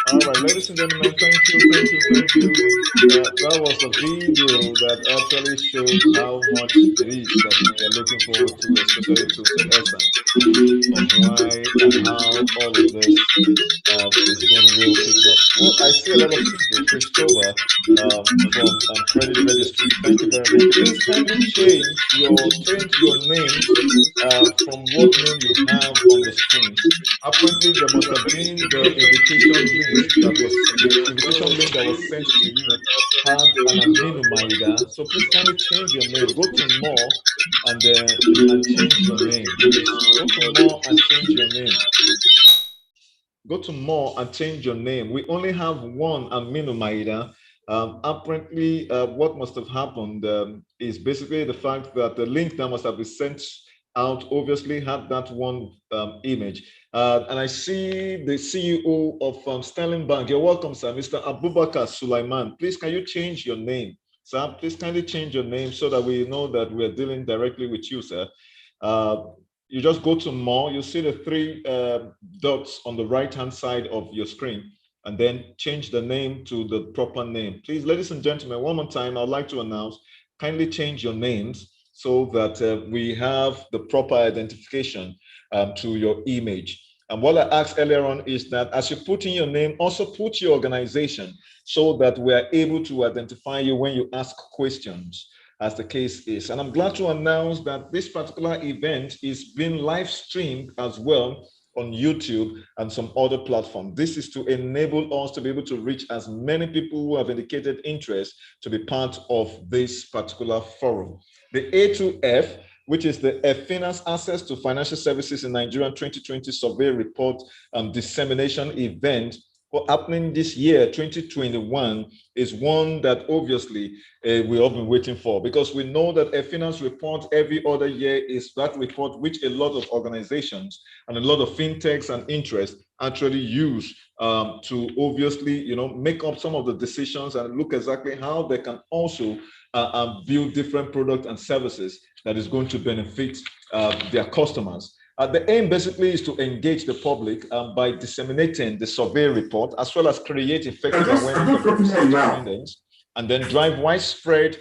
All right, ladies and gentlemen, thank you, thank you, thank you. That was a video that actually showed how much it is that we are looking forward to, especially to the essence of why and how all of this is going to real kick off. Well, I see a lot of people. Christopher from Credit Registry, thank you very much. Please kindly change your names from what name you have on the screen. Apparently, there must have been the invitation link that was sent to you had an amino. So please kindly change your name. Go to more and then and change your name. Please go to more and change your name. Go to more and change your name. We only have one amino maida. Apparently, what must have happened is basically the fact that the link that must have been sent out obviously had that one image. And I see the CEO of Sterling Bank. You're welcome, sir, Mr. Abubakar Sulaiman. Please, can you change your name? Sir, please kindly change your name so that we know that we're dealing directly with you, sir. You just go to more, you see the three dots on the right-hand side of your screen, and then change the name to the proper name. Please, ladies and gentlemen, one more time, I'd like to announce, kindly change your names so that we have the proper identification to your image. And what I asked earlier on is that as you put in your name, also put your organization so that we are able to identify you when you ask questions, as the case is. And I'm glad to announce that this particular event is being live streamed as well on YouTube and some other platforms. This is to enable us to be able to reach as many people who have indicated interest to be part of this particular forum. The A2F, which is the EFINA's Access to Financial Services in Nigeria 2020 Survey Report and Dissemination event happening this year, 2021, is one that obviously we have been waiting for, because we know that EFINA's report every other year is that report which a lot of organizations and a lot of fintechs and interests actually use to obviously, make up some of the decisions and look exactly how they can also build different products and services that is going to benefit their customers. The aim basically is to engage the public by disseminating the survey report, as well as create effective awareness of findings, and then drive widespread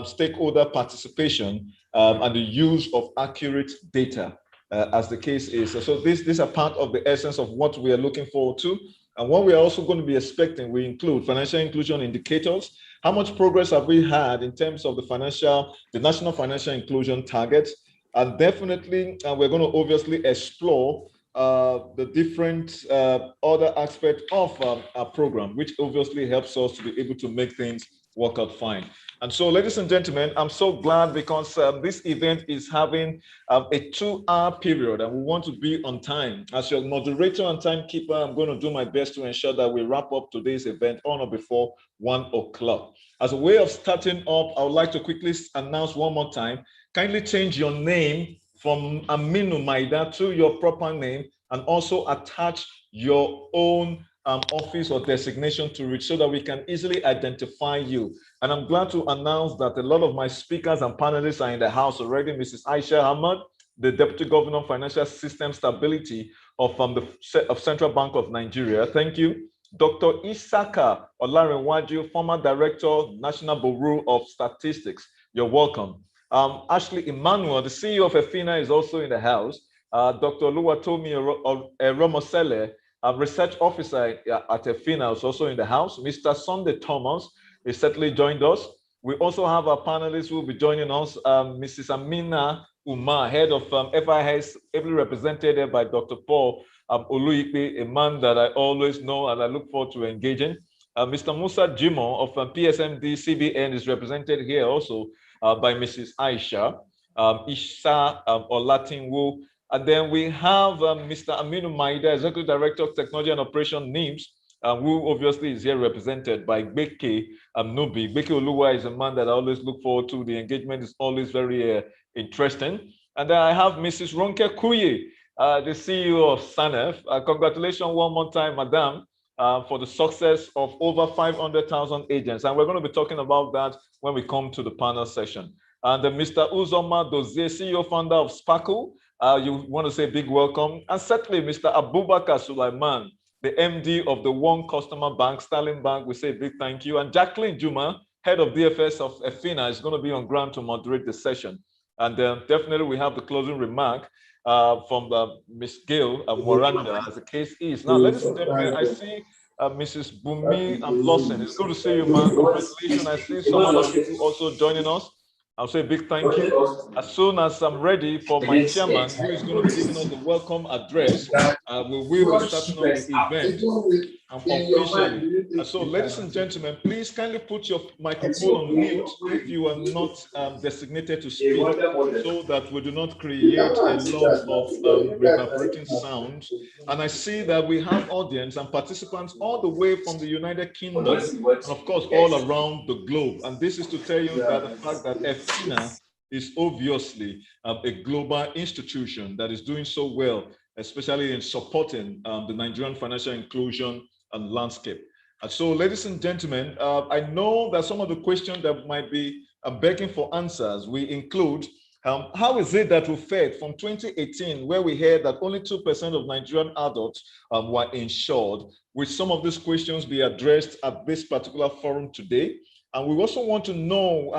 stakeholder participation and the use of accurate data, as the case is. So these are part of the essence of what we are looking forward to. And what we are also going to be expecting, we include financial inclusion indicators. How much progress have we had in terms of the national financial inclusion targets? And definitely, we're going to obviously explore the different other aspects of our program, which obviously helps us to be able to make things work out fine. And so, ladies and gentlemen, I'm so glad because this event is having a 2-hour period, and we want to be on time. As your moderator and timekeeper, I'm going to do my best to ensure that we wrap up today's event on or before 1 o'clock. As a way of starting up, I would like to quickly announce one more time. Kindly change your name from Aminu Maida to your proper name, and also attach your own office or designation to it so that we can easily identify you. And I'm glad to announce that a lot of my speakers and panelists are in the house already. Mrs. Aisha Ahmad, the Deputy Governor of Financial System Stability of Central Bank of Nigeria. Thank you. Dr. Isaka Olarenwaju, former Director, National Bureau of Statistics. You're welcome. Ashley Emmanuel, the CEO of EFINA, is also in the house. Dr. Oluwatomi Romosele, Research Officer at EFINA, is also in the house. Mr. Sunday Thomas is certainly joined us. We also have our panelists who will be joining us. Mrs. Amina Umar, head of FIS, ably represented by Dr. Paul Oluipe, a man that I always know and I look forward to engaging. Mr. Musa Jimo of PSMD CBN is represented here also by Mrs. Aisha, Isha Olatinwu. And then we have Mr. Aminu Maida, Executive Director of Technology and Operation NIMS, who obviously is here represented by Beke Nubi. Beke Oluwa is a man that I always look forward to. The engagement is always very interesting. And then I have Mrs. Ronke Kuye, the CEO of SANEF. Congratulations one more time, Madam, for the success of over 500,000 agents. And we're going to be talking about that when we come to the panel session. And Mr. Uzoma Dozie, CEO founder of Sparkle. You want to say big welcome. And certainly Mr. Abubakar Sulaiman, the MD of the One Customer Bank, Sterling Bank. We say big thank you. And Jacqueline Juma, head of DFS of EFINA, is going to be on ground to moderate the session. And definitely we have the closing remark from Ms. Gail Moranda, as the case is. Now, ladies and gentlemen, I see Mrs. Bumi Lawson. It's good to see you, man. Congratulations. I see some other people also joining us. I'll say a big thank you. As soon as I'm ready for my chairman, who is going to be giving us the welcome address, we will be starting off the event officially. So, ladies and gentlemen, please kindly put your microphone on mute if you are not designated to speak, so that we do not create a lot of reverberating sound. And I see that we have audience and participants all the way from the United Kingdom, and of course, all around the globe. And this is to tell you that the fact that EFINA is obviously a global institution that is doing so well, especially in supporting the Nigerian financial inclusion and landscape. And so, ladies and gentlemen, I know that some of the questions that might be begging for answers, we include how is it that we fared from 2018, where we heard that only 2% of Nigerian adults were insured? Will some of these questions be addressed at this particular forum today? And we also want to know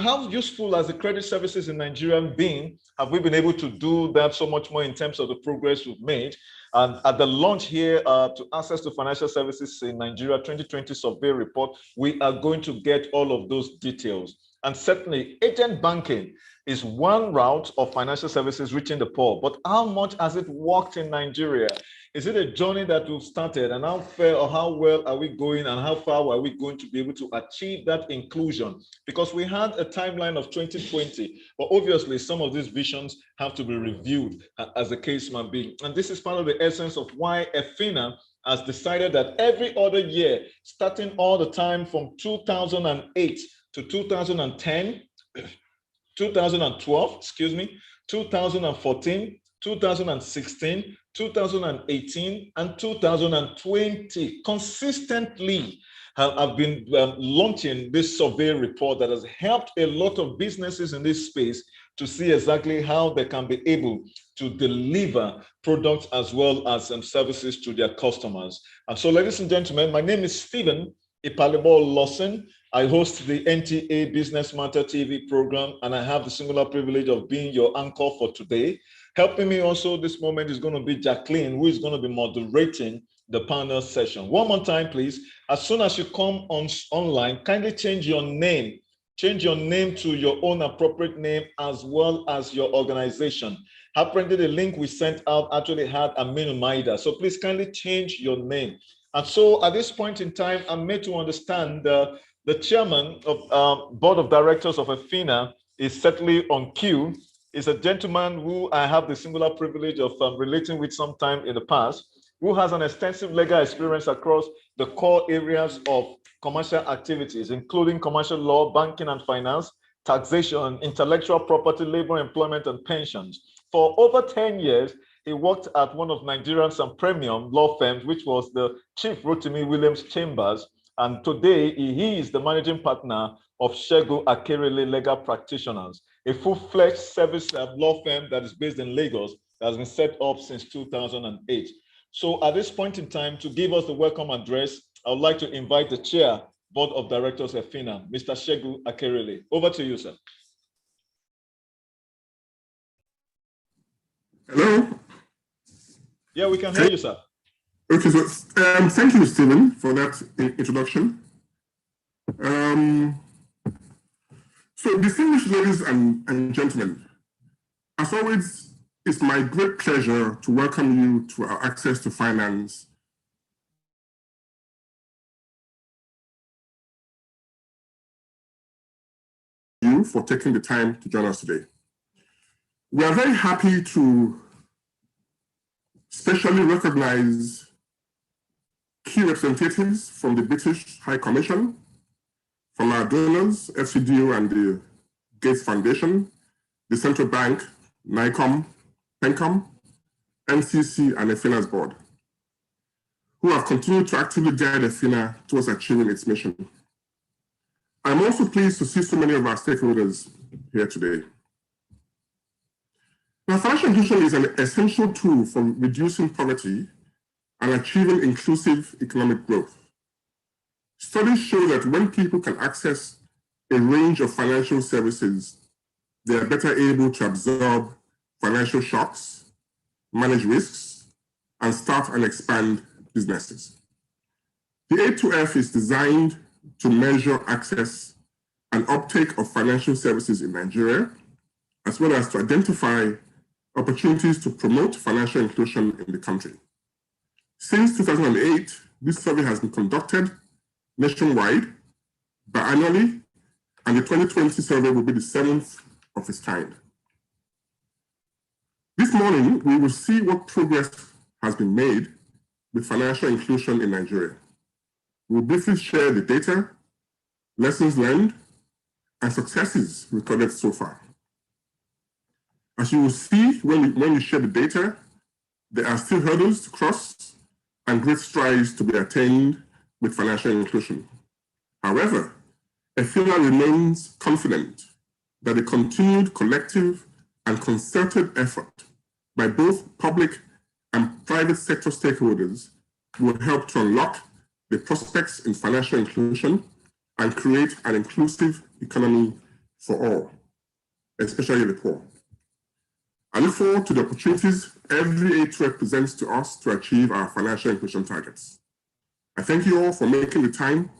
how useful has the credit services in Nigeria been? Have we been able to do that so much more in terms of the progress we've made? And at the launch here to Access to Financial Services in Nigeria 2020 survey report, we are going to get all of those details. And certainly, agent banking is one route of financial services reaching the poor. But how much has it worked in Nigeria? Is it a journey that we've started, and how fair or how well are we going, and how far are we going to be able to achieve that inclusion? Because we had a timeline of 2020, but obviously some of these visions have to be reviewed as the case might be. And this is part of the essence of why EFINA has decided that every other year, starting all the time from 2008 to 2010, 2012, 2014, 2016, 2018, and 2020 consistently have been launching this survey report that has helped a lot of businesses in this space to see exactly how they can be able to deliver products as well as services to their customers. And so, ladies and gentlemen, my name is Stephen Ipalebo Lawson. I host the NTA Business Matter TV program, and I have the singular privilege of being your anchor for today. Helping me also this moment is going to be Jacqueline, who is going to be moderating the panel session. One more time, please. As soon as you come online, kindly change your name. Change your name to your own appropriate name as well as your organization. Apparently, the link we sent out actually had Aminu Maida. So please kindly change your name. And so at this point in time, I'm made to understand the chairman of board of directors of EFINA is certainly on cue. Is a gentleman who I have the singular privilege of relating with sometime in the past, who has an extensive legal experience across the core areas of commercial activities, including commercial law, banking and finance, taxation, intellectual property, labor, employment, and pensions. For over 10 years, he worked at one of Nigerians and premium law firms, which was the Chief Rotimi Williams Chambers. And today, he is the managing partner of Segun Akerele Legal Practitioners, a full-fledged service law firm that is based in Lagos, that has been set up since 2008. So at this point in time, to give us the welcome address, I would like to invite the Chair, Board of Directors of EFINA, Mr. Segun Akerele. Over to you, sir. Hello? Yeah, we can hear you, sir. Okay, so thank you, Stephen, for that introduction. So distinguished ladies and gentlemen, as always, it's my great pleasure to welcome you to our Access to Finance you for taking the time to join us today. We are very happy to specially recognize key representatives from the British High Commission, from our donors, FCDO and the Gates Foundation, the Central Bank, NICOM, PENCOM, NCC, and EFINA's board, who have continued to actively guide EFINA towards achieving its mission. I'm also pleased to see so many of our stakeholders here today. Now, financial inclusion is an essential tool for reducing poverty and achieving inclusive economic growth. Studies show that when people can access a range of financial services, they are better able to absorb financial shocks, manage risks, and start and expand businesses. The A2F is designed to measure access and uptake of financial services in Nigeria, as well as to identify opportunities to promote financial inclusion in the country. Since 2008, this survey has been conducted nationwide, biannually, and the 2020 survey will be the 7th of its kind. This morning, we will see what progress has been made with financial inclusion in Nigeria. We'll briefly share the data, lessons learned, and successes recorded so far. As you will see when we share the data, there are still hurdles to cross and great strides to be attained with financial inclusion. However, EFINA remains confident that a continued collective and concerted effort by both public and private sector stakeholders will help to unlock the prospects in financial inclusion and create an inclusive economy for all, especially the poor. I look forward to the opportunities every A2F presents to us to achieve our financial inclusion targets. I thank you all for making the time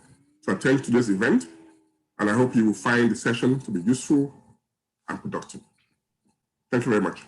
to attend today's event, and I hope you will find the session to be useful and productive. Thank you very much.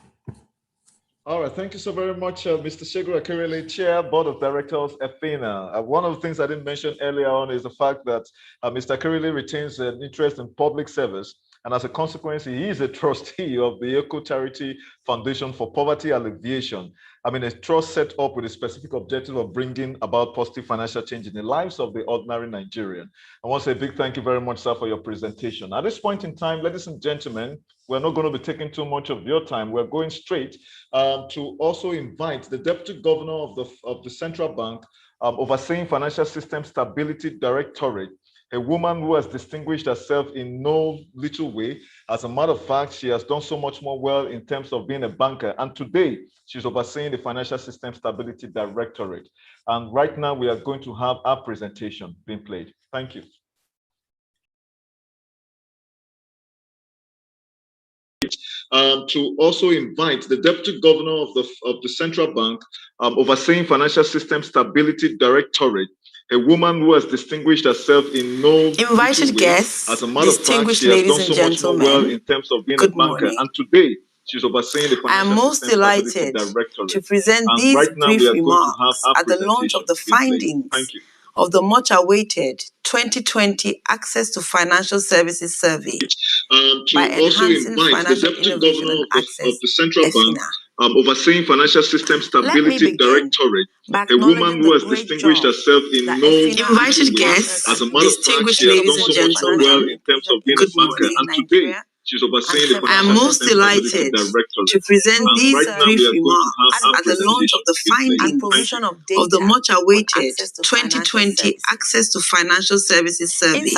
All right, thank you so very much, Mr. Segun Akerele, Chair, Board of Directors, EFINA. One of the things I didn't mention earlier on is the fact that Mr. Akerele retains an interest in public service, and as a consequence, he is a trustee of the Eco Charity Foundation for Poverty Alleviation. I mean, a trust set up with a specific objective of bringing about positive financial change in the lives of the ordinary Nigerian. I want to say a big thank you very much, sir, for your presentation. At this point in time, ladies and gentlemen, we're not going to be taking too much of your time. We're going straight to also invite the Deputy Governor of the Central Bank, overseeing Financial System Stability Directorate, a woman who has distinguished herself in no little way. As a matter of fact, she has done so much more well in terms of being a banker. And today, she's overseeing the Financial System Stability Directorate. And right now, we are going to have our presentation being played. Thank you. To also invite the Deputy Governor of the Central Bank, overseeing Financial System Stability Directorate, a woman who has distinguished herself in no invited guests, as a matter of fact, she has done so much more well in terms of being a banker. And today, she's overseeing the Financial I'm most System delighted Directorate. to present And these right now, brief we are going to remarks have our at the launch of the findings of the much-awaited 2020 Access to Financial Services Survey by enhancing financial innovation and access, of the Central Bank, EFINA. overseeing Financial System Stability Directorate, a woman who has distinguished herself in no invited guests, as a matter of fact, she has done so much more well in terms of being a banker. And today, She's overseeing the financial. I am most delighted to present these brief remarks at the launch of the findings and provision of data of the much-awaited 2020 Access to Financial Services Survey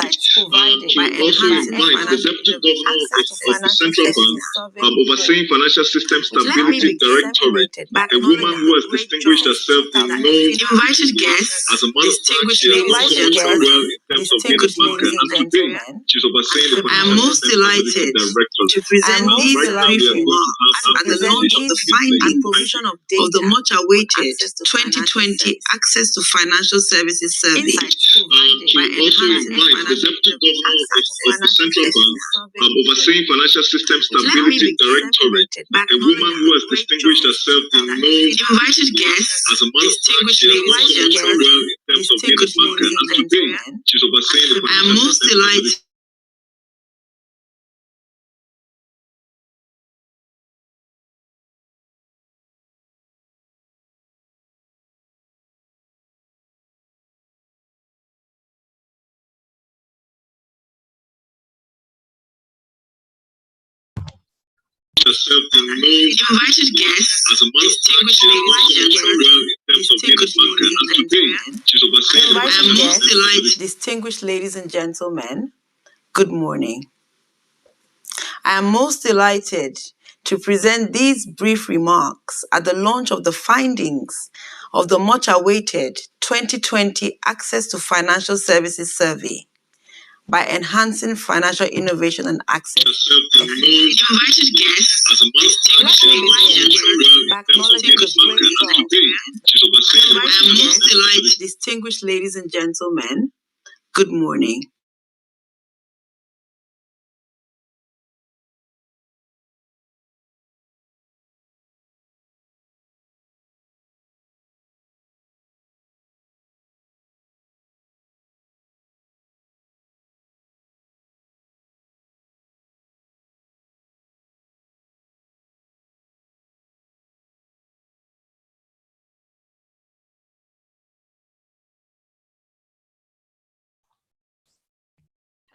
by enhancing financial of the Central Bank, overseeing Financial System Stability Directorate, a woman who has distinguished herself in no invited guests as a matter of fact, she has done well in terms of being a banker, and today she's overseeing the Financial System Stability Directorate. To present these brief remarks at the launch of the findings and provision of data of the much-awaited 2020 Access to Financial Services Survey by enhancing financial of the Central Bank, overseeing Financial System Stability Directorate, a woman who has distinguished herself in no invited guests as a matter of fact, she has done well in terms of being a banker, and today she's overseeing the Financial System Stability. Herself in no invited guests as a matter of fact, she has done well in terms of being a banker, and today she's overseeing. I am most delighted. Distinguished ladies and gentlemen, good morning. I am most delighted to present these brief remarks at the launch of the findings of the much-awaited 2020 Access to Financial Services Survey by enhancing financial innovation and access. Invited guests as a matter of fact, acknowledging the great job. I am most delighted. Distinguished ladies and gentlemen, good morning.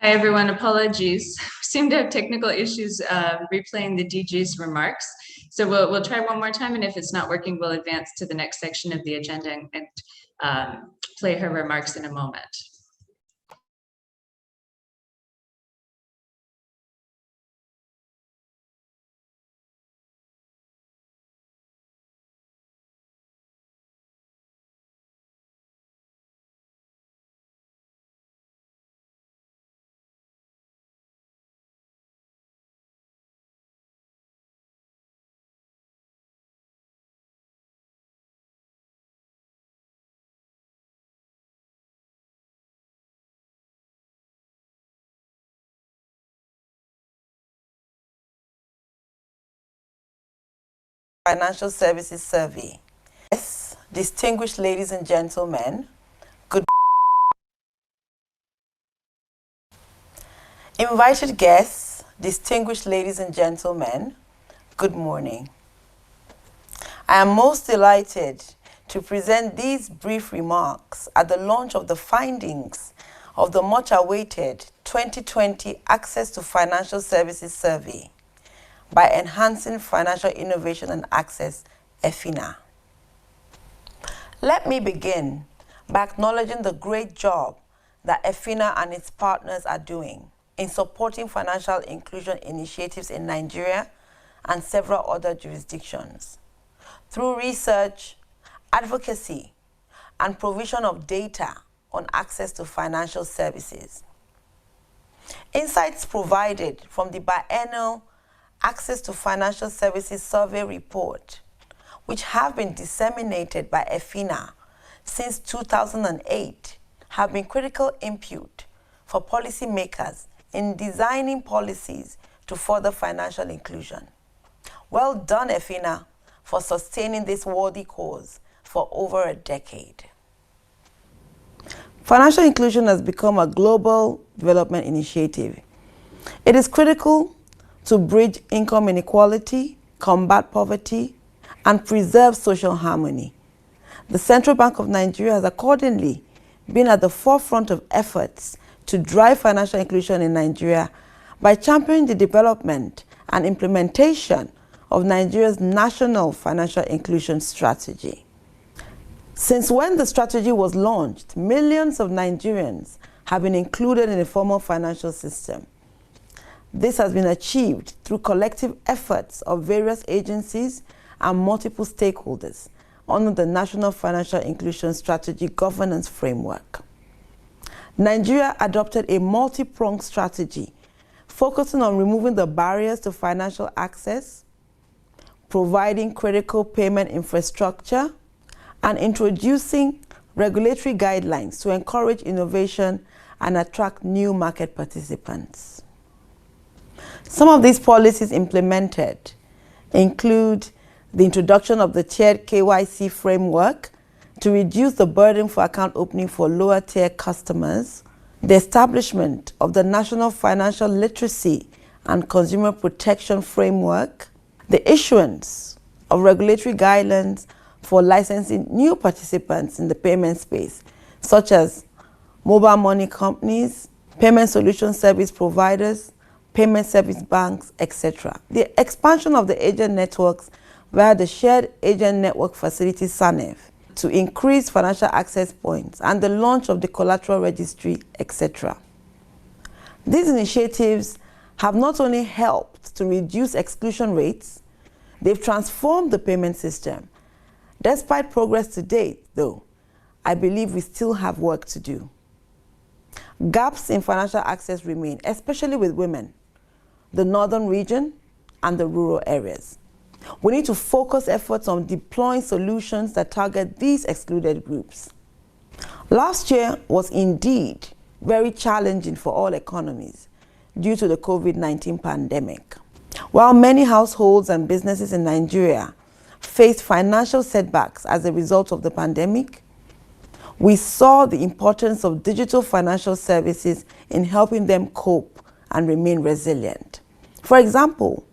Hi, everyone. Apologies. We seem to have technical issues replaying the DG's remarks. So we'll try one more time, and if it's not working, we'll advance to the next section of the agenda and play her remarks in a moment. Financial Services Survey. Yes, distinguished ladies and gentlemen, good. Invited guests, distinguished ladies and gentlemen, good morning. I am most delighted to present these brief remarks at the launch of the findings of the much-awaited 2020 Access to Financial Services Survey by enhancing financial innovation and access, EFINA. Let me begin by acknowledging the great job that EFINA and its partners are doing in supporting financial inclusion initiatives in Nigeria and several other jurisdictions through research, advocacy, and provision of data on access to financial services. Insights provided from the biennial Access to Financial Services Survey report, which have been disseminated by EFINA since 2008, have been critical input for policymakers in designing policies to further financial inclusion. Well done, EFINA, for sustaining this worthy cause for over a decade. Financial inclusion has become a global development initiative. It is critical to bridge income inequality, combat poverty, and preserve social harmony. The Central Bank of Nigeria has accordingly been at the forefront of efforts to drive financial inclusion in Nigeria by championing the development and implementation of Nigeria's national financial inclusion strategy. Since when the strategy was launched, millions of Nigerians have been included in the formal financial system. This has been achieved through collective efforts of various agencies and multiple stakeholders under the National Financial Inclusion Strategy Governance Framework. Nigeria adopted a multi-pronged strategy focusing on removing the barriers to financial access, providing critical payment infrastructure, and introducing regulatory guidelines to encourage innovation and attract new market participants. Some of these policies implemented include the introduction of the tiered KYC framework to reduce the burden for account opening for lower tier customers, the establishment of the National Financial Literacy and Consumer Protection Framework, the issuance of regulatory guidelines for licensing new participants in the payment space, such as mobile money companies, payment solution service providers, payment service banks, etc. The expansion of the agent networks via the Shared Agent Network Facility SANEF to increase financial access points, and the launch of the collateral registry, etc. These initiatives have not only helped to reduce exclusion rates, they've transformed the payment system. Despite progress to date, though, I believe we still have work to do. Gaps in financial access remain, especially with women, the northern region, and the rural areas. We need to focus efforts on deploying solutions that target these excluded groups. Last year was indeed very challenging for all economies due to the COVID-19 pandemic. While many households and businesses in Nigeria faced financial setbacks as a result of the pandemic, we saw the importance of digital financial services in helping them cope and remain resilient. For example,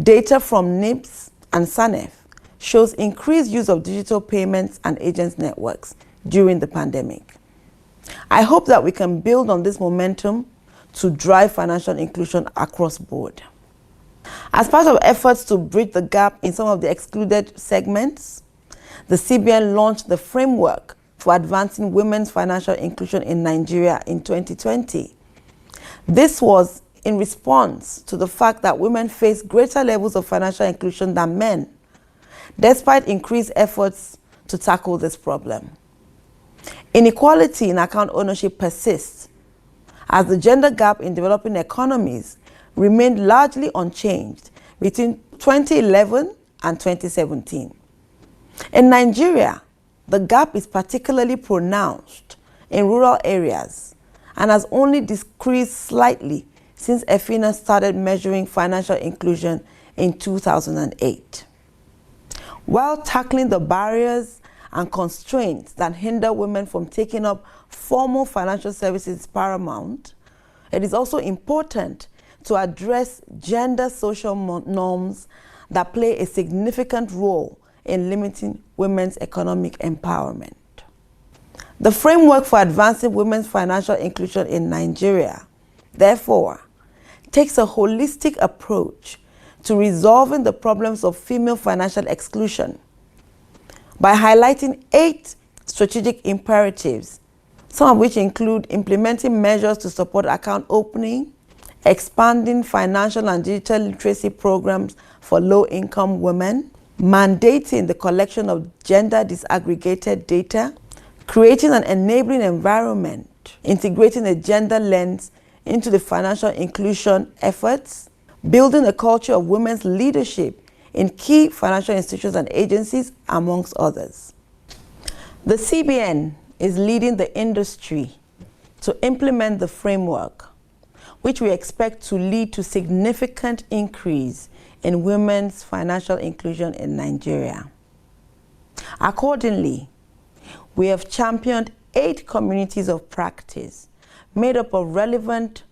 data from NIBS and SANEF shows increased use of digital payments and agents networks during the pandemic. I hope that we can build on this momentum to drive financial inclusion across board. As part of efforts to bridge the gap in some of the excluded segments, the CBN launched the Framework for Advancing Women's Financial Inclusion in Nigeria in 2020. This was in response to the fact that women face greater levels of financial inclusion than men, despite increased efforts to tackle this problem. Inequality in account ownership persists, as the gender gap in developing economies remained largely unchanged between 2011 and 2017. In Nigeria, the gap is particularly pronounced in rural areas and has only decreased slightly since EFINA started measuring financial inclusion in 2008. While tackling the barriers and constraints that hinder women from taking up formal financial services is paramount, it is also important to address gender social norms that play a significant role in limiting women's economic empowerment. The Framework for Advancing Women's Financial Inclusion in Nigeria, therefore, takes a holistic approach to resolving the problems of female financial exclusion by highlighting 8 strategic imperatives, some of which include implementing measures to support account opening, expanding financial and digital literacy programs for low-income women, mandating the collection of gender disaggregated data, creating an enabling environment, integrating a gender lens into the financial inclusion efforts, building a culture of women's leadership in key financial institutions and agencies, amongst others. The CBN is leading the industry to implement the framework, which we expect to lead to significant increase in women's financial inclusion in Nigeria. Accordingly, we have championed 8 communities of practice made up of relevant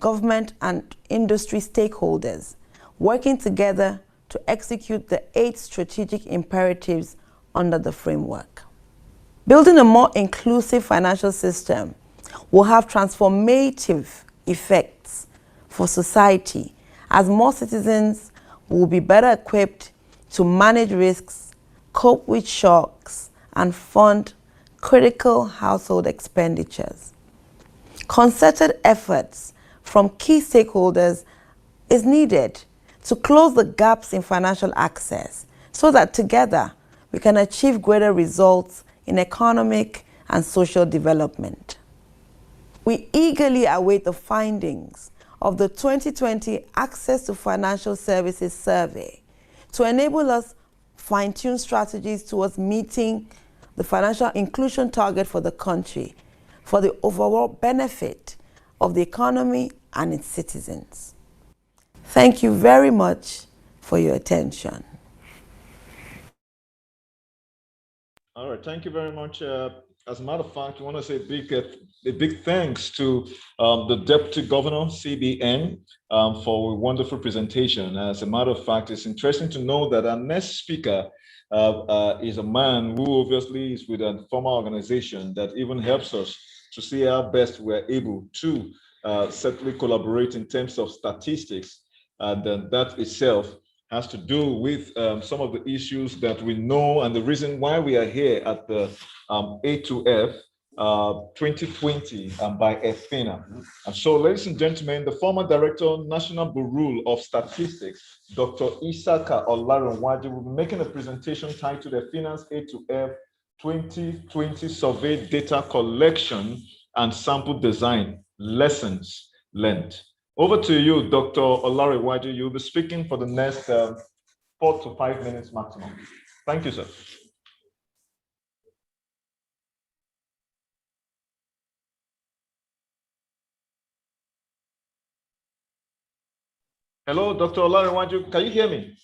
government and industry stakeholders working together to execute the 8 strategic imperatives under the framework. Building a more inclusive financial system will have transformative effects for society, as more citizens will be better equipped to manage risks, cope with shocks, and fund critical household expenditures. Concerted efforts from key stakeholders is needed to close the gaps in financial access so that together we can achieve greater results in economic and social development. We eagerly await the findings of the 2020 Access to Financial Services Survey to enable us fine-tune strategies towards meeting the financial inclusion target for the country for the overall benefit of the economy and its citizens. Thank you very much for your attention. All right, thank you very much. As a matter of fact, I want to say a big thanks to the Deputy Governor, CBN, for a wonderful presentation. As a matter of fact, it's interesting to know that our next speaker is a man who obviously is with a former organization that even helps us to see how best we're able to certainly collaborate in terms of statistics. And that itself has to do with some of the issues that we know and the reason why we are here at the A2F 2020 by EFINA. And so, ladies and gentlemen, the former Director, National Bureau of Statistics, Dr. Isaka Olaronwaju, will be making a presentation titled EFINA's A2F 2020 Survey Data Collection and Sample Design, Lessons Learned. Over to you, Dr. Olaronwaju. You'll be speaking for the next 4 to 5 minutes maximum. Thank you, sir. Hello, Dr. Olaronwaju. Can you hear me?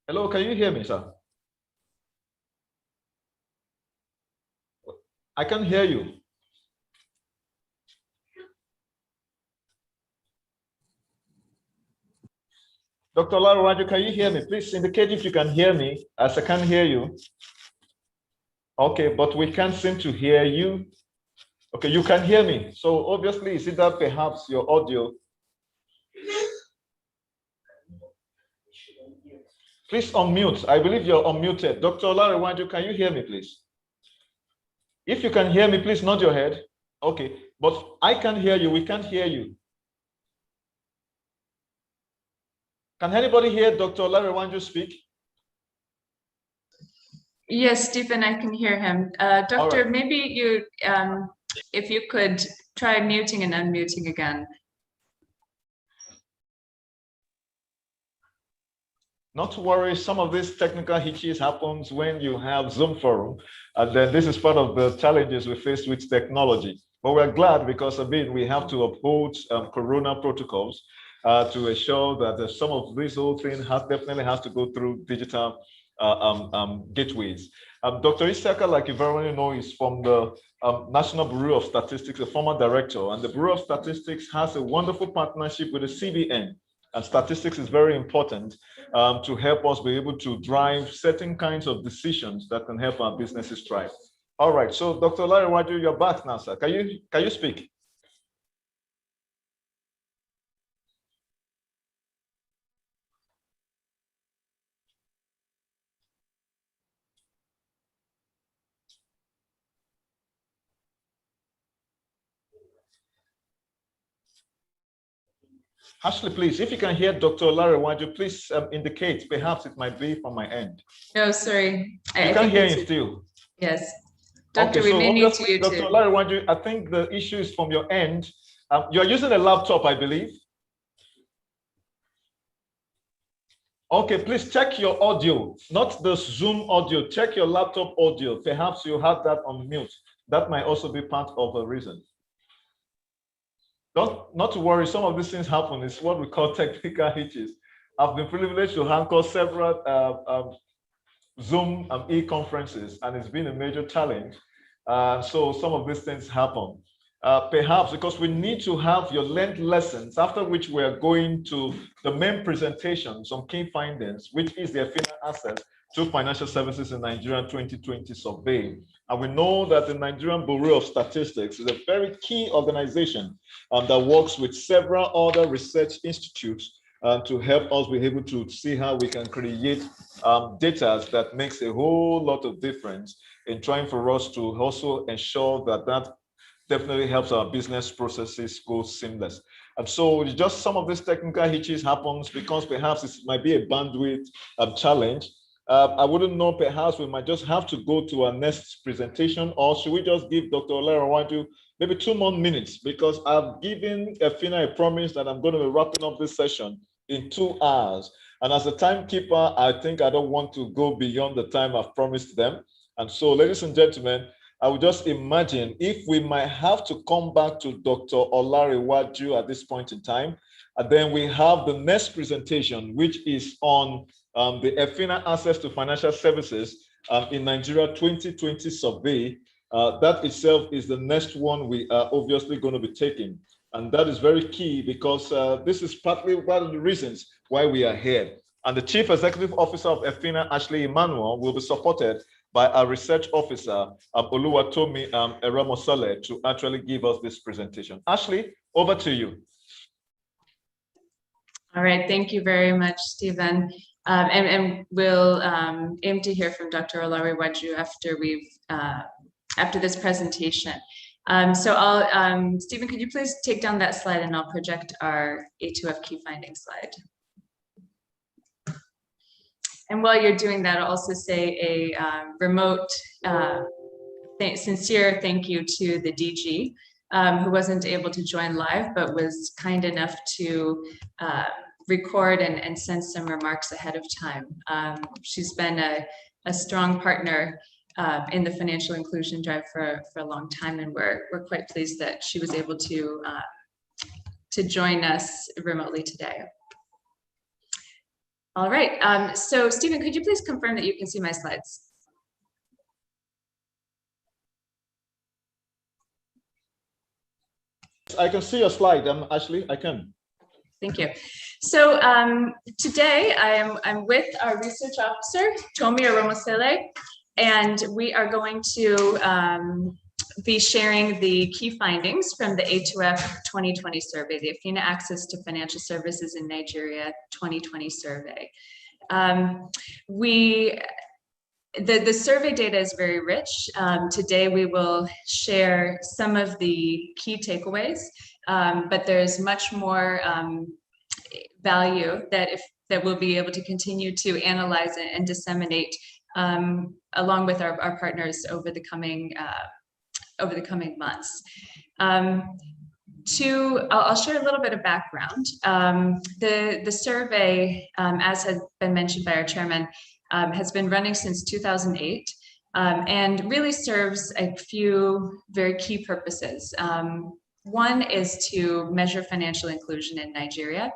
Hello, can you hear me, sir? I can't hear you. Dr. Olaronwaju, can you hear me? Please indicate if you can hear me, as I can't hear you. Okay, but we can't seem to hear you. Okay, you can hear me. So obviously, is it that perhaps your audio? Please unmute. I believe you're unmuted. Dr. Olaronwaju, can you hear me, please? If you can hear me, please nod your head. Okay, but I can't hear you. We can't hear you. Can anybody hear Dr. Olaronwaju speak? Yes, Stephen, I can hear him. Doctor, right. Maybe you, if you could try muting and unmuting again. Not to worry, some of these technical hitches happens when you have Zoom forum, and then this is part of the challenges we face with technology. But we're glad because we have to uphold Corona protocols to ensure that some of this whole thing definitely has to go through digital gateways. Dr. Isaka, like you very well know, is from the National Bureau of Statistics, a former director, and the Bureau of Statistics has a wonderful partnership with the CBN. And statistics is very important to help us be able to drive certain kinds of decisions that can help our businesses thrive. All right, so Dr. Olaronwaju, you're back now, sir. Can you speak? Ashley, please, if you can hear Dr. Olaronwaju, please indicate. Perhaps it might be from my end. No, sorry. I can't hear you still. Yes. Doctor, okay, we may need you Dr. to. Olaronwaju, I think the issue is from your end. You're using a laptop, I believe. Okay, please check your audio, not the Zoom audio. Check your laptop audio. Perhaps you have that on mute. That might also be part of the reason. Not to worry, some of these things happen. It's what we call technical hitches. I've been privileged to handle several Zoom e-conferences, and it's been a major challenge. So some of these things happen. Perhaps because we need to have your learned lessons, after which we are going to the main presentation, some key findings, which is the EFINA assets to Financial Services in Nigeria 2020 survey. And we know that the Nigerian Bureau of Statistics is a very key organization that works with several other research institutes to help us be able to see how we can create data that makes a whole lot of difference in trying for us to also ensure that that definitely helps our business processes go seamless. And so just some of these technical hitches happens because perhaps it might be a bandwidth challenge. I wouldn't know, perhaps we might just have to go to our next presentation, or should we just give Dr. Olarawaju maybe 2 more minutes, because I've given EFINA a promise that I'm going to be wrapping up this session in 2 hours. And as a timekeeper, I think I don't want to go beyond the time I've promised them. And so, ladies and gentlemen, I would just imagine if we might have to come back to Dr. Olarawaju at this point in time. And then we have the next presentation, which is on the EFINA Access to Financial Services in Nigeria 2020 survey. That itself is the next one we are obviously going to be taking. And that is very key because this is partly one of the reasons why we are here. And the Chief Executive Officer of EFINA, Ashley Emmanuel, will be supported by our research officer, Oluwatomi Eramosale, to actually give us this presentation. Ashley, over to you. All right, thank you very much, Stephen. And we'll aim to hear from Dr. Olarawaju after this presentation. So I'll, Stephen, could you please take down that slide and I'll project our A2F key findings slide. And while you're doing that, I'll also say a remote sincere thank you to the DG, who wasn't able to join live, but was kind enough to record and send some remarks ahead of time. She's been a strong partner in the financial inclusion drive for a long time, and we're quite pleased that she was able to join us remotely today. All right, so Stephen, could you please confirm that you can see my slides? I can see your slide, Ashley, I can. Thank you. So today I'm with our research officer, Tomi Aromosele, and we are going to be sharing the key findings from the A2F 2020 survey, the EFINA Access to Financial Services in Nigeria 2020 survey. The survey data is very rich. Today we will share some of the key takeaways, but there's much more value that we'll be able to continue to analyze and disseminate along with our partners over the coming months. I'll share a little bit of background. The survey, as has been mentioned by our chairman, has been running since 2008 and really serves a few very key purposes. One is to measure financial inclusion in Nigeria.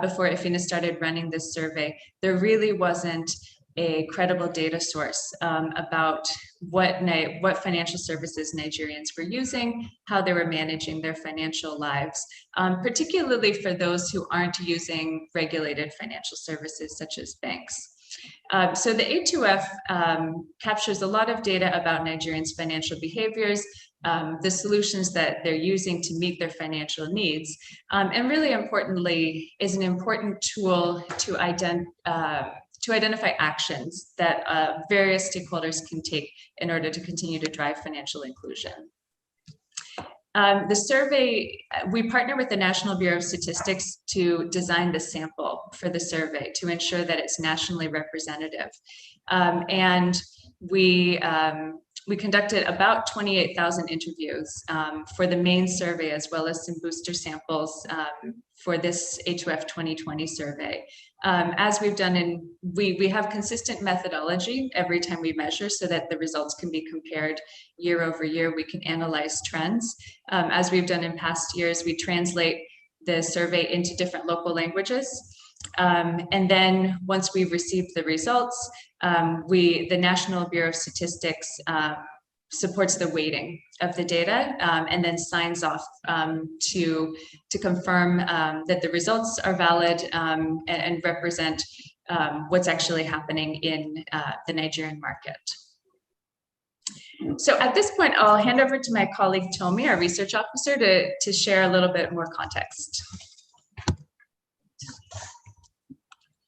Before EFINA started running this survey, there really wasn't a credible data source about what financial services Nigerians were using, how they were managing their financial lives, particularly for those who aren't using regulated financial services such as banks. So the A2F captures a lot of data about Nigerians' financial behaviors, the solutions that they're using to meet their financial needs, and really importantly, is an important tool to identify actions that various stakeholders can take in order to continue to drive financial inclusion. The survey, we partner with the National Bureau of Statistics to design the sample for the survey to ensure that it's nationally representative. And we conducted about 28,000 interviews for the main survey, as well as some booster samples for this A2F 2020 survey. As we've done we have consistent methodology every time we measure so that the results can be compared year over year. We can analyze trends. As we've done in past years, we translate the survey into different local languages. And then once we've received the results, the National Bureau of Statistics supports the weighting of the data and then signs off to confirm that the results are valid and represent what's actually happening in the Nigerian market. So at this point, I'll hand over to my colleague Tomi, our research officer, to share a little bit more context.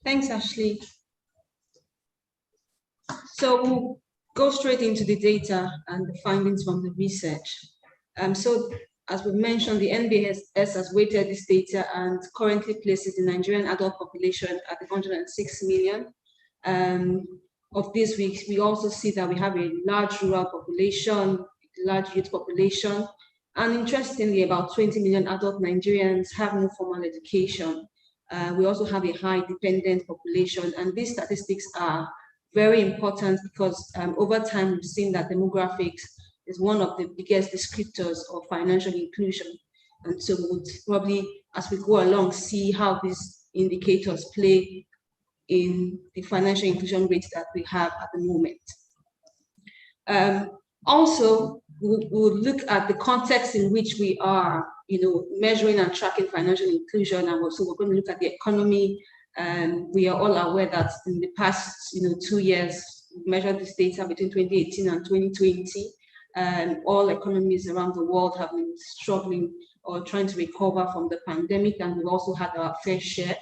Thanks, Ashley. So we'll go straight into the data and the findings from the research. So as we mentioned, the NBS has weighted this data and currently places the Nigerian adult population at 106 million. Of these weeks, we also see that we have a large rural population, large youth population, and interestingly, about 20 million adult Nigerians have no formal education. We also have a high dependent population, and these statistics are very important because over time we've seen that demographics is one of the biggest descriptors of financial inclusion. And so we'll probably, as we go along, see how these indicators play in the financial inclusion rates that we have at the moment. Also, we'll look at the context in which we are, measuring and tracking financial inclusion, and also we're going to look at the economy. We are all aware that in the past, 2 years, we measured this data between 2018 and 2020. All economies around the world have been struggling or trying to recover from the pandemic, and we've also had our fair share.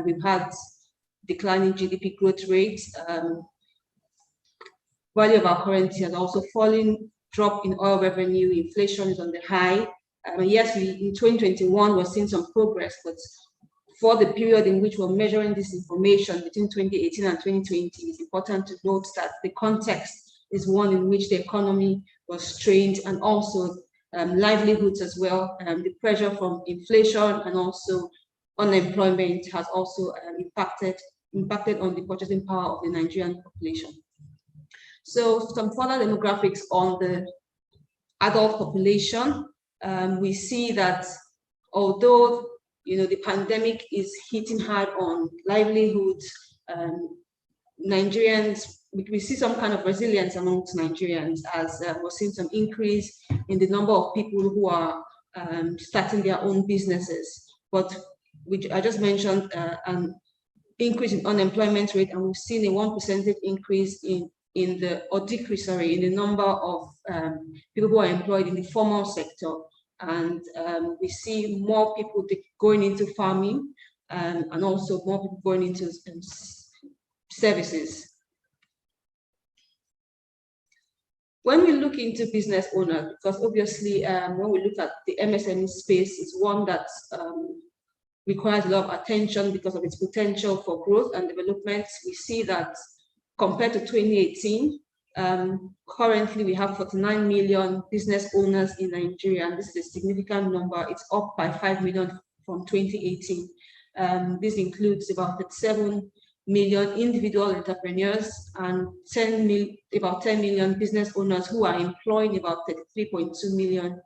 We've had declining GDP growth rates. Value of our currency has also fallen, drop in oil revenue, inflation is on the high. Yes, in 2021, we're seeing some progress, but for the period in which we're measuring this information between 2018 and 2020, it's important to note that the context is one in which the economy was strained, and also livelihoods as well. The pressure from inflation and also unemployment has also impacted on the purchasing power of the Nigerian population. So some further demographics on the adult population. We see that although the pandemic is hitting hard on livelihoods, Nigerians, we see some kind of resilience amongst Nigerians, as we're seeing some increase in the number of people who are starting their own businesses. But which I just mentioned, an increase in unemployment rate, and we've seen a 1% increase in the number of people who are employed in the formal sector. And we see more people going into farming, and also more people going into services. When we look into business owners, because obviously when we look at the MSME space, it's one that requires a lot of attention because of its potential for growth and development. We see that compared to 2018, currently we have 49 million business owners in Nigeria, and this is a significant number. It's up by 5 million from 2018. This includes about 37 million individual entrepreneurs and about 10 million business owners who are employing about 33.2 million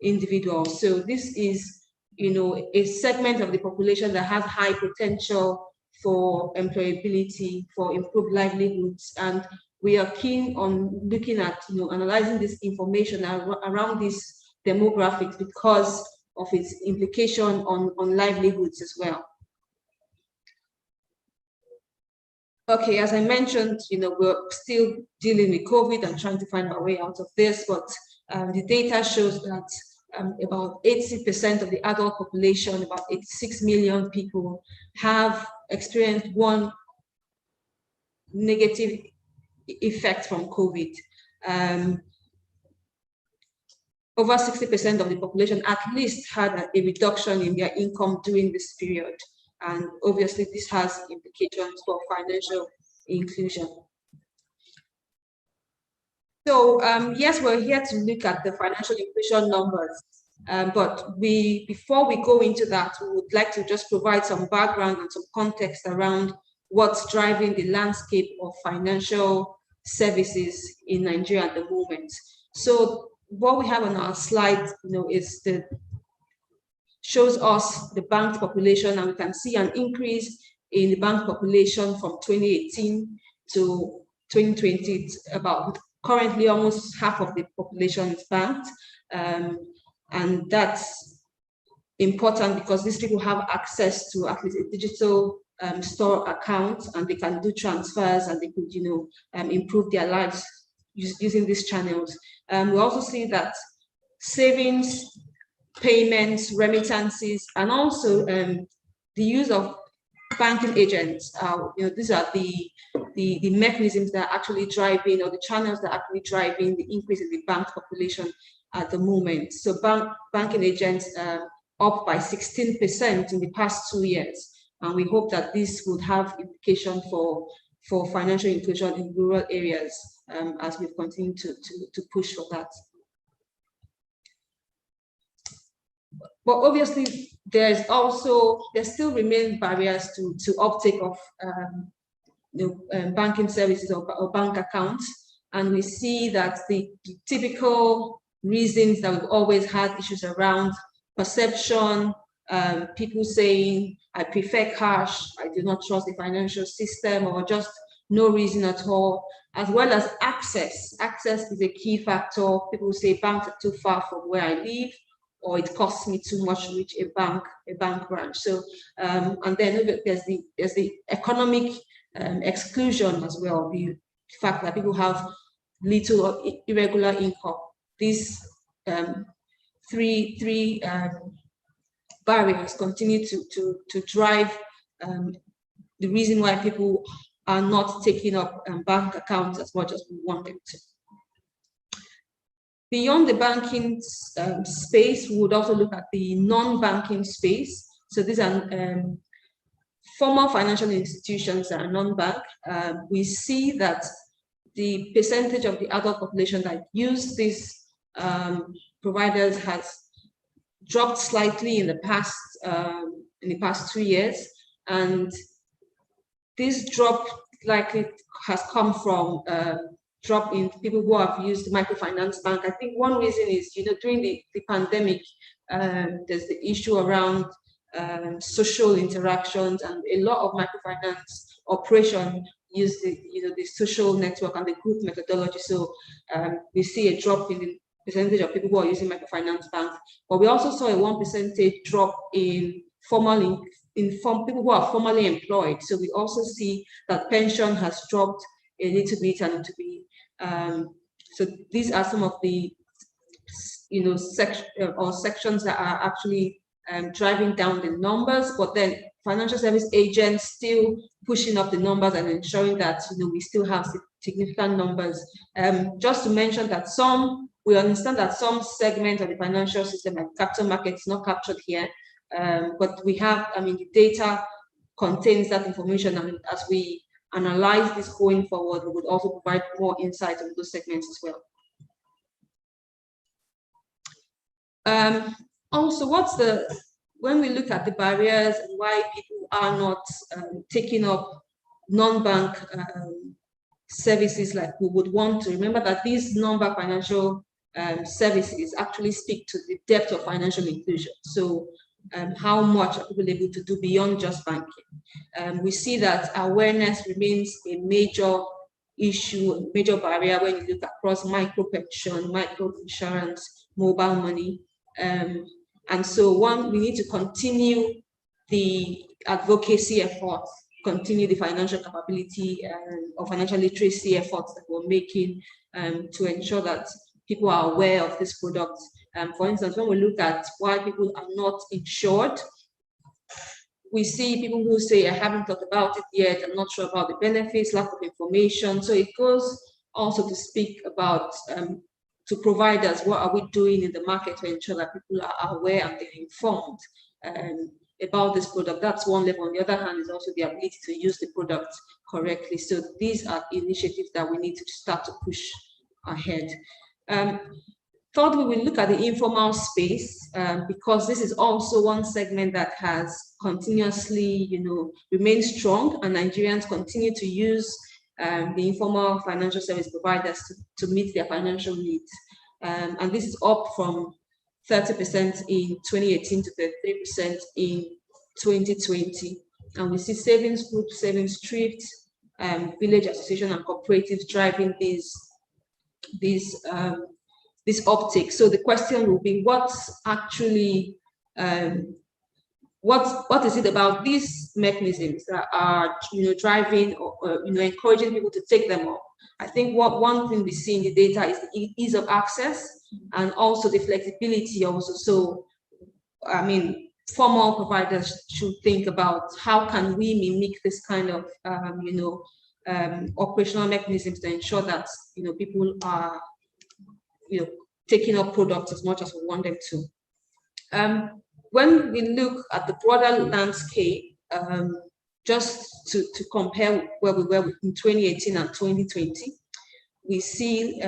individuals. So this is, a segment of the population that has high potential for employability, for improved livelihoods, and we are keen on looking at, analyzing this information around these demographics because of its implication on livelihoods as well. Okay, as I mentioned, we're still dealing with COVID and trying to find our way out of this, but the data shows that about 80% of the adult population, about 86 million people, have experienced one negative effect from COVID. Over 60% of the population at least had a reduction in their income during this period. And obviously this has implications for financial inclusion. So yes, we're here to look at the financial inclusion numbers, but before we go into that, we would like to just provide some background and some context around what's driving the landscape of financial services in Nigeria at the moment. So what we have on our slide, is shows us the banked population, and we can see an increase in the banked population from 2018 to 2020. It's about currently almost half of the population is banked, and that's important because these people have access to at least a digital store accounts, and they can do transfers, and they could, improve their lives using these channels. We also see that savings, payments, remittances, and also the use of banking agents. These are the mechanisms that are actually driving, or the channels that are actually driving the increase in the bank population at the moment. So banking agents up by 16% in the past 2 years. And we hope that this would have implication for financial inclusion in rural areas as we continue to push for that. But obviously, there still remain barriers to uptake of banking services or bank accounts. And we see that the typical reasons that we've always had issues around perception, people saying, I prefer cash, I do not trust the financial system, or just no reason at all, as well as access. Access is a key factor. People say banks are too far from where I live, or it costs me too much to reach a bank branch. So, and then there's the economic exclusion as well, the fact that people have little or irregular income. These three barriers continue to drive the reason why people are not taking up bank accounts as much as we want them to. Beyond the banking space, we would also look at the non-banking space. So these are formal financial institutions that are non-bank. We see that the percentage of the adult population that use these providers has dropped slightly in the past 2 years, and this drop likely has come from drop in people who have used microfinance bank. I think one reason is, during the pandemic, there's the issue around social interactions, and a lot of microfinance operation use the social network and the group methodology. So we see a drop in the percentage of people who are using microfinance banks, but we also saw a 1% drop in people who are formally employed. So we also see that pension has dropped a little bit, and to be so these are some of the sections that are actually driving down the numbers, but then financial service agents still pushing up the numbers and ensuring that we still have significant numbers. Just to mention that we understand that some segments of the financial system, like capital markets, not captured here, but we have, the data contains that information, and as we analyze this going forward, we would also provide more insight on those segments as well. Also, when we look at the barriers and why people are not taking up non-bank services like we would want to, remember that these non-bank financial services actually speak to the depth of financial inclusion. So how much are people able to do beyond just banking? We see that awareness remains a major issue, a major barrier when you look across micro pension, micro insurance, mobile money. And so we need to continue the advocacy efforts, continue the financial capability or financial literacy efforts that we're making to ensure that people are aware of this product. For instance, when we look at why people are not insured, we see people who say, I haven't thought about it yet, I'm not sure about the benefits, lack of information. So it goes also to speak about to providers, what are we doing in the market to ensure that people are aware and they're informed about this product. That's one level. On the other hand, is also the ability to use the product correctly. So these are initiatives that we need to start to push ahead. Third, we will look at the informal space because this is also one segment that has continuously, remained strong, and Nigerians continue to use the informal financial service providers to meet their financial needs. And this is up from 30% in 2018 to 33% in 2020. And we see savings groups, savings thrift, village association and cooperatives driving this uptake. So the question will be, what's actually what is it about these mechanisms that are driving or encouraging people to take them up? I think one thing we see in the data is the ease of access and also the flexibility also. So I mean, formal providers should think about how can we mimic this kind of operational mechanisms to ensure that people are taking up products as much as we want them to. When we look at the broader landscape, just to compare where we were in 2018 and 2020, we see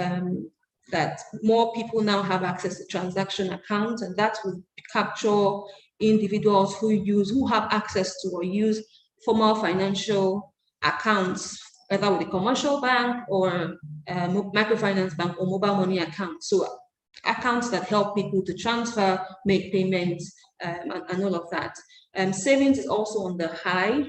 that more people now have access to transaction accounts, and that will capture individuals who have access to or use formal financial accounts, whether with a commercial bank or microfinance bank or mobile money accounts. So accounts that help people to transfer, make payments, and all of that. Savings is also on the high,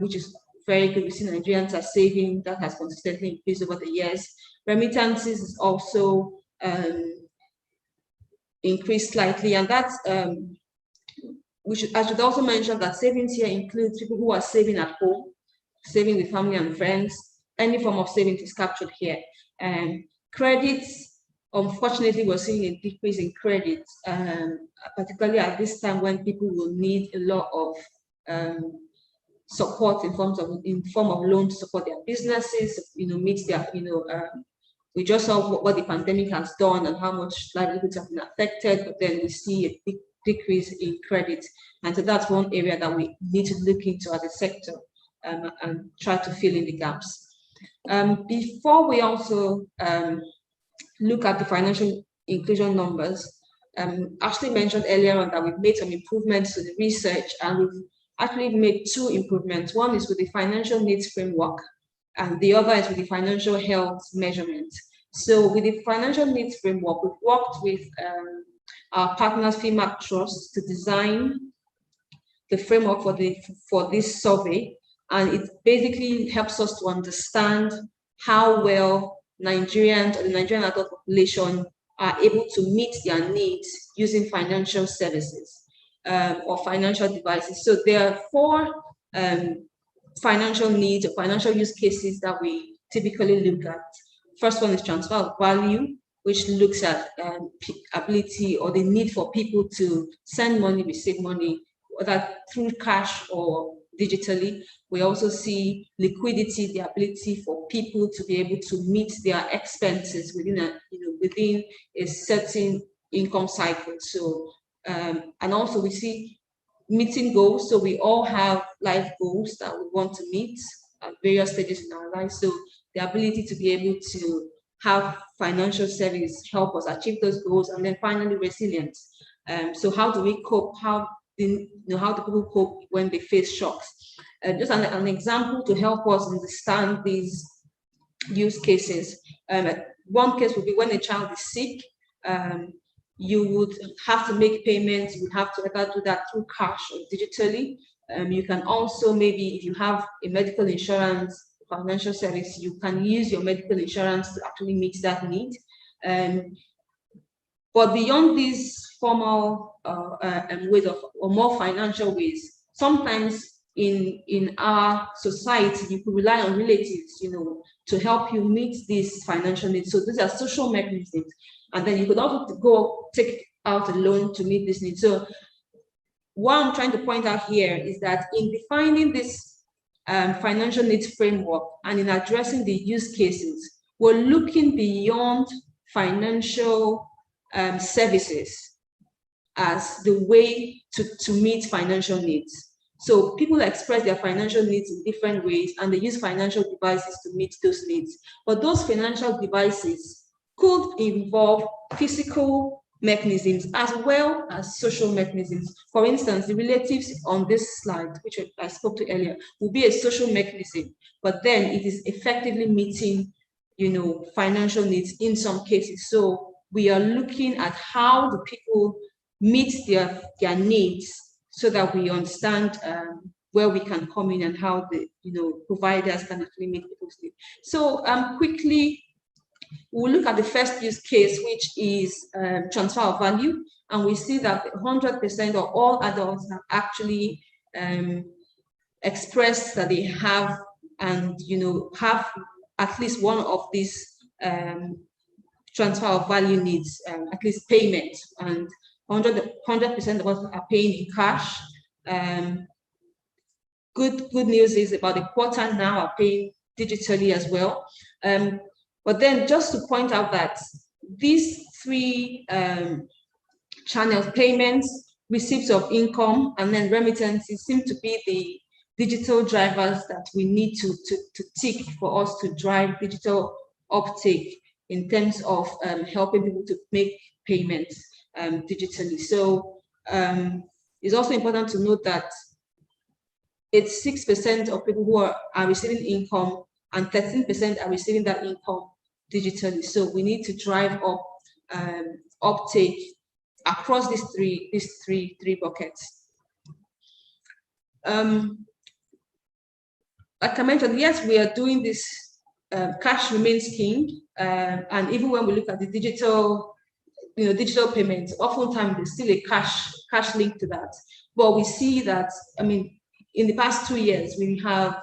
which is very good. We see Nigerians are saving. That has consistently increased over the years. Remittances is also increased slightly, and that's I should also mention that savings here includes people who are saving at home, saving with family and friends. Any form of savings is captured here. Credits. Unfortunately, we're seeing a decrease in credit, particularly at this time when people will need a lot of support in form of loans to support their businesses, meet their, we just saw what the pandemic has done and how much livelihoods have been affected, but then we see a big decrease in credit. And so that's one area that we need to look into as a sector and try to fill in the gaps. Before we also look at the financial inclusion numbers, Ashley mentioned earlier on that we've made some improvements to the research, and we've actually made two improvements. One is with the financial needs framework, and the other is with the financial health measurement. So with the financial needs framework, we've worked with our partners, FIMAC Trust, to design the framework for this survey, and it basically helps us to understand how well Nigerians or the Nigerian adult population are able to meet their needs using financial services or financial devices. So there are four financial needs or financial use cases that we typically look at. First one is transfer of value, which looks at ability or the need for people to send money, receive money, whether through cash or digitally. We also see liquidity, the ability for people to be able to meet their expenses within a certain income cycle. So, and also we see meeting goals. So we all have life goals that we want to meet at various stages in our life. So the ability to be able to have financial service help us achieve those goals. And then finally, resilience. So how do we cope? How do people cope when they face shocks? Just an example to help us understand these use cases. One case would be when a child is sick, you would have to make payments. You would have to either do that through cash or digitally. You can also, maybe if you have a medical insurance financial service, you can use your medical insurance to actually meet that need. But beyond these formal ways or more financial ways, sometimes in our society, you could rely on relatives, to help you meet these financial needs. So these are social mechanisms. And then you could also go take out a loan to meet this need. So what I'm trying to point out here is that in defining this financial needs framework and in addressing the use cases, we're looking beyond financial services as the way to meet financial needs. So people express their financial needs in different ways, and they use financial devices to meet those needs. But those financial devices could involve physical mechanisms as well as social mechanisms. For instance, the relatives on this slide, which I spoke to earlier, will be a social mechanism, but then it is effectively meeting, financial needs in some cases. So we are looking at how do people meet their needs, so that we understand where we can come in and how the providers can actually meet people's needs. So quickly, we'll look at the first use case, which is transfer of value. And we see that 100% of all adults have actually expressed that they have and have at least one of these transfer of value needs, at least payment, and 100% of us are paying in cash. Good news is about a quarter now are paying digitally as well. But then just to point out that these three channels, payments, receipts of income, and then remittances, seem to be the digital drivers that we need to tick for us to drive digital uptake in terms of helping people to make payments digitally. So it's also important to note that it's 6% of people who are receiving income, and 13% are receiving that income digitally. So we need to drive up uptake across these three buckets. Like I mentioned, yes, we are doing this. Cash remains king, and even when we look at the digital payments, oftentimes there's still a cash link to that. But we see that, I mean, in the past 2 years, we have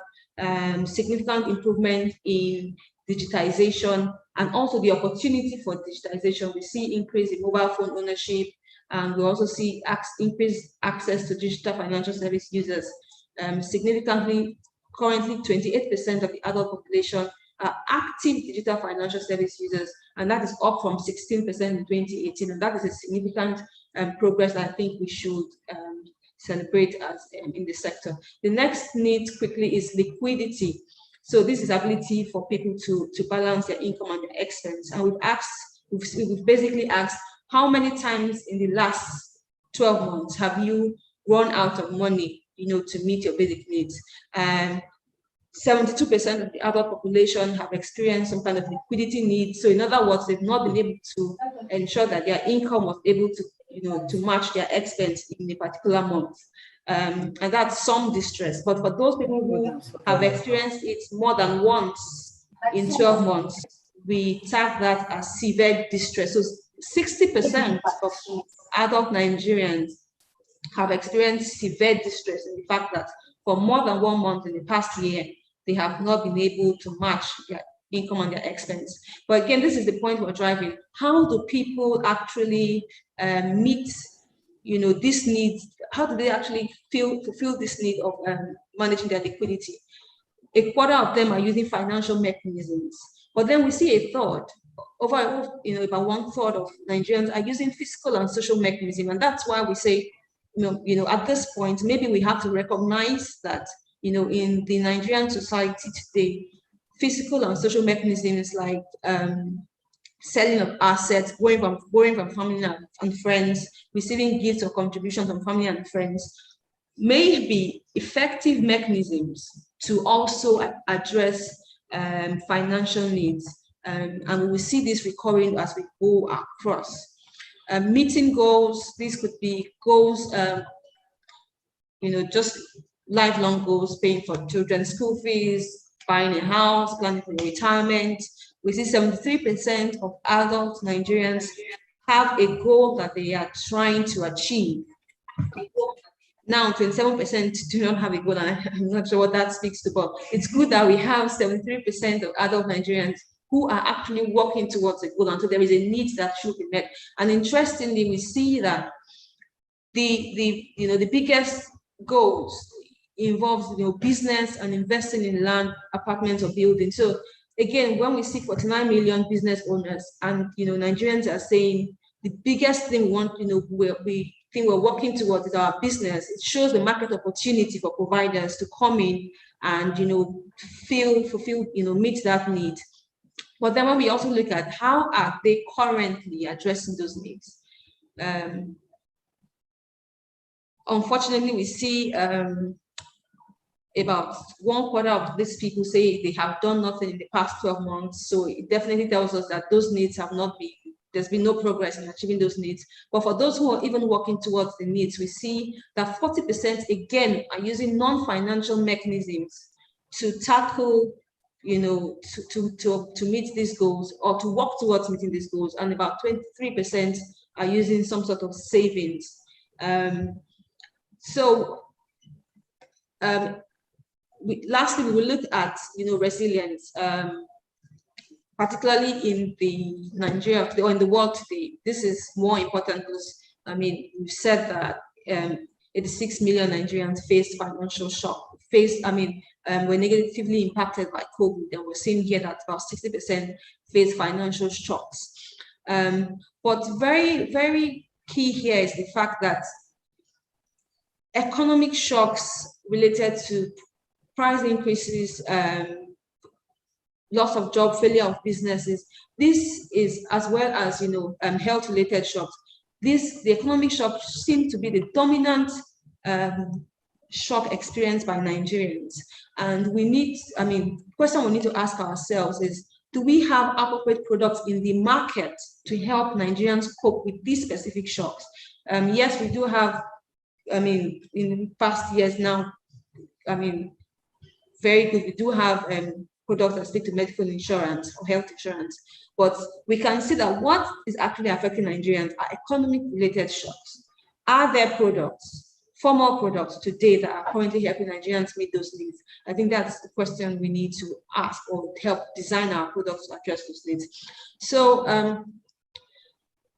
significant improvement in digitization and also the opportunity for digitization. We see increase in mobile phone ownership, and we also see increased access to digital financial service users significantly. Currently, 28% of the adult population are active digital financial service users, and that is up from 16% in 2018, and that is a significant progress that I think we should celebrate as in the sector. The next need quickly is liquidity. So this is ability for people to balance their income and their expense. And we've basically asked, how many times in the last 12 months have you run out of money, to meet your basic needs? 72% of the adult population have experienced some kind of liquidity needs. So in other words, they've not been able to ensure that their income was able to, to match their expense in a particular month. And that's some distress. But for those people who have experienced it more than once in 12 months, we tag that as severe distress. So 60% of adult Nigerians have experienced severe distress in the fact that for more than 1 month in the past year, they have not been able to match their income and their expense. But again, this is the point we're driving. How do people actually meet, this need? How do they actually fulfill this need of managing their liquidity? A quarter of them are using financial mechanisms, but then we see a third. About 1/3 of Nigerians are using fiscal and social mechanisms, and that's why we say, at this point, maybe we have to recognize that, in the Nigerian society today, physical and social mechanisms like selling of assets, borrowing from family and friends, receiving gifts or contributions from family and friends, may be effective mechanisms to also address financial needs. And we will see this recurring as we go across. Meeting goals, these could be goals, just lifelong goals, paying for children's school fees, buying a house, planning for retirement. We see 73% of adult Nigerians have a goal that they are trying to achieve. Now, 27% do not have a goal, and I'm not sure what that speaks to, but it's good that we have 73% of adult Nigerians who are actually working towards a goal, and so there is a need that should be met. And interestingly, we see that the biggest goals involves business and investing in land, apartments, or buildings. So again, when we see 49 million business owners, and Nigerians are saying the biggest thing we want, we think we're working towards is our business. It shows the market opportunity for providers to come in and fulfill, meet that need. But then when we also look at how are they currently addressing those needs, unfortunately, we see about 1/4 of these people say they have done nothing in the past 12 months. So it definitely tells us that those needs have not been, there's been no progress in achieving those needs. But for those who are even working towards the needs, we see that 40% again are using non-financial mechanisms to tackle, to meet these goals or to work towards meeting these goals. And about 23% are using some sort of savings. Lastly, we will look at resilience, particularly in the Nigeria or in the world today. This is more important because we've said that 86 million Nigerians faced financial shock. Were negatively impacted by COVID, and we're seeing here that about 60% face financial shocks. But very, very key here is the fact that economic shocks related to price increases, loss of job, failure of businesses, this is, as well as health-related shocks. The economic shocks seem to be the dominant shock experienced by Nigerians. And we need, question we need to ask ourselves is, do we have appropriate products in the market to help Nigerians cope with these specific shocks? Yes, we do have, in past years now, very good. We do have products that speak to medical insurance or health insurance, but we can see that what is actually affecting Nigerians are economic-related shocks. Are there products, formal products today that are currently helping Nigerians meet those needs? I think that's the question we need to ask, or help design our products to address those needs. So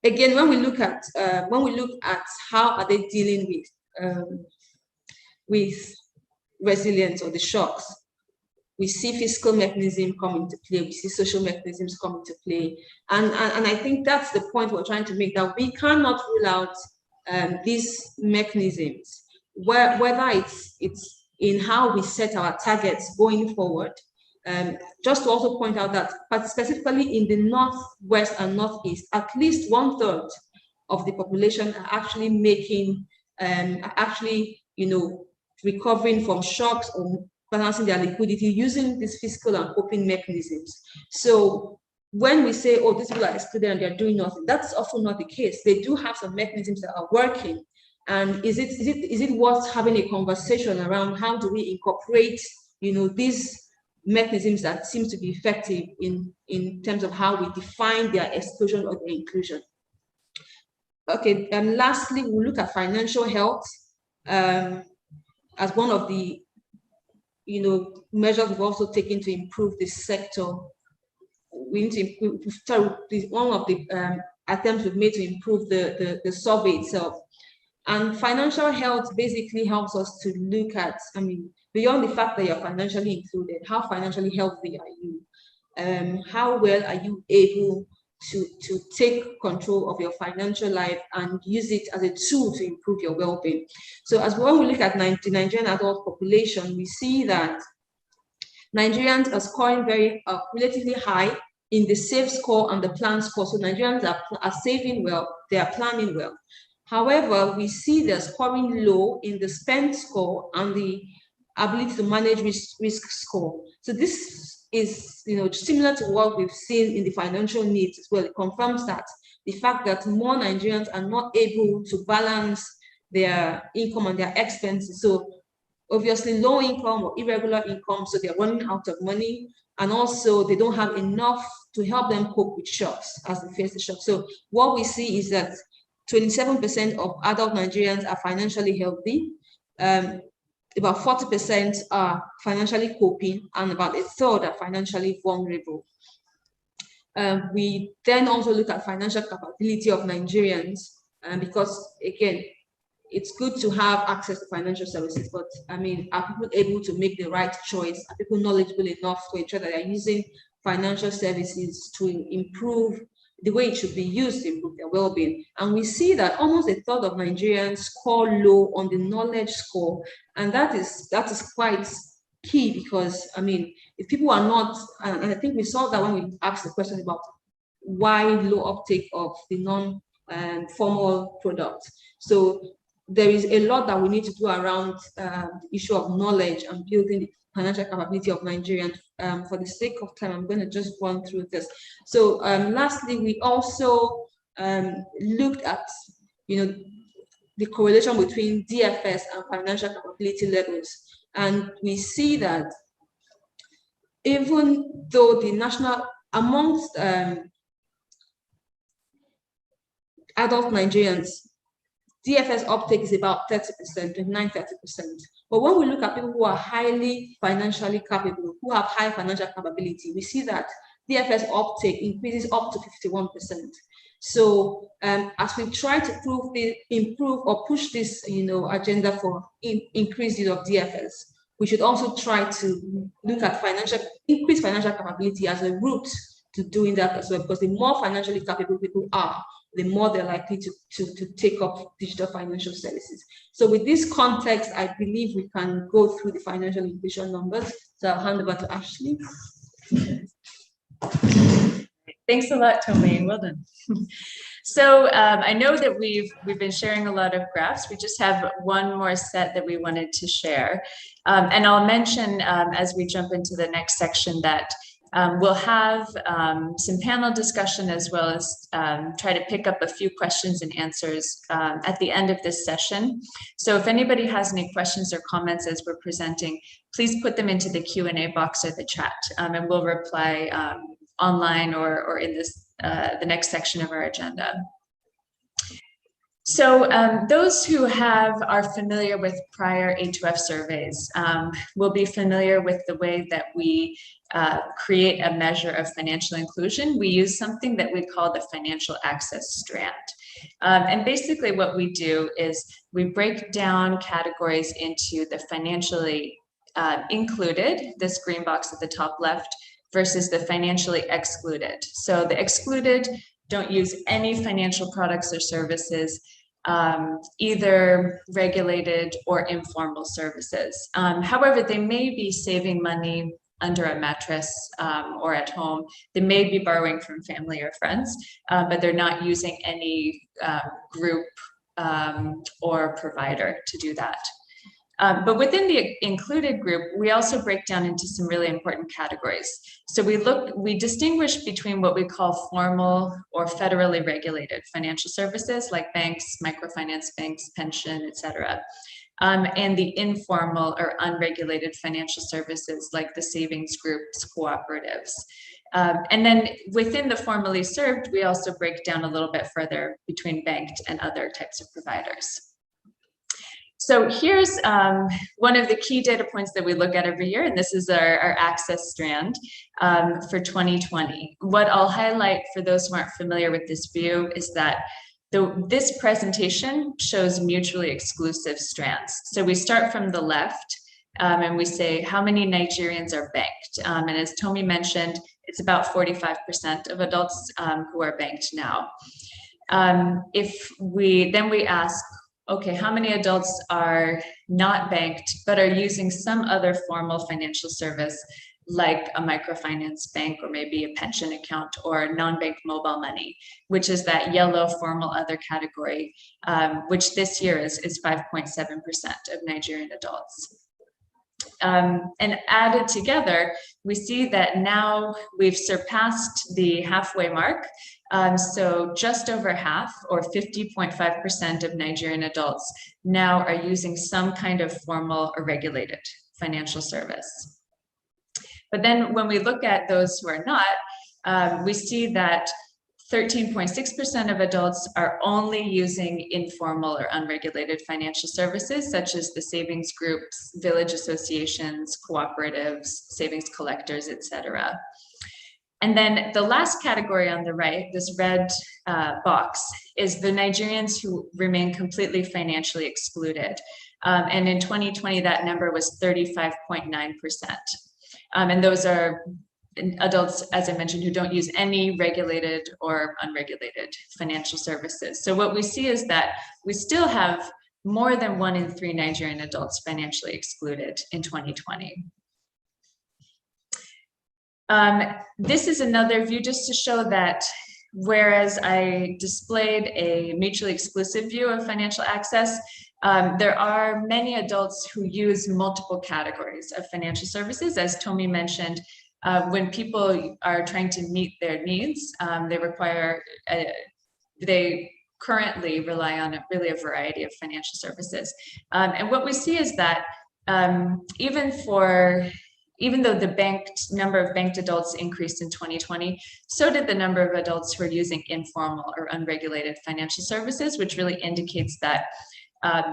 again, when we look at how are they dealing with resilience or the shocks, we see fiscal mechanism come into play, we see social mechanisms come into play. And I think that's the point we're trying to make, that we cannot rule out these mechanisms, whether it's in how we set our targets going forward. Just to also point out that, but specifically in the Northwest and Northeast, at least 1/3 of the population are actually recovering from shocks or balancing their liquidity using these fiscal and coping mechanisms. So when we say, oh, these people are excluded and they're doing nothing, that's also not the case. They do have some mechanisms that are working. And is it worth having a conversation around how do we incorporate, these mechanisms that seem to be effective in terms of how we define their exclusion or their inclusion? Okay, and lastly, we'll look at financial health as one of the measures we've also taken to improve this sector. We need to improve, one of the attempts we've made to improve the survey itself. And financial health basically helps us to look at, beyond the fact that you're financially included, how financially healthy are you? How well are you able to take control of your financial life and use it as a tool to improve your well-being? So when we look at the Nigerian adult population, we see that Nigerians are scoring very relatively high in the save score and the plan score. So Nigerians are saving well, they are planning well. However, we see they're scoring low in the spend score and the ability to manage risk score. So this is similar to what we've seen in the financial needs as well. It confirms that the fact that more Nigerians are not able to balance their income and their expenses. So obviously low income or irregular income, so they're running out of money, and also they don't have enough to help them cope with shocks as they face the shock. So what we see is that 27% of adult Nigerians are financially healthy. About 40% are financially coping, and about 1/3 are financially vulnerable. We then also look at financial capability of Nigerians, because again, it's good to have access to financial services, but are people able to make the right choice? Are people knowledgeable enough to ensure that they're using financial services to improve the way it should be used to improve their well-being? And we see that almost 1/3 of Nigerians score low on the knowledge score, and that is quite key, because if people are not, and I think we saw that when we asked the question about why low uptake of the non-formal product. So there is a lot that we need to do around the issue of knowledge and building the financial capability of Nigerians. For the sake of time, I'm going to just run through this. So lastly, we also looked at the correlation between DFS and financial capability levels, and we see that even though the national amongst adult Nigerians, DFS uptake is about 30%, 29-30%. But when we look at people who are highly financially capable, who have high financial capability, we see that DFS uptake increases up to 51%. So as we try to improve or push this, agenda for increased use of DFS, we should also try to look at increased financial capability as a route to doing that as well, because the more financially capable people are, the more they're likely to take up digital financial services. So with this context, I believe we can go through the financial inclusion numbers. So I'll hand over to Ashley. Thanks a lot, Tomi. Well done. So I know that we've been sharing a lot of graphs. We just have one more set that we wanted to share. And I'll mention as we jump into the next section that we'll have some panel discussion, as well as try to pick up a few questions and answers at the end of this session. So if anybody has any questions or comments as we're presenting, please put them into the Q&A box or the chat, and we'll reply online or in this the next section of our agenda. So those who are familiar with prior A2F surveys will be familiar with the way that we create a measure of financial inclusion. We use something that we call the financial access strand. And basically what we do is we break down categories into the financially included, this green box at the top left, versus the financially excluded. So the excluded don't use any financial products or services, either regulated or informal services. However, they may be saving money under a mattress or at home. They may be borrowing from family or friends, but they're not using any group or provider to do that. But within the included group, we also break down into some really important categories. So we distinguish between what we call formal or federally regulated financial services like banks, microfinance banks, pension, etc., and the informal or unregulated financial services like the savings groups, cooperatives. And then within the formally served, we also break down a little bit further between banked and other types of providers. So here's one of the key data points that we look at every year, and this is our access strand for 2020. What I'll highlight for those who aren't familiar with this view is that this presentation shows mutually exclusive strands. So we start from the left and we say how many Nigerians are banked. And as Tomi mentioned, it's about 45% of adults who are banked now. Then we ask, okay, how many adults are not banked but are using some other formal financial service like a microfinance bank or maybe a pension account or non-bank mobile money, which is that yellow formal other category, which this year is 5.7% of Nigerian adults. And added together, we see that now we've surpassed the halfway mark. So just over half, or 50.5% of Nigerian adults now are using some kind of formal or regulated financial service. But then when we look at those who are not, we see that 13.6% of adults are only using informal or unregulated financial services, such as the savings groups, village associations, cooperatives, savings collectors, etc. And then the last category on the right, this red box, is the Nigerians who remain completely financially excluded. And in 2020, that number was 35.9%. And those are adults, as I mentioned, who don't use any regulated or unregulated financial services. So what we see is that we still have more than 1 in 3 Nigerian adults financially excluded in 2020. This is another view just to show that whereas I displayed a mutually exclusive view of financial access, there are many adults who use multiple categories of financial services. As Tomi mentioned, when people are trying to meet their needs, they currently rely on really a variety of financial services. And what we see is that even for even though the number of banked adults increased in 2020, so did the number of adults who are using informal or unregulated financial services, which really indicates that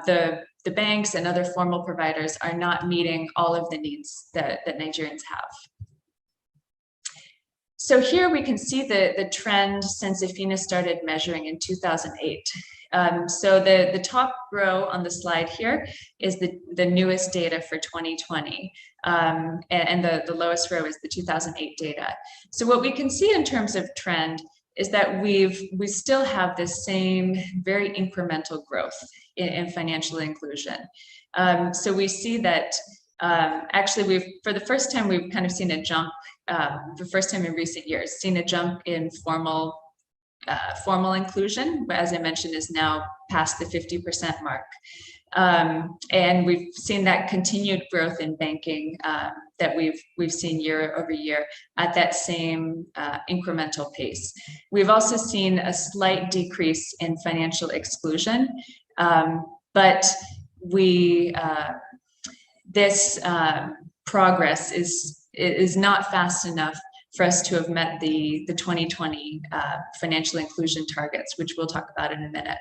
the banks and other formal providers are not meeting all of the needs that Nigerians have. So here we can see the trend since EFINA started measuring in 2008. So the top row on the slide here is the newest data for 2020, and the lowest row is the 2008 data. So what we can see in terms of trend is that we still have this same very incremental growth in financial inclusion. So we see that actually for the first time, we've kind of seen a jump, the first time in recent years, seen a jump in formal inclusion, as I mentioned, is now past the 50% mark. And we've seen that continued growth in banking that we've seen year over year at that same incremental pace. We've also seen a slight decrease in financial exclusion, but this progress is not fast enough for us to have met the 2020 financial inclusion targets, which we'll talk about in a minute.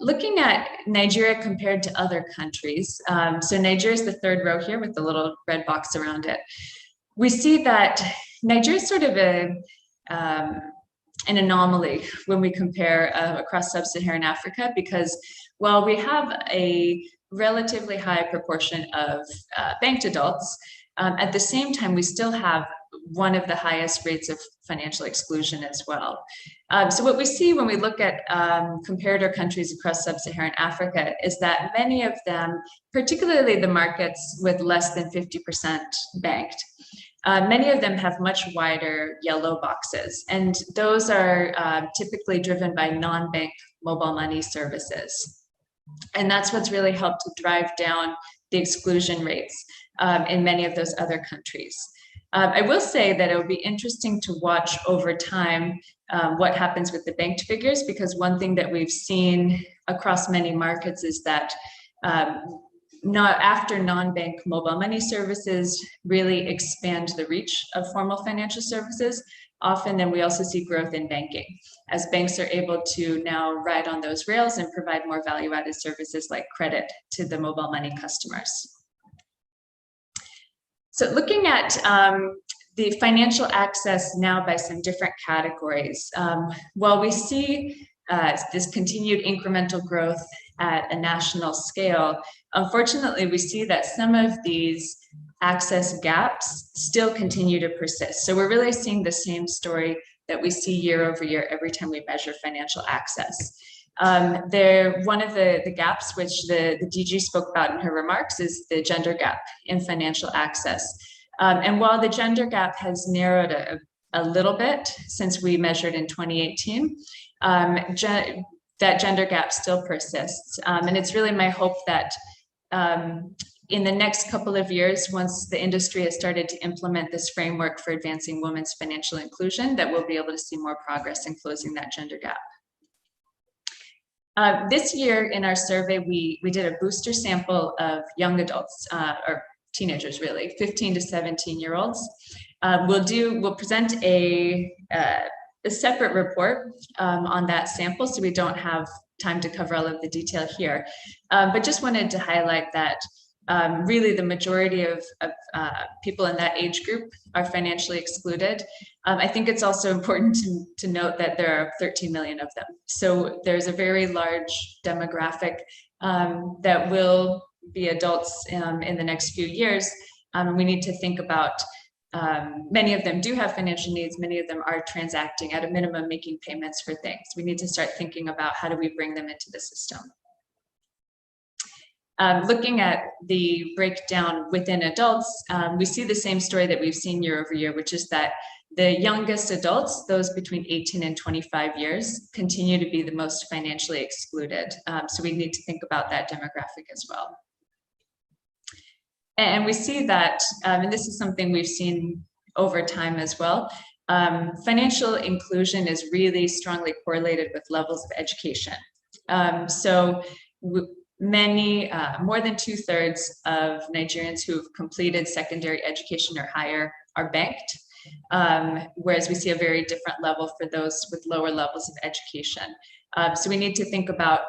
Looking at Nigeria compared to other countries, so Nigeria is the third row here with the little red box around it. We see that Nigeria is sort of an anomaly when we compare across sub-Saharan Africa, because while we have a relatively high proportion of banked adults, at the same time, we still have one of the highest rates of financial exclusion as well. So what we see when we look at comparator countries across sub-Saharan Africa is that many of them, particularly the markets with less than 50% banked, many of them have much wider yellow boxes, and those are typically driven by non-bank mobile money services. And that's what's really helped to drive down the exclusion rates in many of those other countries. I will say that it will be interesting to watch over time what happens with the banked figures, because one thing that we've seen across many markets is that after non-bank mobile money services really expand the reach of formal financial services, often then we also see growth in banking, as banks are able to now ride on those rails and provide more value-added services like credit to the mobile money customers. So looking at the financial access now by some different categories, while we see this continued incremental growth at a national scale, unfortunately, we see that some of these access gaps still continue to persist. So we're really seeing the same story that we see year over year every time we measure financial access. One of the gaps which the DG spoke about in her remarks is the gender gap in financial access. And while the gender gap has narrowed a little bit since we measured in 2018, that gender gap still persists. And it's really my hope that in the next couple of years, once the industry has started to implement this framework for advancing women's financial inclusion, that we'll be able to see more progress in closing that gender gap. This year in our survey, we did a booster sample of young adults, or teenagers really, 15 to 17-year-olds. We'll present a separate report on that sample, so we don't have time to cover all of the detail here. But just wanted to highlight that really the majority of people in that age group are financially excluded. I think it's also important to note that there are 13 million of them. So there's a very large demographic that will be adults in the next few years. We need to think about, many of them do have financial needs, many of them are transacting at a minimum, making payments for things. We need to start thinking about how do we bring them into the system. Looking at the breakdown within adults, we see the same story that we've seen year over year, which is that the youngest adults, those between 18 and 25 years, continue to be the most financially excluded. So we need to think about that demographic as well. And we see that, and this is something we've seen over time as well, financial inclusion is really strongly correlated with levels of education. So many, more than 2/3 of Nigerians who've completed secondary education or higher are banked, whereas we see a very different level for those with lower levels of education. So we need to think about,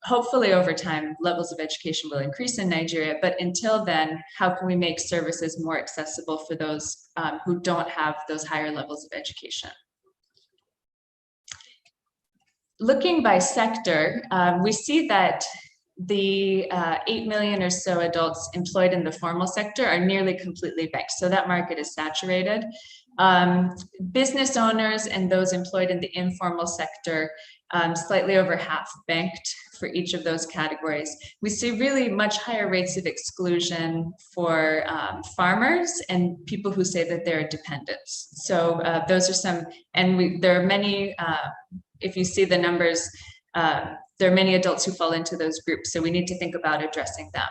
hopefully over time, levels of education will increase in Nigeria, but until then, how can we make services more accessible for those who don't have those higher levels of education? Looking by sector, we see that the 8 million or so adults employed in the formal sector are nearly completely banked. So that market is saturated. Business owners and those employed in the informal sector, slightly over half banked for each of those categories. We see really much higher rates of exclusion for farmers and people who say that they're dependents. So those are some, and there are many, if you see the numbers, there are many adults who fall into those groups, so we need to think about addressing them.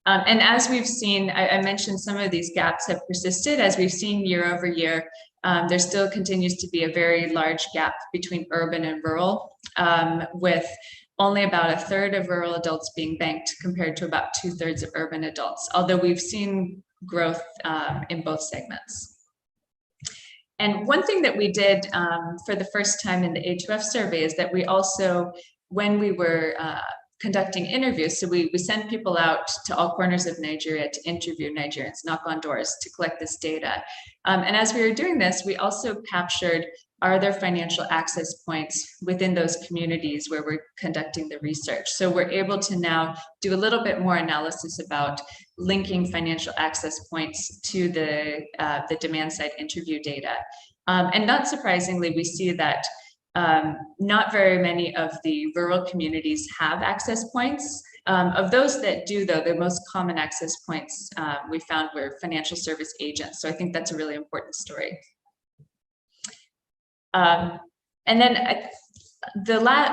And as we've seen, I mentioned some of these gaps have persisted. As we've seen year over year, there still continues to be a very large gap between urban and rural, with only about 1/3 of rural adults being banked compared to about 2/3 of urban adults, although we've seen growth in both segments. And one thing that we did for the first time in the A2F survey is that we also, when we were conducting interviews, so we sent people out to all corners of Nigeria to interview Nigerians, knock on doors to collect this data. And as we were doing this, we also captured, are there financial access points within those communities where we're conducting the research? So we're able to now do a little bit more analysis about linking financial access points to the demand side interview data. And not surprisingly, we see that not very many of the rural communities have access points. Of those that do, though, the most common access points we found were financial service agents. So I think that's a really important story. And then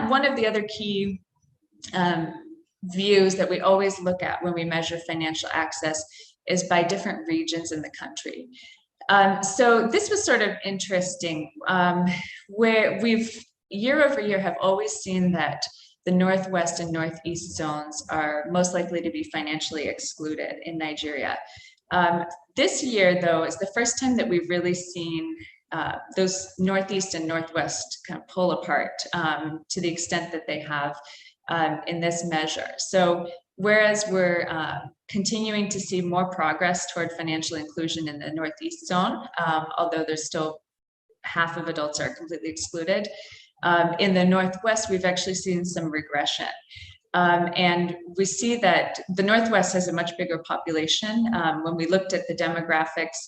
one of the other key views that we always look at when we measure financial access is by different regions in the country. So this was sort of interesting, where we've year over year have always seen that the Northwest and Northeast zones are most likely to be financially excluded in Nigeria. This year, though, is the first time that we've really seen those Northeast and Northwest kind of pull apart to the extent that they have in this measure. So whereas we're continuing to see more progress toward financial inclusion in the Northeast zone, although there's still half of adults are completely excluded, in the Northwest, we've actually seen some regression. And we see that the Northwest has a much bigger population. When we looked at the demographics,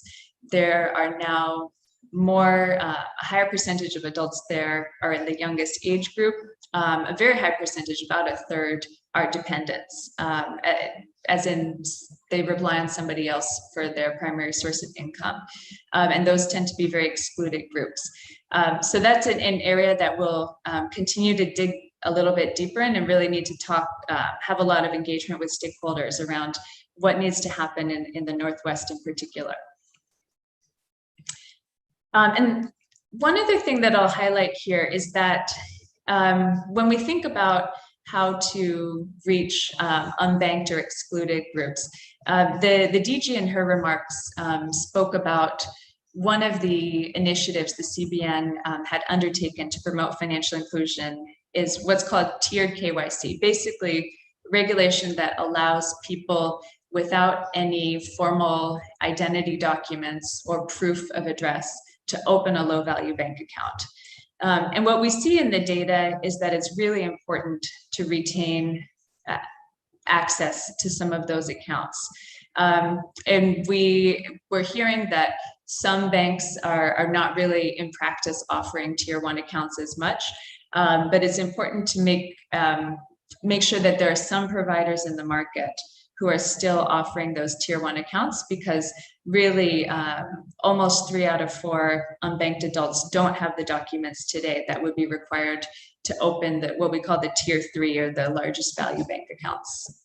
there are now a higher percentage of adults there are in the youngest age group. A very high percentage, about 1/3, are dependents, as in they rely on somebody else for their primary source of income. And those tend to be very excluded groups. So that's an area that we'll continue to dig a little bit deeper in and really need to have a lot of engagement with stakeholders around what needs to happen in the Northwest in particular. And one other thing that I'll highlight here is that when we think about how to reach unbanked or excluded groups, the DG in her remarks spoke about one of the initiatives the CBN had undertaken to promote financial inclusion is what's called tiered KYC, basically regulation that allows people without any formal identity documents or proof of address to open a low-value bank account. And what we see in the data is that it's really important to retain access to some of those accounts. And we're hearing that some banks are not really in practice offering tier 1 accounts as much, but it's important to make sure that there are some providers in the market who are still offering those tier 1 accounts, because really almost 3 out of 4 unbanked adults don't have the documents today that would be required to open what we call the tier 3 or the largest value bank accounts.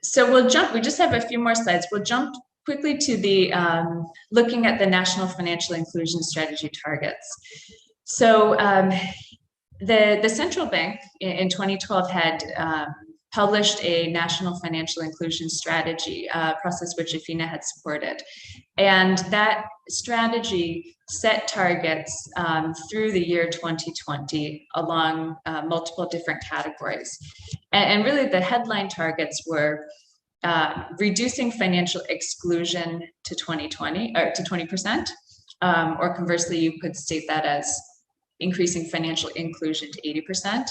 So we just have a few more slides. We'll jump quickly to the looking at the National Financial Inclusion Strategy targets. So The central bank in 2012 had published a national financial inclusion strategy, process which EFINA had supported. And that strategy set targets through the year 2020 along multiple different categories. And really the headline targets were reducing financial exclusion to 2020 or to 20%, or conversely, you could state that as increasing financial inclusion to 80%.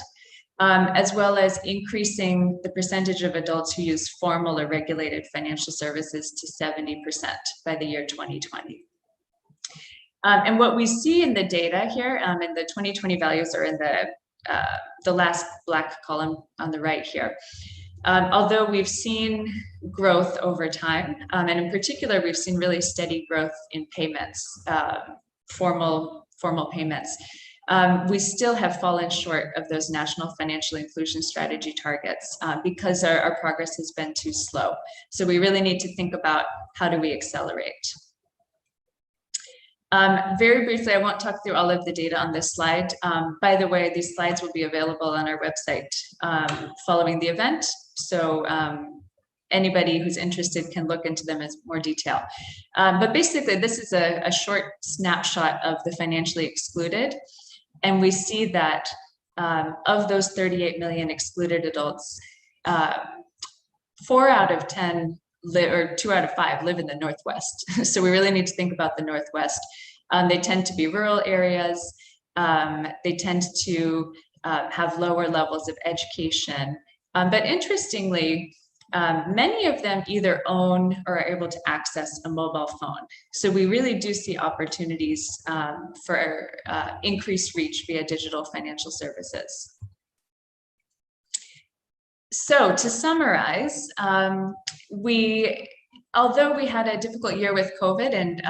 As well as increasing the percentage of adults who use formal or regulated financial services to 70% by the year 2020. And what we see in the data here, and the 2020 values are in the last black column on the right here. Although we've seen growth over time, and in particular, we've seen really steady growth in payments, formal payments. We still have fallen short of those national financial inclusion strategy targets because our progress has been too slow. So we really need to think about how do we accelerate. Very briefly, I won't talk through all of the data on this slide. By the way, these slides will be available on our website following the event. So anybody who's interested can look into them in more detail. But basically, this is a short snapshot of the financially excluded. And we see that of those 38 million excluded adults, 4 out of 10 or 2 out of 5 live in the Northwest. So we really need to think about the Northwest. They tend to be rural areas. They tend to have lower levels of education. But interestingly, many of them either own or are able to access a mobile phone. So we really do see opportunities for increased reach via digital financial services. So to summarize, although we had a difficult year with COVID and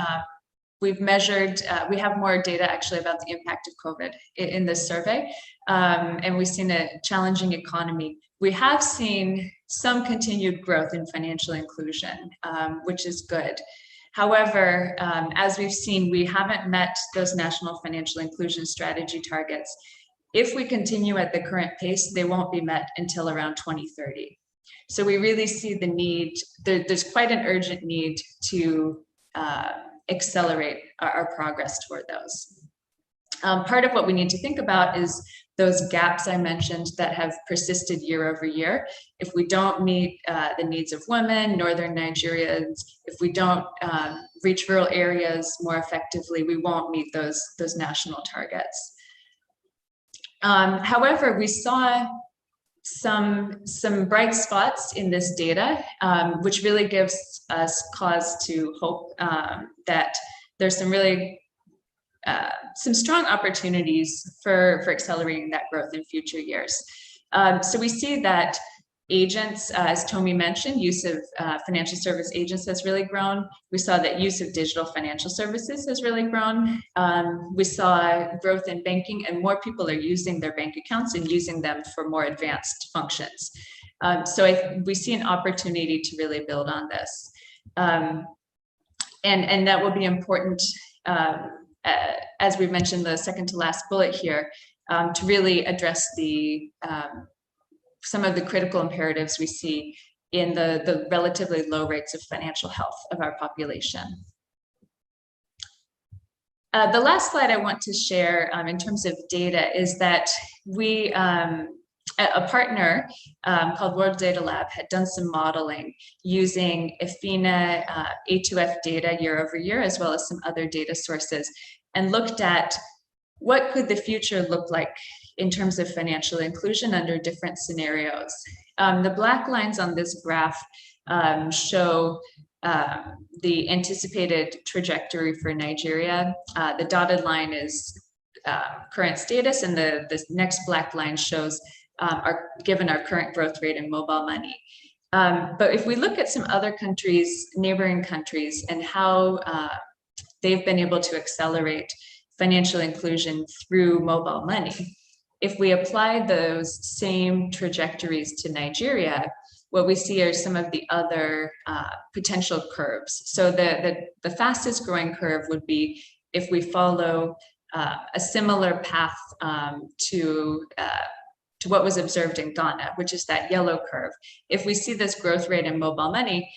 we've measured, we have more data actually about the impact of COVID in this survey, and we've seen a challenging economy. We have seen some continued growth in financial inclusion, which is good. However, as we've seen, we haven't met those national financial inclusion strategy targets. If we continue at the current pace, they won't be met until around 2030. So we really see the need, there's quite an urgent need to accelerate our progress toward those. Part of what we need to think about is those gaps I mentioned that have persisted year over year. If we don't meet the needs of women, Northern Nigerians, if we don't reach rural areas more effectively, we won't meet those national targets. However, we saw some bright spots in this data, which really gives us cause to hope that there's some really some strong opportunities for accelerating that growth in future years. So we see that agents, as Tomi mentioned, use of financial service agents has really grown. We saw that use of digital financial services has really grown. We saw growth in banking, and more people are using their bank accounts and using them for more advanced functions. So we see an opportunity to really build on this. And that will be important, as we mentioned, the second to last bullet here, to really address some of the critical imperatives we see in the relatively low rates of financial health of our population. The last slide I want to share in terms of data is that we, a partner called World Data Lab had done some modeling using EFINA A2F data year over year, as well as some other data sources, and looked at what could the future look like in terms of financial inclusion under different scenarios. The black lines on this graph show the anticipated trajectory for Nigeria. The dotted line is current status, and the next black line shows given our current growth rate in mobile money. But if we look at some other countries, neighboring countries, and how they've been able to accelerate financial inclusion through mobile money, if we apply those same trajectories to Nigeria, what we see are some of the other potential curves. So the fastest growing curve would be if we follow a similar path to what was observed in Ghana, which is that yellow curve. If we see this growth rate in mobile money,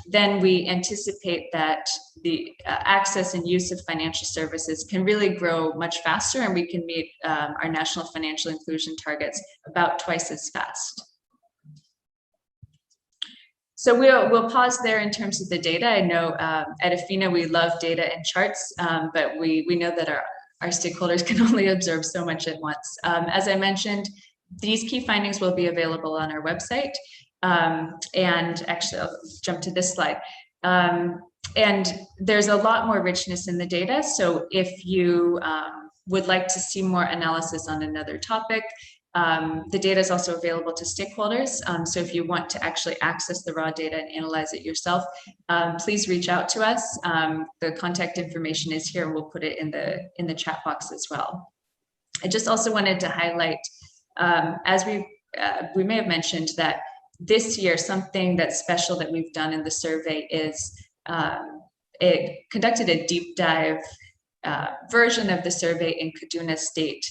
then we anticipate that the access and use of financial services can really grow much faster, and we can meet our national financial inclusion targets about twice as fast. So we'll pause there in terms of the data. I know at EFINA we love data and charts, but we know that our stakeholders can only observe so much at once. As I mentioned, these key findings will be available on our website. And actually, I'll jump to this slide. And there's a lot more richness in the data. So if you would like to see more analysis on another topic, the data is also available to stakeholders. So if you want to actually access the raw data and analyze it yourself, please reach out to us. The contact information is here. We'll put it in the chat box as well. I just also wanted to highlight, as we may have mentioned, that this year, something that's special that we've done in the survey is it conducted a deep dive version of the survey in Kaduna State,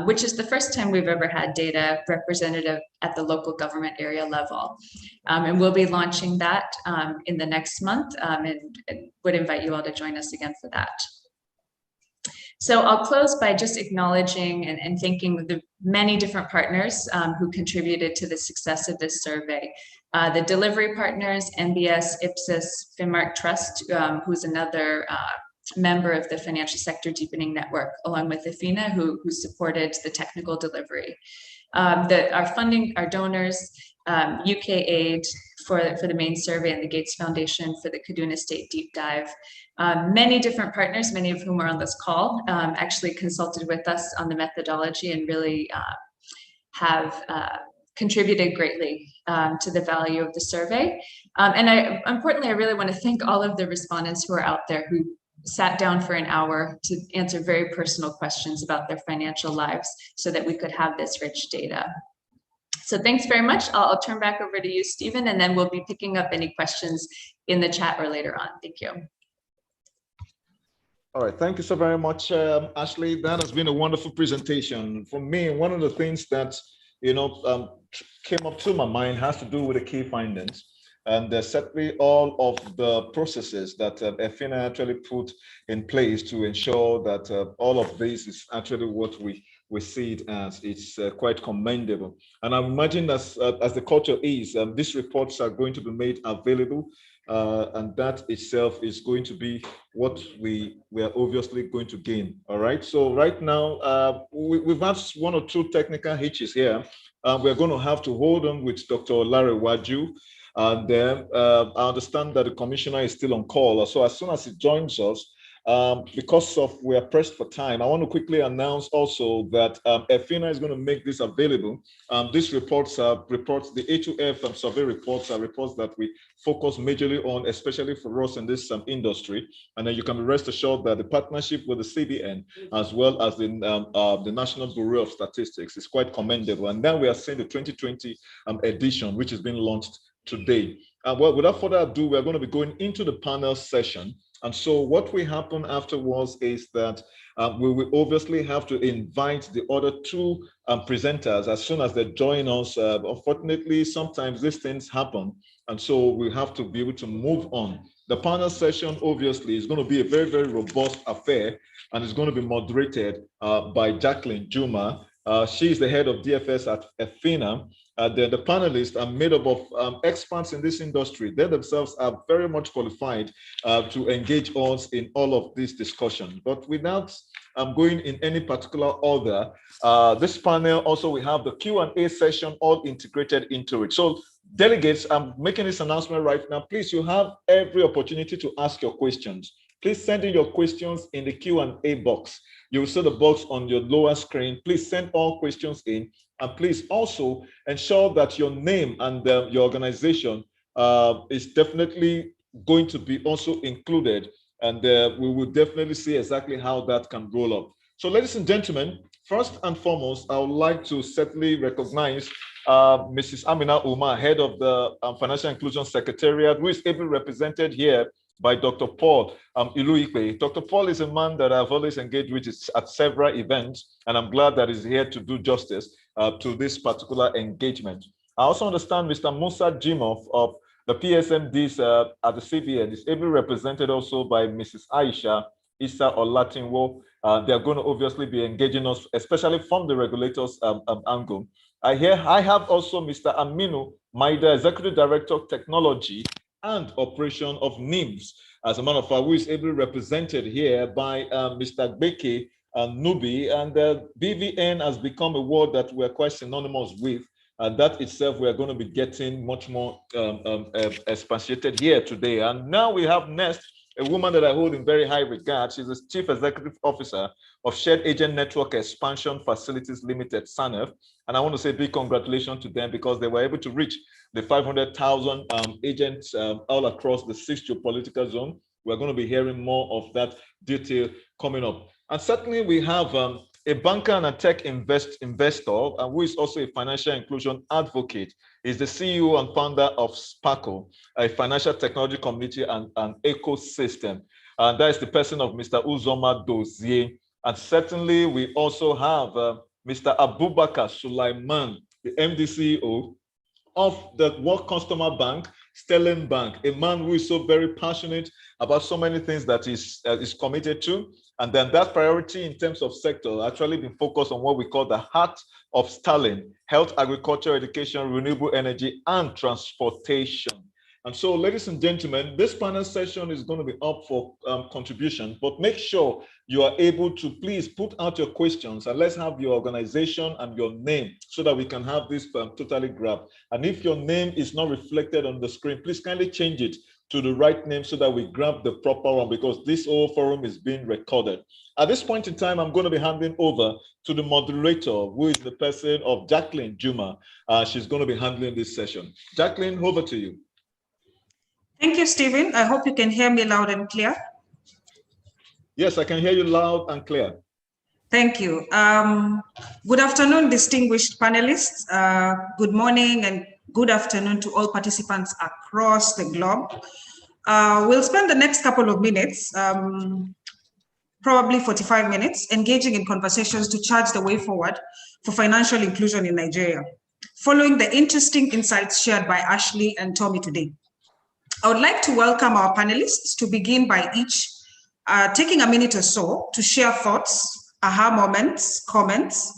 which is the first time we've ever had data representative at the local government area level. And we'll be launching that in the next month, and would invite you all to join us again for that. So I'll close by just acknowledging and thanking the many different partners who contributed to the success of this survey. The delivery partners, NBS, Ipsos, Finmark Trust, who's another member of the Financial Sector Deepening Network, along with EFINA, who supported the technical delivery. Our funding, our donors, UK Aid for the main survey, and the Gates Foundation for the Kaduna State Deep Dive. Many different partners, many of whom are on this call, actually consulted with us on the methodology and really have contributed greatly to the value of the survey. And importantly, I really want to thank all of the respondents who are out there who sat down for an hour to answer very personal questions about their financial lives so that we could have this rich data. So thanks very much. I'll turn back over to you, Stephen, and then we'll be picking up any questions in the chat or later on. Thank you. All right, thank you so very much, Ashley. That has been a wonderful presentation. For me, one of the things that came up to my mind has to do with the key findings. And certainly all of the processes that EFINA actually put in place to ensure that all of this is actually what we see it as. It's quite commendable. And I imagine as the culture is, these reports are going to be made available, and that itself is going to be what we are obviously going to gain. All right. So right now, we've had one or two technical hitches here. We're going to have to hold on with Dr. Larry Waju. And then I understand that the commissioner is still on call. So as soon as he joins us, because we are pressed for time, I want to quickly announce also that EFINA is going to make this available. These reports are the A2F survey reports are reports that we focus majorly on, especially for us in this industry. And then you can be rest assured that the partnership with the CBN as well as the National Bureau of Statistics is quite commendable. And then we are seeing the 2020 edition, which has been launched today. Well, without further ado, we're going to be going into the panel session. And so what will happen afterwards is that we will obviously have to invite the other two presenters as soon as they join us. Unfortunately, sometimes these things happen. And so we have to be able to move on. The panel session, obviously, is going to be a very, very robust affair, and it's going to be moderated by Jacqueline Juma. She is the head of DFS at EFINA. The panelists are made up of experts in this industry. They themselves are very much qualified to engage us in all of this discussion. But without going in any particular order, this panel also we have the Q&A session all integrated into it. So delegates, I'm making this announcement right now. Please, you have every opportunity to ask your questions. Please send in your questions in the Q&A box. You will see the box on your lower screen. Please send all questions in. And please also ensure that your name and your organization is definitely going to be also included. And we will definitely see exactly how that can roll up. So ladies and gentlemen, first and foremost, I would like to certainly recognize Mrs. Amina Umar, head of the Financial Inclusion Secretariat, who is ably represented here by Dr. Paul Iluikwe. Dr. Paul is a man that I've always engaged with at several events, and I'm glad that he's here to do justice to this particular engagement. I also understand Mr. Musa Jimov of the PSMDs at the CBN is ably represented also by Mrs. Aisha Issa Olatinwo. They're going to obviously be engaging us, especially from the regulators angle. I have also Mr. Aminu Maida, Executive Director of Technology and Operation of NIMS. As a matter of fact, who is ably represented here by Mr. Gbeke Nubi, and BVN has become a word that we're quite synonymous with. And that itself, we are going to be getting much more expatiated here today. And now we have next a woman that I hold in very high regard. She's the Chief Executive Officer of Shared Agent Network Expansion Facilities Limited, SANEF. And I want to say big congratulations to them because they were able to reach the 500,000 agents all across the 6 geopolitical zone. We're going to be hearing more of that detail coming up. And certainly we have a banker and a tech investor, who is also a financial inclusion advocate. He's the CEO and founder of Sparkle, a financial technology community and an ecosystem. And that is the person of Mr. Uzoma Dozier. And certainly we also have Mr. Abubakar Sulaiman, the MD CEO of the World Customer Bank, Sterling Bank, a man who is so very passionate about so many things that is committed to. And then that priority in terms of sector actually been focused on what we call the heart of Sterling: health, agriculture, education, renewable energy, and transportation. And so, ladies and gentlemen, this panel session is going to be up for contribution, but make sure you are able to please put out your questions and let's have your organization and your name so that we can have this totally grabbed. And if your name is not reflected on the screen, please kindly change it to the right name so that we grab the proper one, because this whole forum is being recorded. At this point in time, I'm going to be handing over to the moderator, who is the person of Jacqueline Juma. She's going to be handling this session. Jacqueline, over to you. Thank you, Stephen. I hope you can hear me loud and clear. Yes, I can hear you loud and clear. Thank you. Good afternoon, distinguished panelists. Good morning and good afternoon to all participants across the globe. We'll spend the next couple of minutes, probably 45 minutes, engaging in conversations to chart the way forward for financial inclusion in Nigeria, following the interesting insights shared by Ashley and Tommy today. I would like to welcome our panelists to begin by each taking a minute or so to share thoughts, aha moments, comments,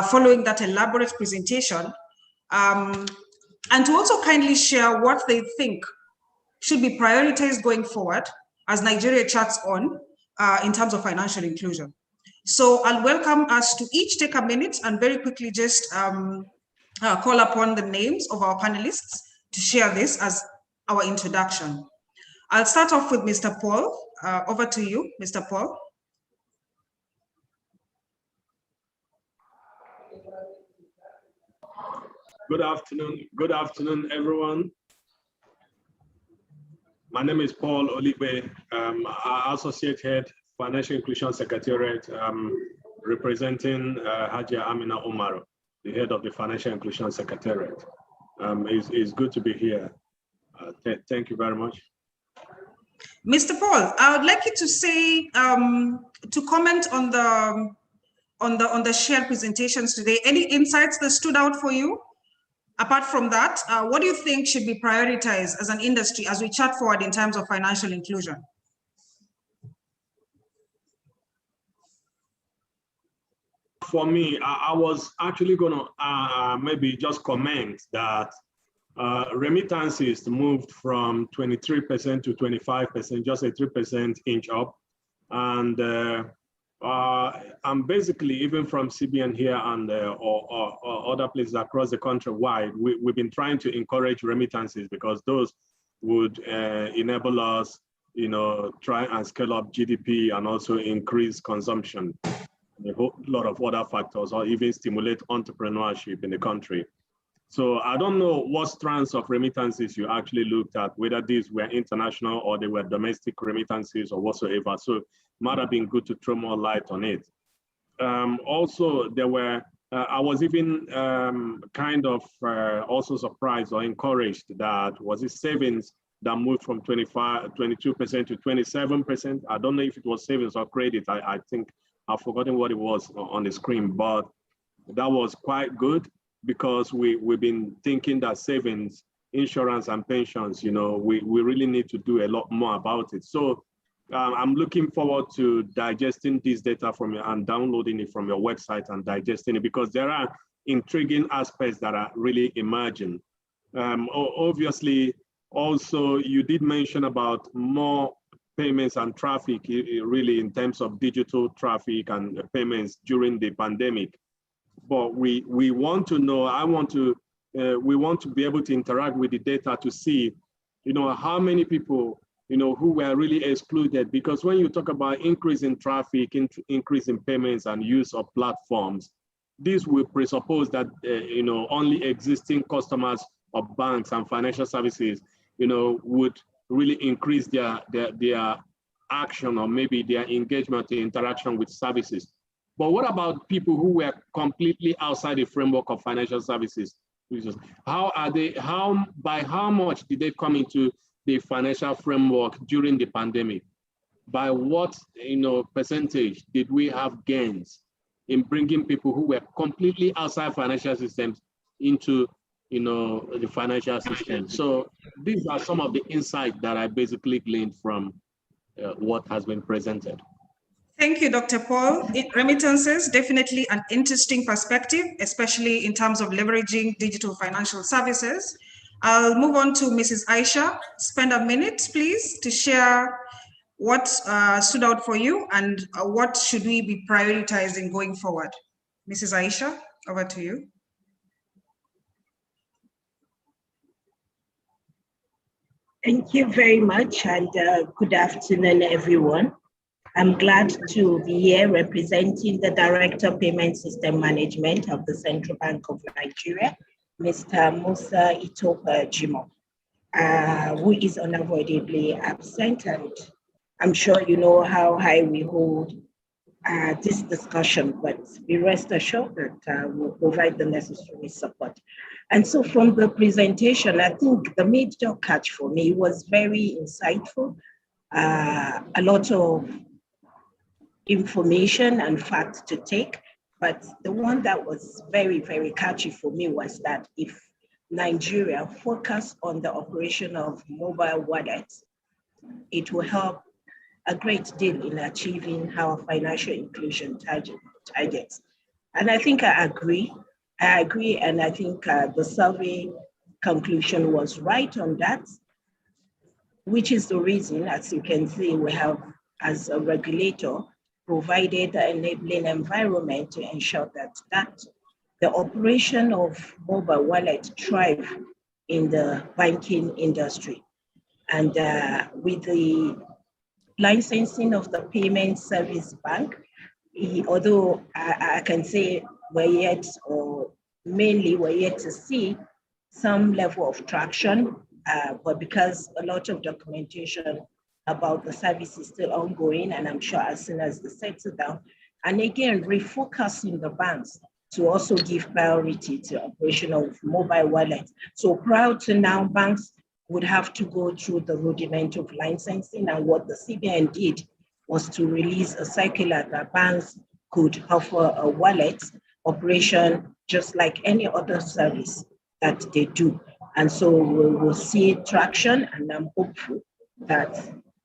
following that elaborate presentation, and to also kindly share what they think should be prioritized going forward as Nigeria charts on in terms of financial inclusion. So I'll welcome us to each take a minute and very quickly just call upon the names of our panelists to share this as our introduction. I'll start off with Mr. Paul. Over to you, Mr. Paul. Good afternoon, everyone. My name is Paul Olive, Associate Head, Financial Inclusion Secretariat, representing Hajia Amina Omar, the head of the Financial Inclusion Secretariat. It's good to be here. Thank you very much. Mr. Paul, I would like you to say, to comment on the shared presentations today. Any insights that stood out for you? Apart from that, what do you think should be prioritized as an industry as we chart forward in terms of financial inclusion? For me, I was actually going to maybe just comment that remittances moved from 23% to 25%, just a 3% inch up. And I'm basically, even from CBN here and or other places across the country wide, we've been trying to encourage remittances because those would enable us, try and scale up GDP and also increase consumption, a whole lot of other factors, or even stimulate entrepreneurship in the country. So I don't know what strands of remittances you actually looked at, whether these were international or they were domestic remittances or whatsoever. So it might have been good to throw more light on it. Also, there were, I was even kind of also surprised or encouraged that was it savings that moved from 22% to 27%. I don't know if it was savings or credit. I think I've forgotten what it was on the screen, but that was quite good because we've been thinking that savings, insurance, and pensions, you know, we really need to do a lot more about it. So I'm looking forward to digesting this data from you and downloading it from your website and digesting it, because there are intriguing aspects that are really emerging. Obviously, also, you did mention about more payments and traffic, really in terms of digital traffic and payments during the pandemic. But we want to know, we want to be able to interact with the data to see, you know, how many people, you know, who were really excluded. Because when you talk about increase in traffic, increase in payments and use of platforms, this will presuppose that, you know, only existing customers of banks and financial services, you know, would really increase their action or maybe their engagement, interaction with services. But what about people who were completely outside the framework of financial services? By how much did they come into the financial framework during the pandemic? By what, you know, percentage did we have gains in bringing people who were completely outside financial systems into, you know, the financial system? So these are some of the insights that I basically gleaned from what has been presented. Thank you, Dr. Paul. Remittances, definitely an interesting perspective, especially in terms of leveraging digital financial services. I'll move on to Mrs. Aisha. Spend a minute, please, to share what stood out for you and what should we be prioritizing going forward. Mrs. Aisha, over to you. Thank you very much, and good afternoon, everyone. I'm glad to be here representing the Director of Payment System Management of the Central Bank of Nigeria, Mr. Musa Itopa Jimo, who is unavoidably absent, and I'm sure you know how high we hold this discussion, but be rest assured that we'll provide the necessary support. And so from the presentation, I think the major catch for me was very insightful, a lot of information and facts to take, but the one that was very, very catchy for me was that if Nigeria focus on the operation of mobile wallets, it will help a great deal in achieving our financial inclusion targets. And I think I agree, and I think the survey conclusion was right on that, which is the reason, as you can see, we have, as a regulator, provided an enabling environment to ensure that the operation of mobile wallet thrive in the banking industry. And with the licensing of the Payment Service Bank, although I can say we're yet to see some level of traction, but because a lot of documentation about the service is still ongoing, and I'm sure as soon as they settle down, and again, refocusing the banks to also give priority to operation of mobile wallets. So prior to now, banks would have to go through the rudiment of licensing, and what the CBN did was to release a circular that banks could offer a wallet operation just like any other service that they do. And so we will see traction, and I'm hopeful that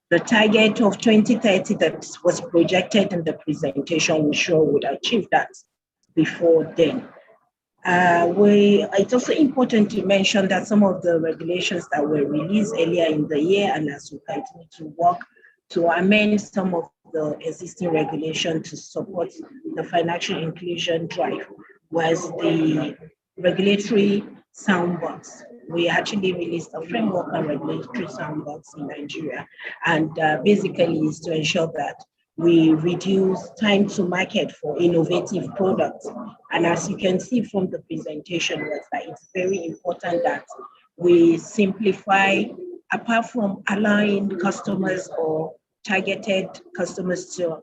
the target of 2030 that was projected in the presentation, we sure would achieve that before then. It's also important to mention that some of the regulations that were released earlier in the year, and as we continue to work to amend some of the existing regulations to support the financial inclusion drive, was the regulatory soundbox. We actually released a framework on regulatory soundbox in Nigeria, and basically is to ensure that we reduce time to market for innovative products. And as you can see from the presentation, it's very important that we simplify, apart from allowing customers or targeted customers to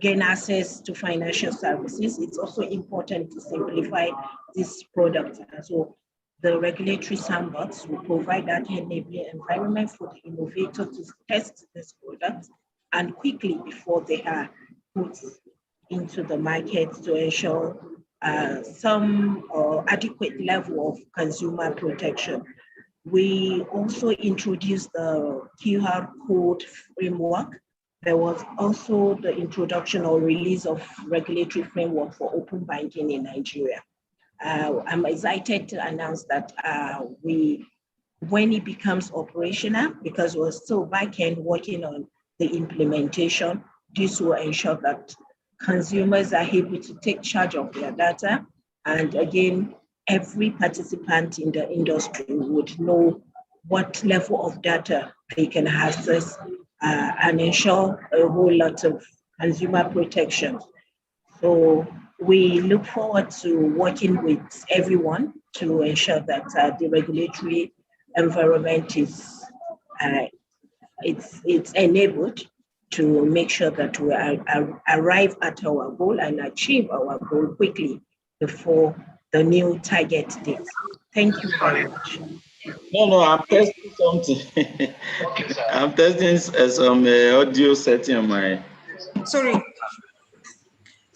gain access to financial services, it's also important to simplify this product. And so The regulatory sandbox will provide that enabling environment for the innovator to test this product and quickly before they are put into the market to ensure some adequate level of consumer protection. We also introduced the QR code framework. There was also the introduction or release of regulatory framework for open banking in Nigeria. I'm excited to announce that when it becomes operational, because we're still back-end working on the implementation, this will ensure that consumers are able to take charge of their data. And again, every participant in the industry would know what level of data they can access and ensure a whole lot of consumer protection. So we look forward to working with everyone to ensure that the regulatory environment is it's enabled to make sure that we arrive at our goal and achieve our goal quickly before the new target date. Thank you very much. No, I'm testing something. I'm testing some audio setting on my. Sorry.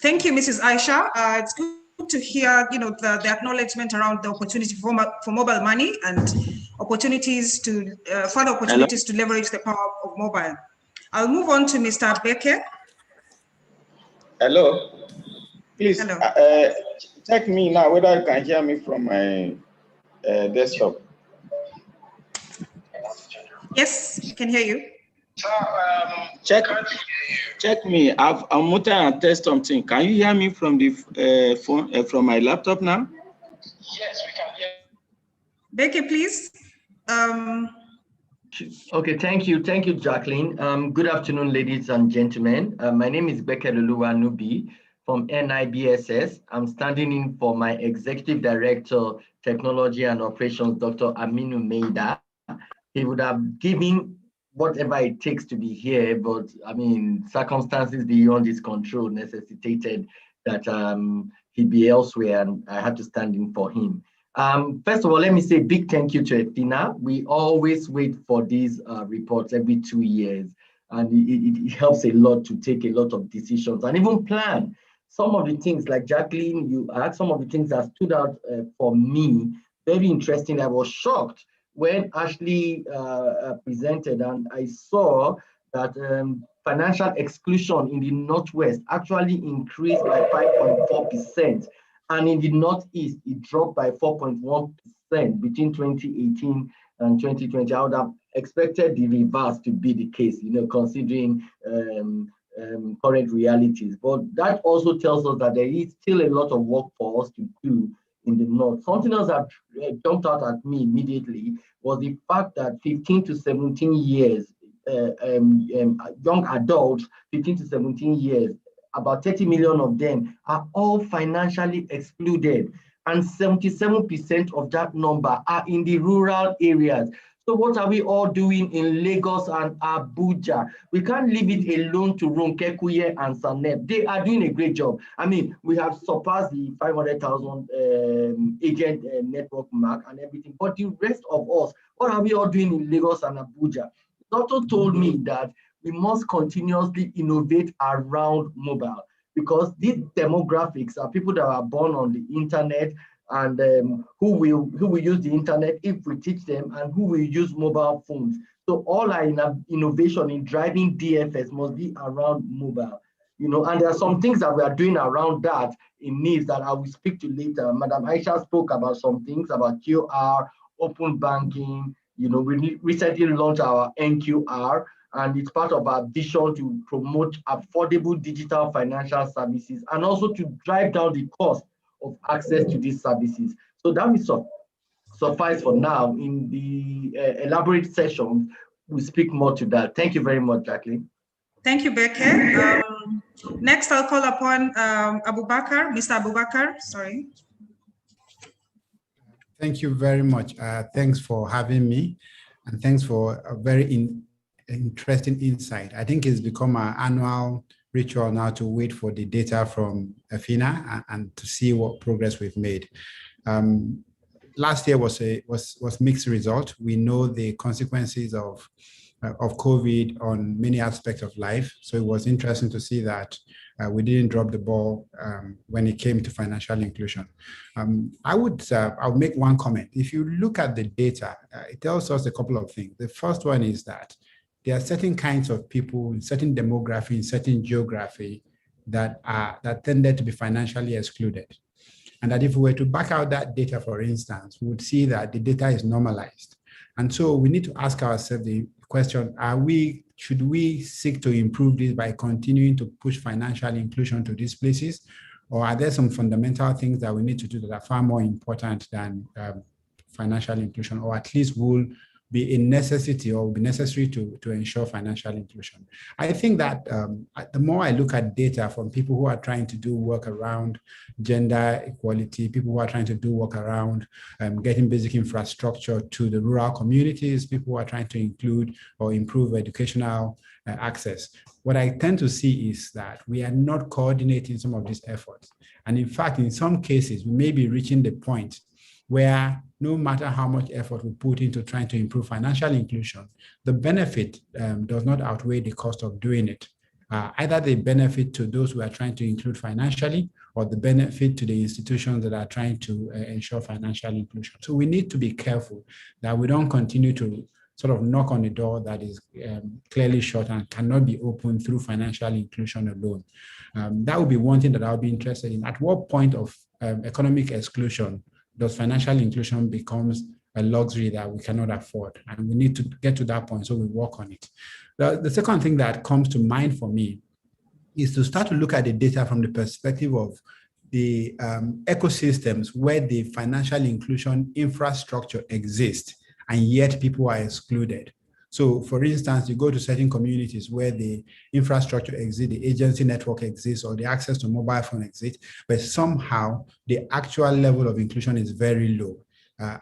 Thank you, Mrs. Aisha. It's good to hear, the acknowledgement around the opportunity for mobile money and opportunities to further opportunities to leverage the power of mobile. I'll move on to Mr. Becker. Hello. Please. Hello. Check me now whether you can hear me from my desktop. Yes, I can hear you. Check me. I'm muted and test something. Can you hear me from the phone from my laptop now? Yes, we can hear. Becky, please. Okay, thank you, Jacqueline. Good afternoon, ladies and gentlemen. My name is Becker Luluwa-Nubi from NIBSS. I'm standing in for my Executive Director, Technology and Operations, Dr. Aminu Meida. He would have given whatever it takes to be here, but I mean, circumstances beyond his control necessitated that he be elsewhere, and I had to stand in for him. First of all, let me say a big thank you to EFINA. We always wait for these reports every 2 years, and it helps a lot to take a lot of decisions and even plan. Some of the things, like Jacqueline, you asked, some of the things that stood out for me, very interesting. I was shocked when Ashley presented, and I saw that financial exclusion in the Northwest actually increased by 5.4%, and in the Northeast, it dropped by 4.1% between 2018 and 2020. I would have expected the reverse to be the case, considering current realities. But that also tells us that there is still a lot of work for us to do in the North. Something else that jumped out at me immediately was the fact that 15 to 17 years, young adults, 15 to 17 years, about 30 million of them are all financially excluded, and 77% of that number are in the rural areas. So what are we all doing in Lagos and Abuja? We can't leave it alone to Ronke-Kuye and Sanep. They are doing a great job. I mean, we have surpassed the 500,000 agent network mark and everything. But the rest of us, what are we all doing in Lagos and Abuja? It also told me that we must continuously innovate around mobile, because these demographics are people that are born on the internet, and who will use the internet if we teach them, and who will use mobile phones. So all our innovation in driving DFS must be around mobile, and there are some things that we are doing around that in needs that I will speak to later. Madam Aisha spoke about some things about QR, open banking. We recently launched our NQR, and it's part of our vision to promote affordable digital financial services and also to drive down the cost of access to these services. So that will suffice for now. In the elaborate sessions, we'll speak more to that. Thank you very much, Jacqueline. Thank you, Becker. Next, I'll call upon Abubakar, Mr. Abubakar, sorry. Thank you very much. Thanks for having me, and thanks for a very interesting insight. I think it's become an annual ritual now to wait for the data from EFINA and to see what progress we've made. last year was mixed result. We know the consequences of COVID on many aspects of life. So it was interesting to see that we didn't drop the ball when it came to financial inclusion. I'll make one comment. If you look at the data, it tells us a couple of things. The first one is that there are certain kinds of people in certain demography, in certain geography that tended to be financially excluded. And that if we were to back out that data, for instance, we would see that the data is normalized. And so we need to ask ourselves the question, should we seek to improve this by continuing to push financial inclusion to these places? Or are there some fundamental things that we need to do that are far more important than financial inclusion, or at least will be a necessity or will be necessary to ensure financial inclusion? I think that the more I look at data from people who are trying to do work around gender equality, people who are trying to do work around getting basic infrastructure to the rural communities, people who are trying to include or improve educational access, what I tend to see is that we are not coordinating some of these efforts. And in fact, in some cases, we may be reaching the point where no matter how much effort we put into trying to improve financial inclusion, the benefit does not outweigh the cost of doing it. Either the benefit to those who are trying to include financially, or the benefit to the institutions that are trying to ensure financial inclusion. So we need to be careful that we don't continue to sort of knock on a door that is clearly shut and cannot be opened through financial inclusion alone. That would be one thing that I'll be interested in. At what point of economic exclusion does financial inclusion becomes a luxury that we cannot afford? And we need to get to that point, so we work on it. The second thing that comes to mind for me is to start to look at the data from the perspective of the ecosystems where the financial inclusion infrastructure exists, and yet people are excluded. So for instance, you go to certain communities where the infrastructure exists, the agency network exists, or the access to mobile phone exists, but somehow the actual level of inclusion is very low.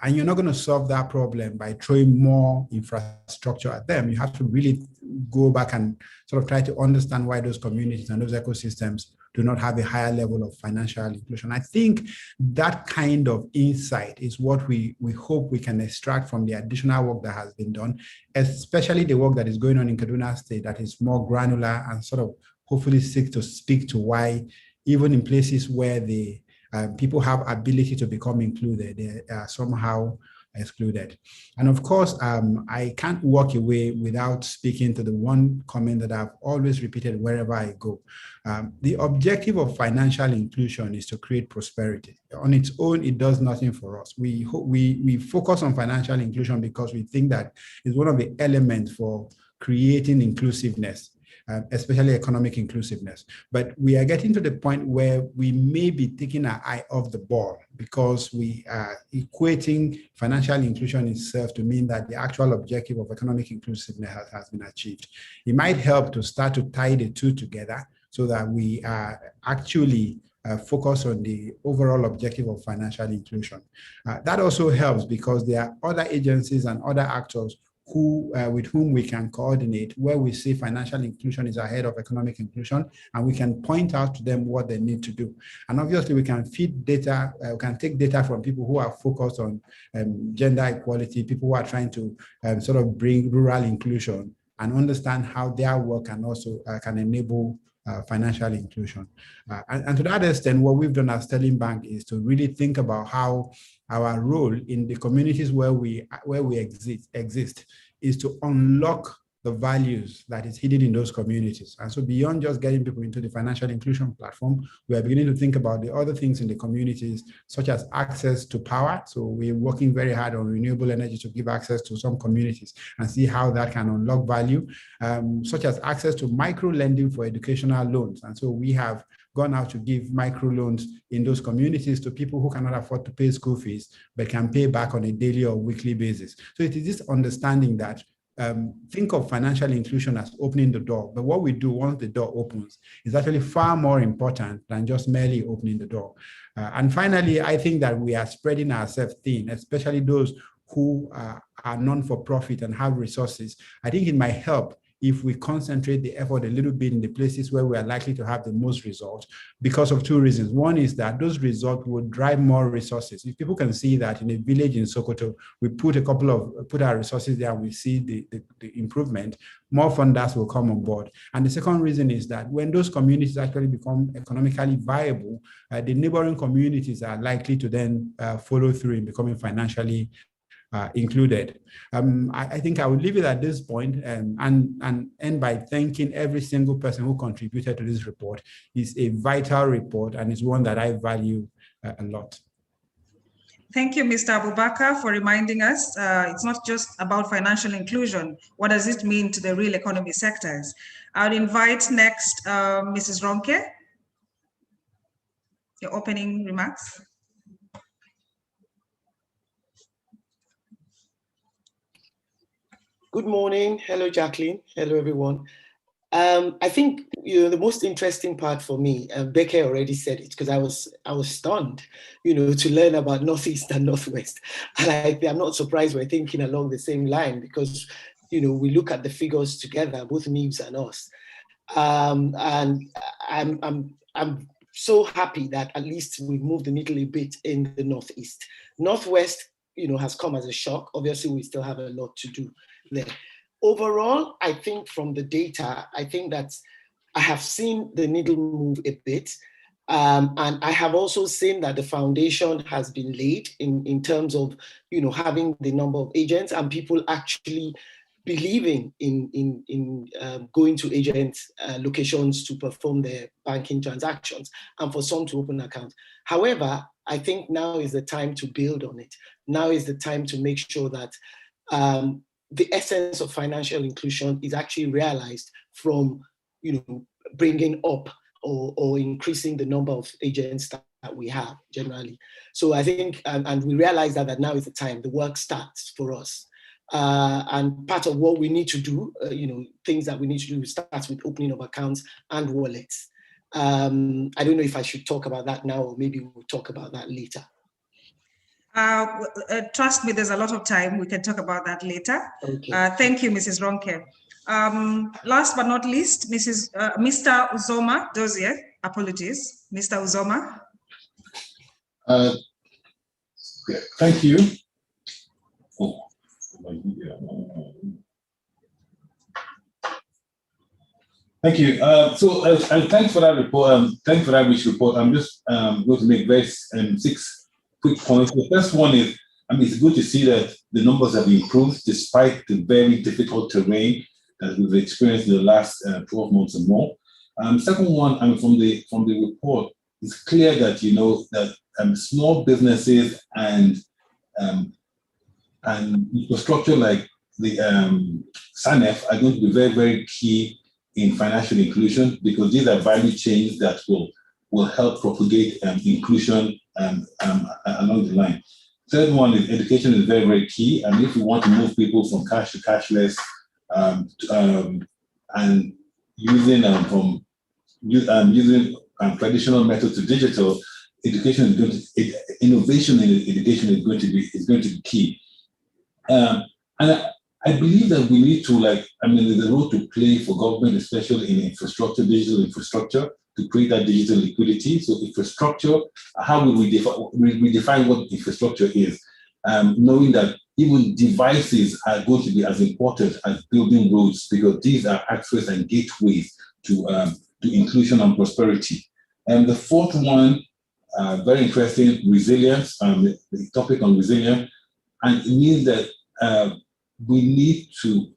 And you're not going to solve that problem by throwing more infrastructure at them. You have to really go back and sort of try to understand why those communities and those ecosystems do not have a higher level of financial inclusion. I think that kind of insight is what we hope we can extract from the additional work that has been done, especially the work that is going on in Kaduna State that is more granular and sort of hopefully seek to speak to why, even in places where the people have ability to become included, they are somehow excluded. And of course, I can't walk away without speaking to the one comment that I've always repeated wherever I go. The objective of financial inclusion is to create prosperity. On its own, it does nothing for us. We focus on financial inclusion because we think that it's one of the elements for creating inclusiveness, especially economic inclusiveness. But we are getting to the point where we may be taking our eye off the ball because we are equating financial inclusion itself to mean that the actual objective of economic inclusiveness has been achieved. It might help to start to tie the two together so that we are actually focus on the overall objective of financial inclusion. That also helps because there are other agencies and other actors with whom we can coordinate, where we see financial inclusion is ahead of economic inclusion, and we can point out to them what they need to do. And obviously, we can feed data, we can take data from people who are focused on gender equality, people who are trying to sort of bring rural inclusion, and understand how their work can also can enable financial inclusion. And to that extent, what we've done at Sterling Bank is to really think about how our role in the communities where we exist is to unlock the values that is hidden in those communities. And so beyond just getting people into the financial inclusion platform, we are beginning to think about the other things in the communities, such as access to power. So we're working very hard on renewable energy to give access to some communities and see how that can unlock value, such as access to micro lending for educational loans. And so we have gone out to give micro loans in those communities to people who cannot afford to pay school fees, but can pay back on a daily or weekly basis. So it is this understanding that think of financial inclusion as opening the door, but what we do once the door opens is actually far more important than just merely opening the door. And finally, I think that we are spreading ourselves thin, especially those who are non-for-profit and have resources. I think it might help if we concentrate the effort a little bit in the places where we are likely to have the most results, because of two reasons. One is that those results will drive more resources. If people can see that in a village in Sokoto, we put our resources there and we see the improvement, more funders will come on board. And the second reason is that when those communities actually become economically viable, the neighboring communities are likely to then follow through in becoming financially included. I think I will leave it at this point, and end by thanking every single person who contributed to this report. It's a vital report and it's one that I value a lot. Thank you, Mr. Abubakar, for reminding us it's not just about financial inclusion. What does it mean to the real economy sectors? I'll invite next Mrs. Ronke, your opening remarks. Good morning. Hello, Jacqueline. Hello, everyone. I think the most interesting part for me, Becca already said it, because I was stunned, to learn about Northeast and Northwest. And I'm not surprised we're thinking along the same line, because we look at the figures together, both NIBS and us. And I'm so happy that at least we've moved the needle a bit in the Northeast. Northwest, has come as a shock. Obviously, we still have a lot to do there. Overall, I think from the data, I think that I have seen the needle move a bit. And I have also seen that the foundation has been laid in terms of, having the number of agents and people actually believing in going to agents' locations to perform their banking transactions and for some to open accounts. However, I think now is the time to build on it. Now is the time to make sure that the essence of financial inclusion is actually realized from, bringing up or increasing the number of agents that we have generally. So I think, and we realize that now is the time, the work starts for us. And part of what we need to do, things that we need to do starts with opening of accounts and wallets. I don't know if I should talk about that now, or maybe we'll talk about that later. Trust me, there's a lot of time. We can talk about that later. Okay. Thank you, Mrs. Ronke. Last but not least, Mr. Uzoma Dozier. Apologies, Mr. Uzoma. Thank you. Thank you. Thanks for that report. Thanks for that rich report. I'm just going to make 6 quick points. The first one is, it's good to see that the numbers have improved despite the very difficult terrain that we've experienced in the last 12 months or more. Second one, from the report, it's clear that that small businesses and infrastructure like the SANEF are going to be very, very key in financial inclusion, because these are value chains that will help propagate inclusion along the line. Third one is education is very, very key. And if we want to move people from cash to cashless and using traditional methods to digital, education is going to, innovation in education is going to be key. And I believe that we need to, there's a role to play for government, especially in infrastructure, digital infrastructure, to create that digital liquidity. So infrastructure, how will we define what infrastructure is? Knowing that even devices are going to be as important as building roads, because these are access and gateways to inclusion and prosperity. And the fourth one, very interesting, resilience, the topic on resilience. And it means that we need to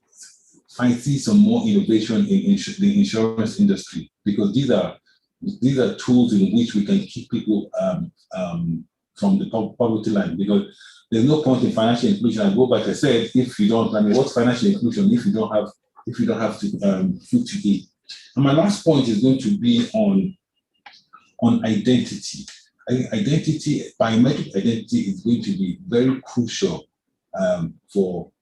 see some more innovation in the insurance industry, because these are tools in which we can keep people from the poverty line. Because there's no point in financial inclusion. I go back, I said, if you don't, what's financial inclusion if you don't have food to eat? And my last point is going to be on identity. Biometric identity is going to be very crucial for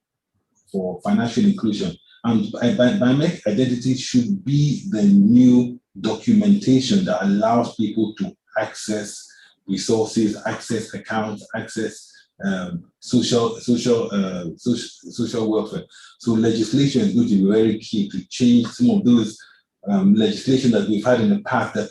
financial inclusion. And biometric identity should be the new documentation that allows people to access resources, access accounts, access social welfare. So legislation is going to be very key to change some of those legislation that we've had in the past that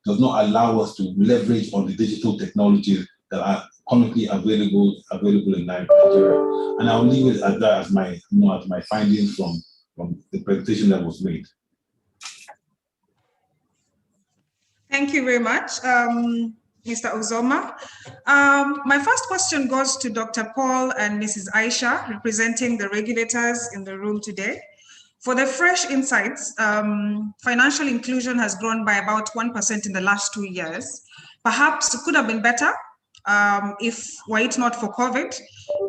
does not allow us to leverage on the digital technologies that are currently available in Nigeria. And I'll leave it at that as my findings from the presentation that was made. Thank you very much, Mr. Uzoma. My first question goes to Dr. Paul and Mrs. Aisha, representing the regulators in the room today. For the fresh insights, financial inclusion has grown by about 1% in the last 2 years. Perhaps it could have been better if were it not for COVID,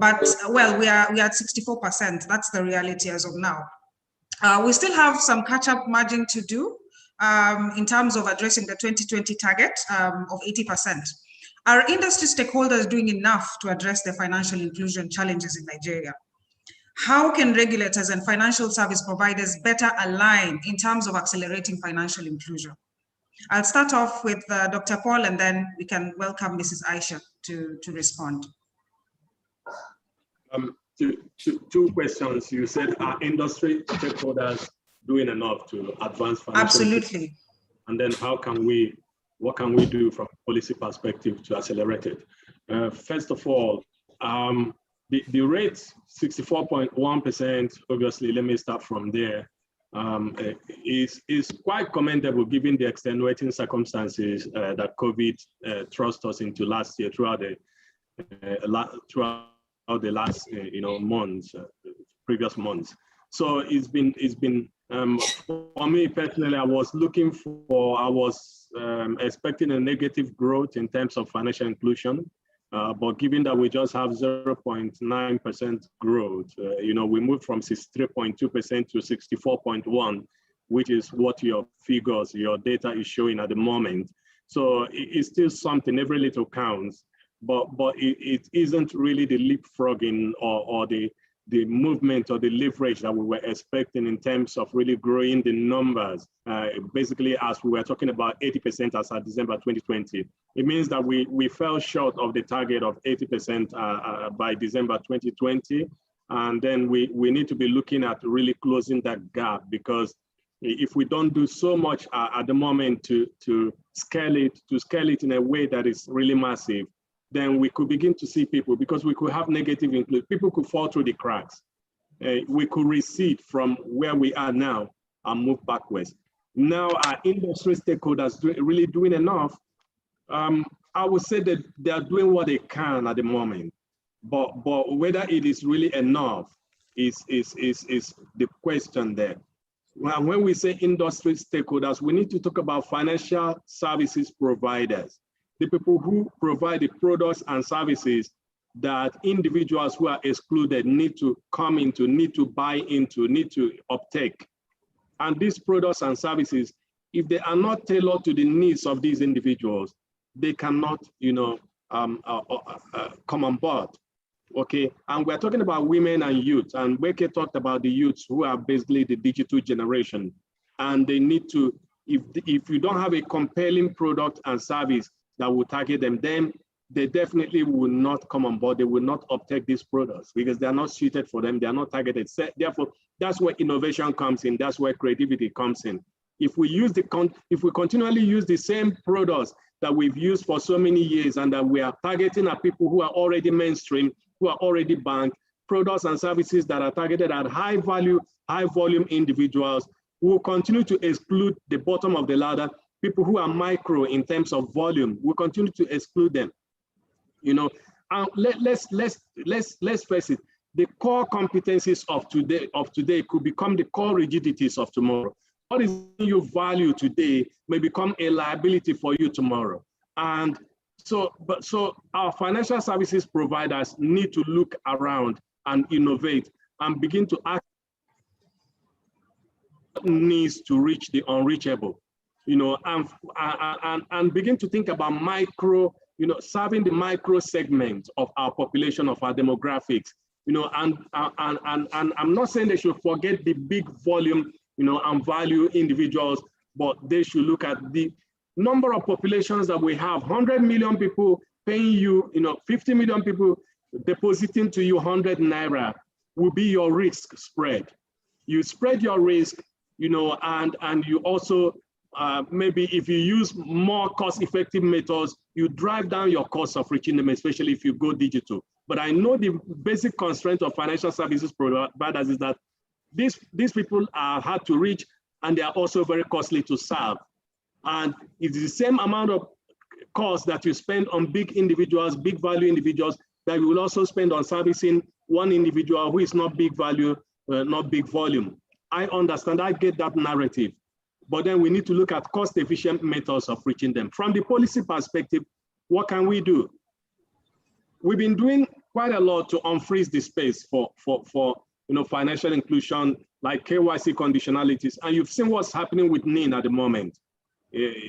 but well, we are at 64%. That's the reality as of now. We still have some catch-up margin to do in terms of addressing the 2020 target of 80%. Are industry stakeholders doing enough to address the financial inclusion challenges in Nigeria? How can regulators and financial service providers better align in terms of accelerating financial inclusion? I'll start off with Dr. Paul, and then we can welcome Mrs. Aisha to respond. Two questions. You said, are industry stakeholders doing enough to advance financial Absolutely. inclusion? And then what can we do from a policy perspective to accelerate it? First of all, the rate 64.1%, obviously, let me start from there, is quite commendable given the extenuating circumstances that COVID thrust us into last year throughout the last months, previous months. So it's been for me personally, I was expecting a negative growth in terms of financial inclusion. But given that we just have 0.9% growth, we moved from 63.2% to 64.1%, which is what your figures, your data is showing at the moment. So it's still something, every little counts, but it isn't really the leapfrogging or the movement or the leverage that we were expecting in terms of really growing the numbers. Basically, as we were talking about 80% as of December 2020, it means that we fell short of the target of 80% by December 2020. And then we need to be looking at really closing that gap, because if we don't do so much at the moment to scale it in a way that is really massive, then we could begin to see people, because we could have negative inclusion, people could fall through the cracks. We could recede from where we are now and move backwards. Now, are industry stakeholders really doing enough? I would say that they are doing what they can at the moment, but whether it is really enough is the question there. When we say industry stakeholders, we need to talk about financial services providers, the people who provide the products and services that individuals who are excluded need to come into, need to buy into, need to uptake. And these products and services, if they are not tailored to the needs of these individuals, they cannot, come on board. Okay, and we're talking about women and youth, and Weke talked about the youths who are basically the digital generation, and they need to, if you don't have a compelling product and service that will target them, then they definitely will not come on board. They will not uptake these products because they are not suited for them. They are not targeted. So therefore, that's where innovation comes in. That's where creativity comes in. If we continually use the same products that we've used for so many years and that we are targeting at people who are already mainstream, who are already banked, products and services that are targeted at high value, high volume individuals, we will continue to exclude the bottom of the ladder. People who are micro in terms of volume, we continue to exclude them. Let's face it. The core competencies of today could become the core rigidities of tomorrow. What is you value today may become a liability for you tomorrow. And so our financial services providers need to look around and innovate and begin to act needs to reach the unreachable. And begin to think about micro, serving the micro segment of our population, of our demographics, and I'm not saying they should forget the big volume, and value individuals, but they should look at the number of populations that we have. 100 million people paying you, 50 million people depositing to you 100 naira will be your risk spread. You spread your risk, you know, and you also, maybe if you use more cost-effective methods, you drive down your cost of reaching them, especially if you go digital. But I know the basic constraint of financial services providers is that these people are hard to reach, and they are also very costly to serve. And it's the same amount of cost that you spend on big individuals, big value individuals, that you will also spend on servicing one individual who is not big value, not big volume. I understand, I get that narrative, but then we need to look at cost-efficient methods of reaching them. From the policy perspective, what can we do? We've been doing quite a lot to unfreeze the space for you know, financial inclusion, like KYC conditionalities, and you've seen what's happening with NIN at the moment.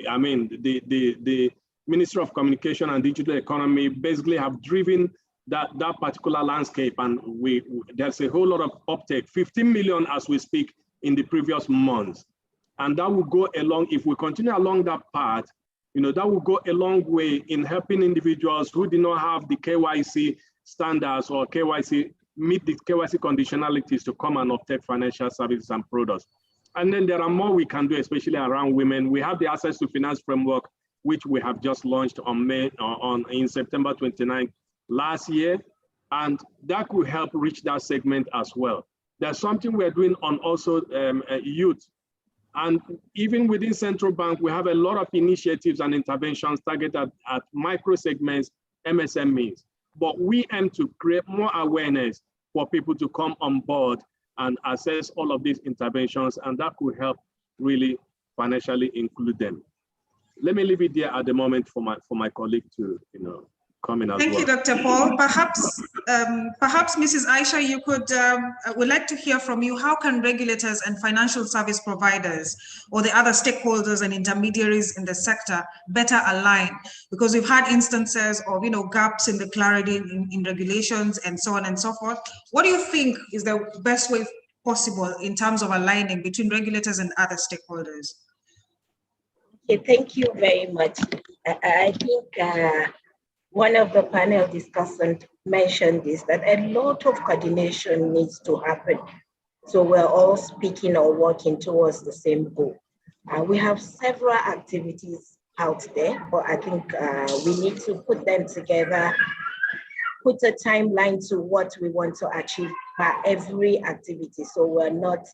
I mean, the Ministry of Communication and Digital Economy basically have driven that particular landscape, and there's a whole lot of uptake, 15 million as we speak in the previous months. And that will go along, if we continue along that path, you know, that will go a long way in helping individuals who do not have the KYC standards or meet the KYC conditionalities to come and obtain financial services and products. And then there are more we can do, especially around women. We have the Access to Finance Framework, which we have just launched in September 29th last year, and that could help reach that segment as well. There's something we're doing on also youth. And even within Central Bank, we have a lot of initiatives and interventions targeted at micro segments, MSMEs. But we aim to create more awareness for people to come on board and assess all of these interventions, and that could help really financially include them. Let me leave it there at the moment for my colleague to, you know, come in as well. Thank you, Dr. Paul. Perhaps Mrs. Aisha, you could, would like to hear from you. How can regulators and financial service providers or the other stakeholders and intermediaries in the sector better align? Because we've had instances of, you know, gaps in the clarity in regulations and so on and so forth. What do you think is the best way possible in terms of aligning between regulators and other stakeholders? Okay, thank you very much. I think one of the panel discussants mentioned this, that a lot of coordination needs to happen. So we're all speaking or working towards the same goal. We have several activities out there, but I think we need to put them together, put a timeline to what we want to achieve by every activity. So we're not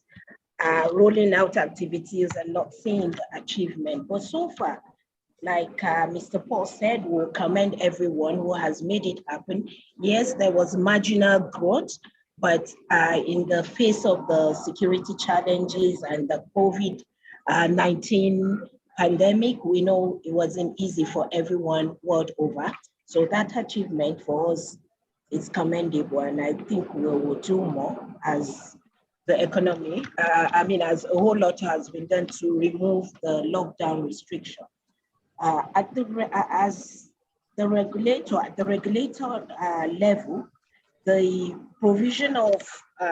rolling out activities and not seeing the achievement. But so far, like Mr. Paul said, we'll commend everyone who has made it happen. Yes, there was marginal growth, but in the face of the security challenges and the COVID-19 pandemic, we know it wasn't easy for everyone world over. So that achievement for us is commendable, and I think we will do more as the economy, as a whole lot has been done to remove the lockdown restriction. At the regulator level, the provision of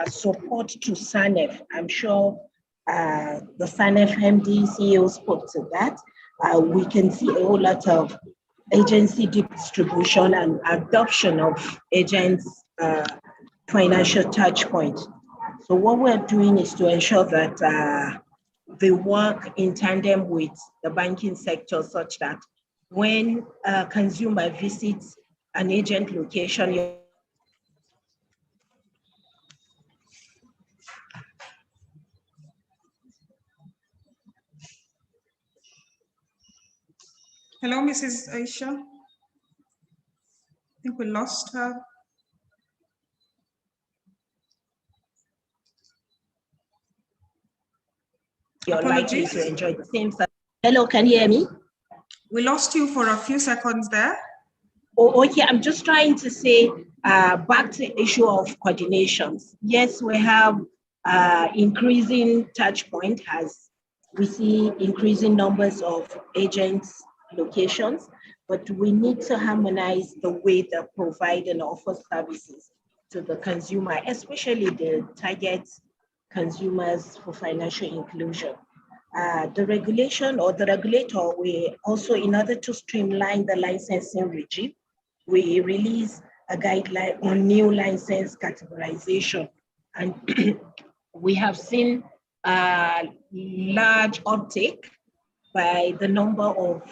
support to SANEF, I'm sure the SANEF MD CEO spoke to that. We can see a whole lot of agency distribution and adoption of agents' financial touch points. So what we're doing is to ensure that they work in tandem with the banking sector, such that when a consumer visits an agent location, Hello, Mrs. Aisha. I think we lost her. You're likely to enjoy the same. Hello, can you hear me? We lost you for a few seconds there. Oh, okay, I'm just trying to say back to the issue of coordinations. Yes, we have increasing touch point as we see increasing numbers of agents locations, but we need to harmonize the way they provide and offer services to the consumer, especially the target consumers for financial inclusion. The regulation or the regulator, we also, in order to streamline the licensing regime, we release a guideline on new license categorization. And we have seen a large uptake by the number of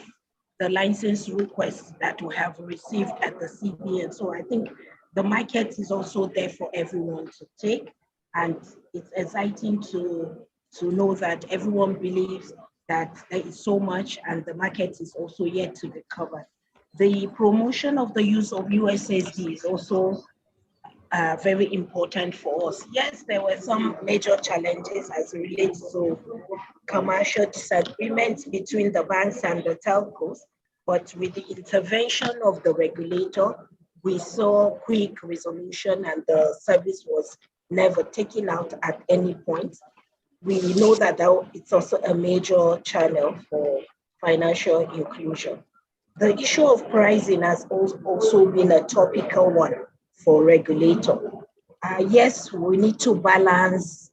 the license requests that we have received at the CBN. So I think the market is also there for everyone to take. And it's exciting to know that everyone believes that there is so much and the market is also yet to be covered. The promotion of the use of USSD is also very important for us. Yes, there were some major challenges as it relates to commercial disagreements between the banks and the telcos, but with the intervention of the regulator, we saw quick resolution and the service was never taken out at any point. We know that it's also a major channel for financial inclusion. The issue of pricing has also been a topical one for regulator. Yes, we need to balance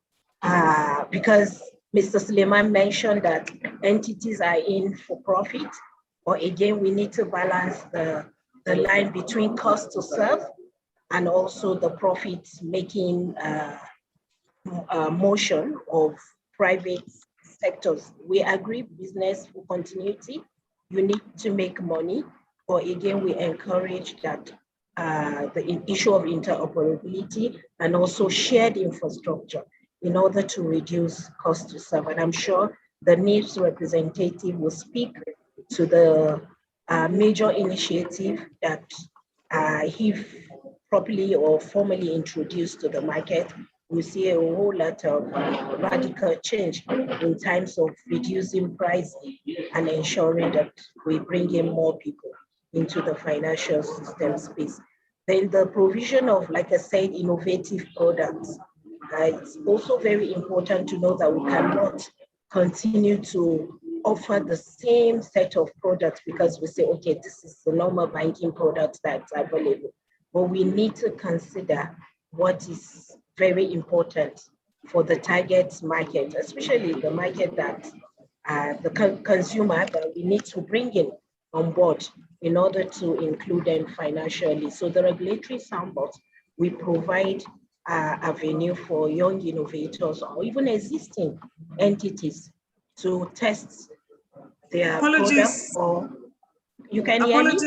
because Mr. Suleiman mentioned that entities are in for profit, but again, we need to balance the line between cost to serve and also the profit making motion of private sectors. We agree business for continuity, you need to make money, but again, we encourage that the issue of interoperability and also shared infrastructure in order to reduce cost to serve. And I'm sure the NIPS representative will speak to the major initiative that he properly or formally introduced to the market. We see a whole lot of radical change in terms of reducing price and ensuring that we bring in more people into the financial system space. Then the provision of, like I said, innovative products. It's also very important to know that we cannot continue to offer the same set of products because we say, okay, this is the normal banking product that's available. But we need to consider what is very important for the target market, especially the market that the consumer that we need to bring in on board in order to include them financially. So the regulatory sandbox, we provide avenue for young innovators or even existing entities to test their products. Or you can hear me?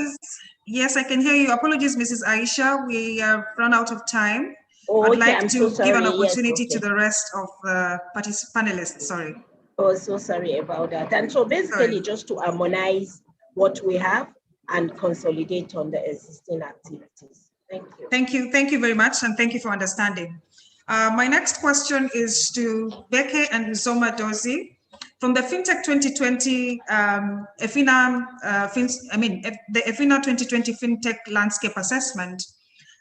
Yes, I can hear you. Apologies, Mrs. Aisha. We have run out of time. Oh, I'd okay, like to give an opportunity yes, okay, to the rest of the panelists. Sorry. Oh, so sorry about that. And so basically just to harmonize what we have and consolidate on the existing activities. Thank you. Thank you. Thank you very much. And thank you for understanding. My next question is to Beke and Uzoma Dozie. From the Fintech 2020, EFINA, the EFINA 2020 Fintech Landscape Assessment,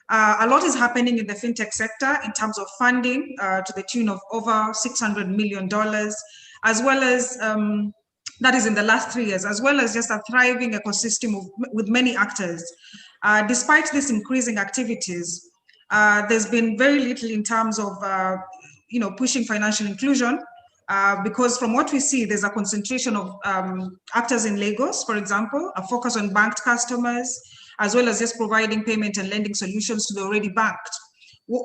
a lot is happening in the fintech sector in terms of funding to the tune of over $600 million, as well as, that is in the last 3 years, as well as just a thriving ecosystem with many actors. Despite these increasing activities, there's been very little in terms of pushing financial inclusion, because from what we see, there's a concentration of actors in Lagos, for example, a focus on banked customers, as well as just providing payment and lending solutions to the already banked.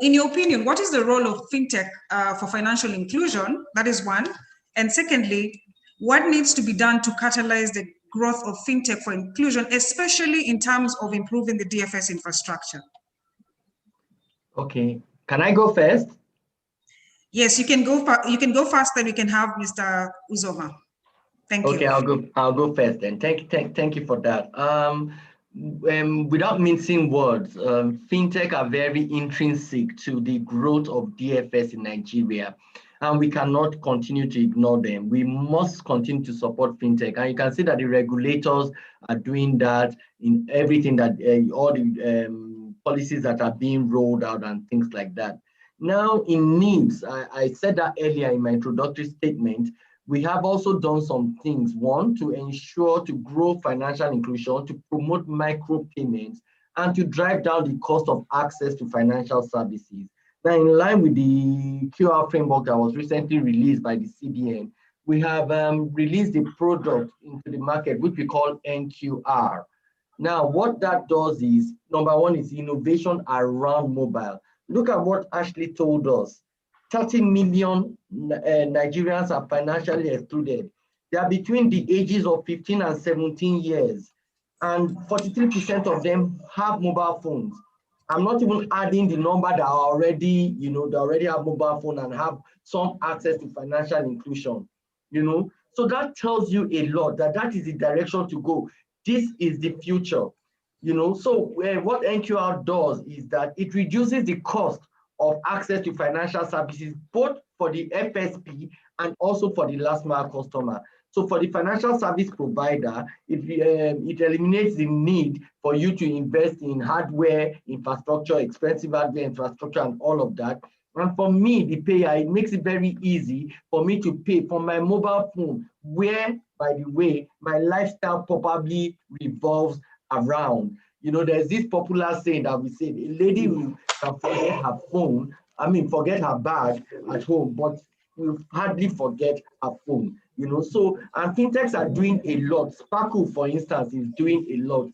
In your opinion, what is the role of fintech for financial inclusion? That is one. And secondly, what needs to be done to catalyze the growth of fintech for inclusion, especially in terms of improving the DFS infrastructure? Okay, can I go first? Yes, you can go. You can go first, then we can have Mr. Uzoma. Thank you. Okay, I'll go first then. Thank you for that. Without mincing words, fintech are very intrinsic to the growth of DFS in Nigeria, and we cannot continue to ignore them. We must continue to support fintech, and you can see that the regulators are doing that in everything that all the policies that are being rolled out and things like that. Now in NIMS, I said that earlier in my introductory statement, we have also done some things. One, to ensure to grow financial inclusion, to promote micropayments, and to drive down the cost of access to financial services. Now, in line with the QR framework that was recently released by the CBN, we have released a product into the market, which we call NQR. Now, what that does is, number one is innovation around mobile. Look at what Ashley told us. 30 million Nigerians are financially excluded. They are between the ages of 15 and 17 years, and 43% of them have mobile phones. I'm not even adding the number that are already, they already have mobile phone and have some access to financial inclusion, So that tells you a lot, that is the direction to go. This is the future, So what NQR does is that it reduces the cost of access to financial services, both for the FSP and also for the last mile customer. So for the financial service provider, it eliminates the need for you to invest in hardware infrastructure, expensive hardware infrastructure, and all of that. And for me, the payer, it makes it very easy for me to pay for my mobile phone, where, by the way, my lifestyle probably revolves around. There's this popular saying that we say, a lady who can forget her phone, forget her bag at home, but will hardly forget her phone. So, and fintechs are doing a lot. Sparkle, for instance, is doing a lot.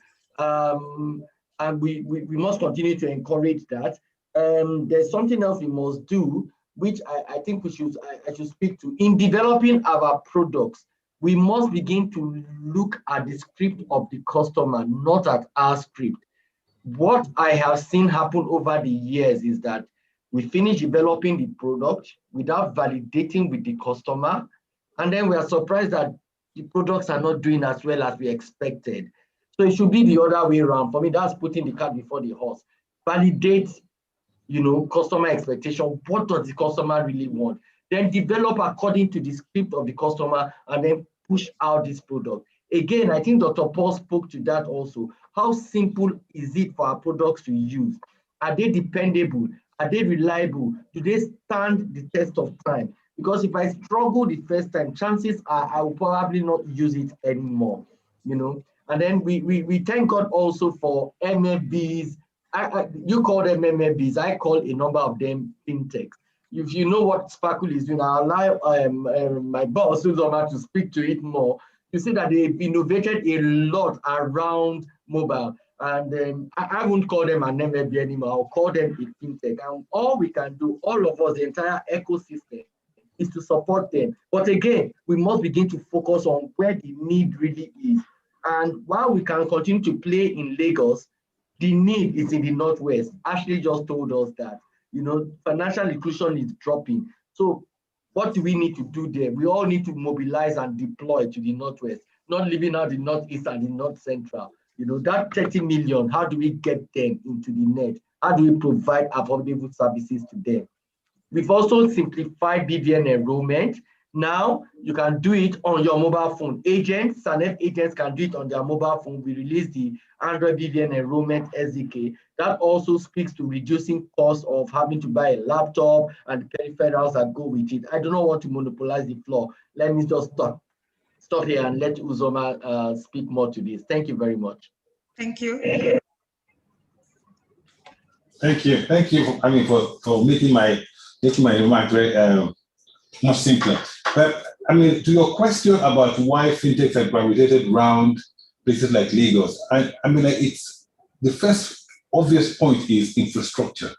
And we must continue to encourage that. There's something else we must do, which I think I should speak to. In developing our products, we must begin to look at the script of the customer, not at our script. What I have seen happen over the years is that we finish developing the product without validating with the customer, and then we are surprised that the products are not doing as well as we expected. So it should be the other way around. For me, that's putting the cart before the horse. Validate, customer expectation. What does the customer really want? Then develop according to the script of the customer, and then push out this product. Again, I think Dr. Paul spoke to that also. How simple is it for our products to use? Are they dependable? Are they reliable? Do they stand the test of time? Because if I struggle the first time, chances are I will probably not use it anymore, And then we thank God also for MFBs. You call them MFBs, I call a number of them fintechs. If you know what Sparkle is doing, I'll allow my boss, Uzoma, to speak to it more. You see that they've innovated a lot around mobile. And I won't call them an MFB anymore. I'll call them a fintech. And all we can do, all of us, the entire ecosystem, is to support them. But again, we must begin to focus on where the need really is. And while we can continue to play in Lagos, the need is in the Northwest. Ashley just told us that, financial inclusion is dropping. So what do we need to do there? We all need to mobilize and deploy to the Northwest, not leaving out the Northeast and the North Central. That 30 million, how do we get them into the net? How do we provide affordable services to them? We've also simplified BVN enrollment. Now you can do it on your mobile phone. Agents, SANEF agents can do it on their mobile phone. We released the Android BVN enrollment SDK. That also speaks to reducing costs of having to buy a laptop and peripherals that go with it. I do not want to monopolize the floor. Let me just stop here and let Uzoma speak more to this. Thank you very much. Thank you. Thank you. Thank you for making my remark very much simpler. But to your question about why fintechs are gravitated around places like Lagos, it's the first obvious point is infrastructure.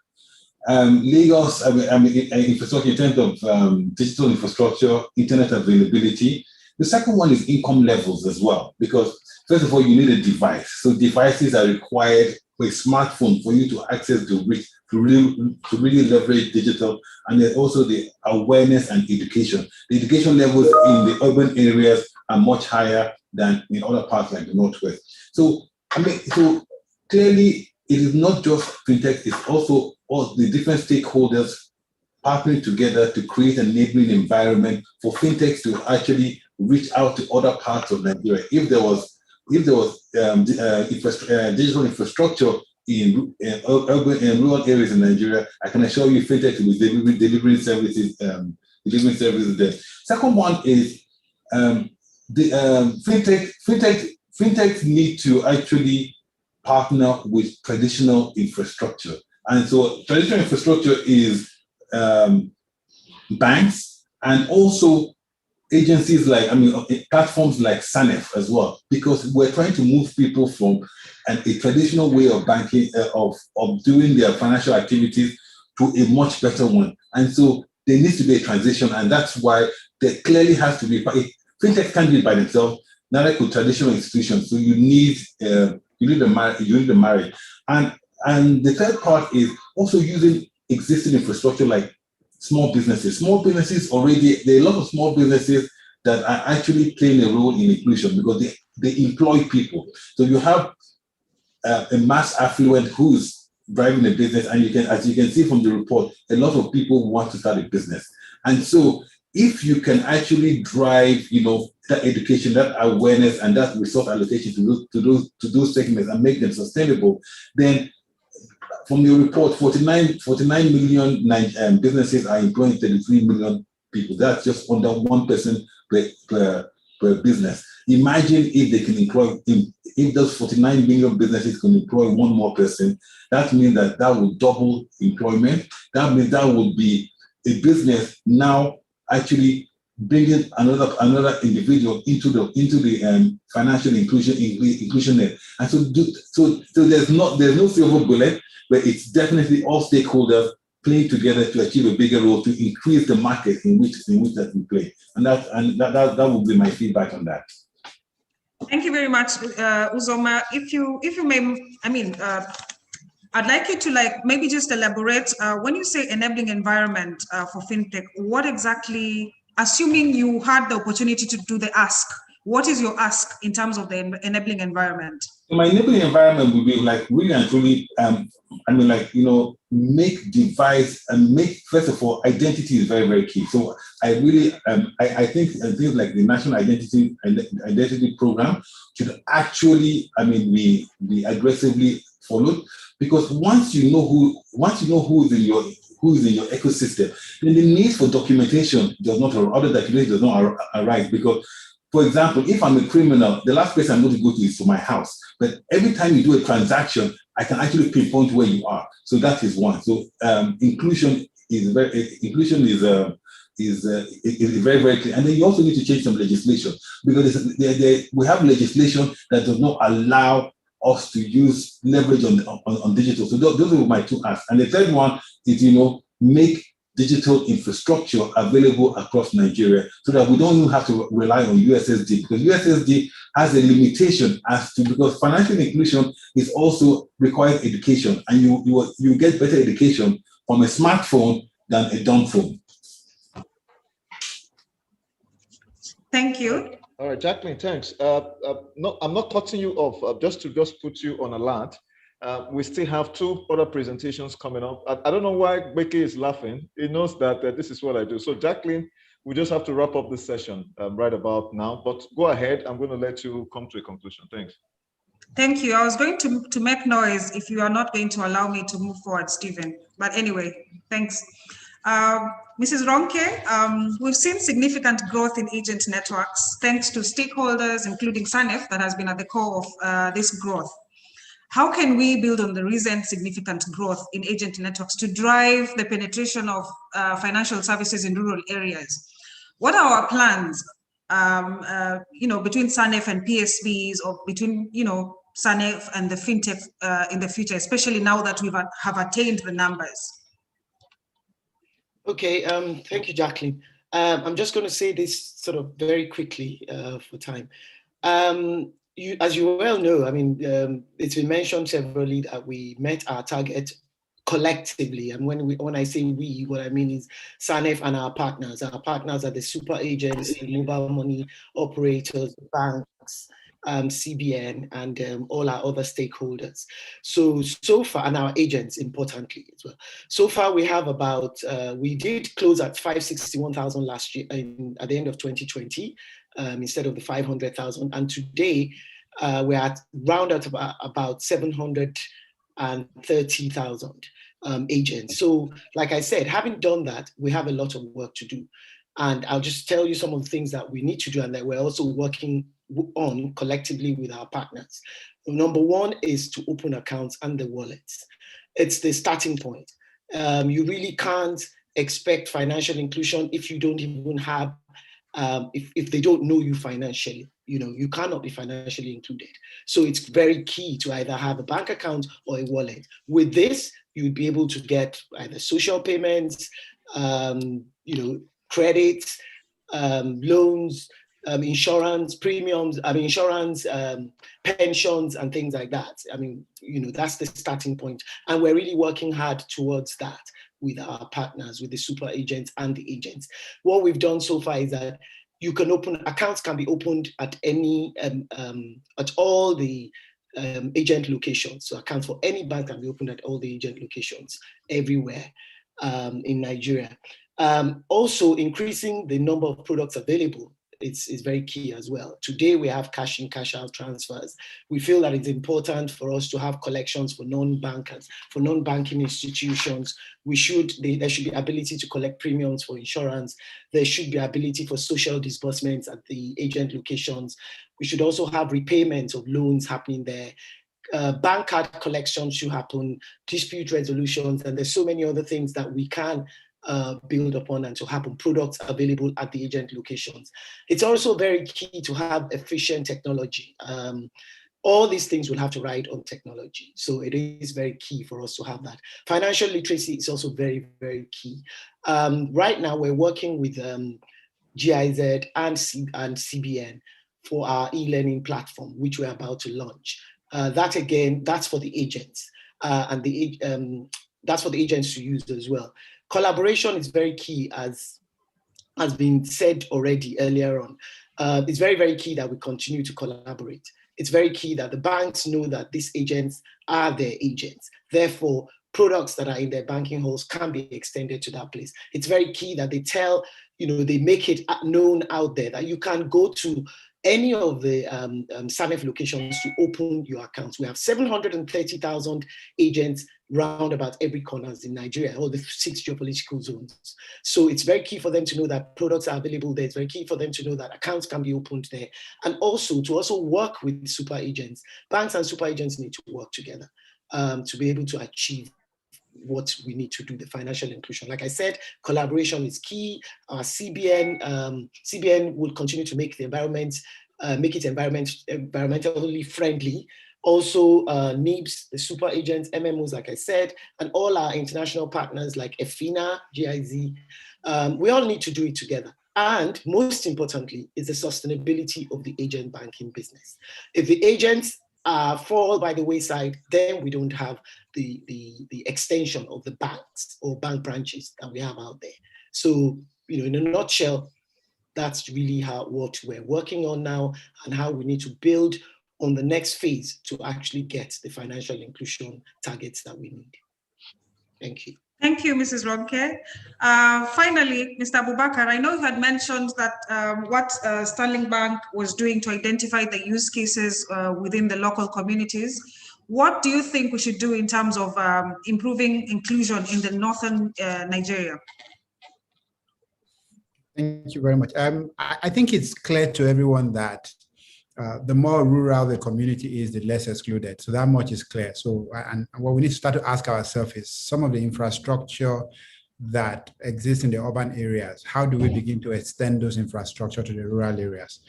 Lagos, infrastructure in terms of digital infrastructure, internet availability. The second one is income levels as well, because first of all, you need a device. So devices are required for a smartphone for you to access to really leverage digital, and then also the awareness and education. The education levels in the urban areas are much higher than in other parts like the Northwest. So clearly it is not just fintech, it's also all the different stakeholders partnering together to create an enabling environment for fintechs to actually reach out to other parts of Nigeria. If there was digital infrastructure in urban and rural areas in Nigeria, I can assure you fintech will be delivering services there. Second one is fintech need to actually partner with traditional infrastructure. And so traditional infrastructure is banks and also agencies like, platforms like SANEF as well, because we're trying to move people from a traditional way of banking, of doing their financial activities to a much better one. And so there needs to be a transition, and that's why there clearly has to be, fintech can't do it by themselves, neither could traditional institutions. So you need the marriage. And the third part is also using existing infrastructure like small businesses. Small businesses already, there are a lot of small businesses that are actually playing a role in inclusion because they employ people. So you have a mass affluent who's driving a business, and as you can see from the report, a lot of people want to start a business. And so if you can actually drive, that education, that awareness, and that resource allocation to those segments and make them sustainable, then from your report, 49 million businesses are employing 33 million people. That's just under 1% per business. Imagine if they can employ, if those 49 million businesses can employ one more person, that means that will double employment. That means that would be a business now actually bringing another individual into the financial inclusion net. And so there's no silver bullet, but it's definitely all stakeholders playing together to achieve a bigger role, to increase the market in which that we play. And that will be my feedback on that. Thank you very much, Uzoma. If you may, I'd like you to maybe just elaborate. When you say enabling environment for fintech, what exactly, assuming you had the opportunity to do the ask, what is your ask in terms of the enabling environment? My enabling environment would be really and truly, make device and make, first of all, identity is very, very key. So I really, I think things like the National Identity Program should actually, be aggressively followed, because once you know who is in your ecosystem, then the need for documentation does not arise. Because, for example, if I'm a criminal, the last place I'm going to go to is to my house. But every time you do a transaction, I can actually pinpoint where you are. So that is one. So inclusion is very, very, very clear. And then you also need to change some legislation, because we have legislation that does not allow us to use leverage on digital. So those are my two asks. And the third one is, make digital infrastructure available across Nigeria so that we don't even have to rely on USSD, because USSD has a limitation because financial inclusion is also requires education, and you get better education from a smartphone than a dumb phone. Thank you. All right, Jacqueline, thanks. No, I'm not cutting you off, just to put you on alert. We still have two other presentations coming up. I don't know why Becky is laughing. He knows that this is what I do. So Jacqueline, we just have to wrap up this session right about now, but go ahead. I'm going to let you come to a conclusion. Thanks. Thank you. I was going to make noise if you are not going to allow me to move forward, Stephen. But anyway, thanks. Mrs. Ronke, we've seen significant growth in agent networks thanks to stakeholders, including SANEF, that has been at the core of this growth. How can we build on the recent significant growth in agent networks to drive the penetration of financial services in rural areas? What are our plans, between SANEF and PSBs, or between, SANEF and the fintech in the future, especially now that we have attained the numbers? Okay, thank you, Jacqueline. I'm just going to say this sort of very quickly for time. As you well know, it's been mentioned severally that we met our target collectively. And when I say we, what I mean is SANEF and our partners. Our partners are the super agents, the mobile money operators, banks, CBN, and all our other stakeholders. So far, and our agents, importantly as well. So far, we have we did close at 561,000 last year, at the end of 2020, instead of the 500,000. And today, we're at about 730,000 agents. So, like I said, having done that, we have a lot of work to do. And I'll just tell you some of the things that we need to do and that we're also working on collectively with our partners. Number one is to open accounts and the wallets. It's the starting point. You really can't expect financial inclusion if you don't even have if they don't know you financially. You cannot be financially included. So it's very key to either have a bank account or a wallet. With this, you'd be able to get either social payments, credits, loans, insurance premiums, insurance, pensions, and things like that. That's the starting point. And we're really working hard towards that with our partners, with the super agents and the agents. What we've done so far is that accounts can be opened at at all the agent locations. So accounts for any bank can be opened at all the agent locations everywhere in Nigeria. Also, increasing the number of products available is very key as well. Today, we have cash in, cash out transfers. We feel that it's important for us to have collections for non-bankers, for non-banking institutions. There should be ability to collect premiums for insurance. There should be ability for social disbursements at the agent locations. We should also have repayment of loans happening there. Bank card collections should happen, dispute resolutions, and there's so many other things that we can build upon and to happen, products available at the agent locations. It's also very key to have efficient technology. All these things will have to ride on technology. So it is very key for us to have that. Financial literacy is also very, very key. Right now, we're working with GIZ and CBN for our e-learning platform, which we're about to launch. That again, that's for the agents, that's for the agents to use as well. Collaboration is very key, as has been said already earlier on. It's very, very key that we continue to collaborate. It's very key that the banks know that these agents are their agents. Therefore, products that are in their banking halls can be extended to that place. It's very key that they they make it known out there that you can go to any of the SAMEF locations to open your accounts. We have 730,000 agents round about every corners in Nigeria, all the 6 geopolitical zones. So it's very key for them to know that products are available there. It's very key for them to know that accounts can be opened there. And also to work with super agents. Banks and super agents need to work together to be able to achieve what we need to do, the financial inclusion. Like I said, collaboration is key. CBN will continue to make the environment, make it environmentally friendly. Also, NIBs, the super agents, MMOs, like I said, and all our international partners like EFINA, GIZ, we all need to do it together. And most importantly, is the sustainability of the agent banking business. If the agents fall by the wayside, then we don't have the extension of the banks or bank branches that we have out there. So, in a nutshell, that's really what we're working on now and how we need to build on the next phase to actually get the financial inclusion targets that we need. Thank you. Thank you, Mrs. Ronke. Finally, Mr. Abubakar, I know you had mentioned that what Sterling Bank was doing to identify the use cases within the local communities. What do you think we should do in terms of improving inclusion in the northern Nigeria? Thank you very much. I think it's clear to everyone that the more rural the community is, the less excluded. So that much is clear. So, and what we need to start to ask ourselves is some of the infrastructure that exists in the urban areas, how do we begin to extend those infrastructure to the rural areas?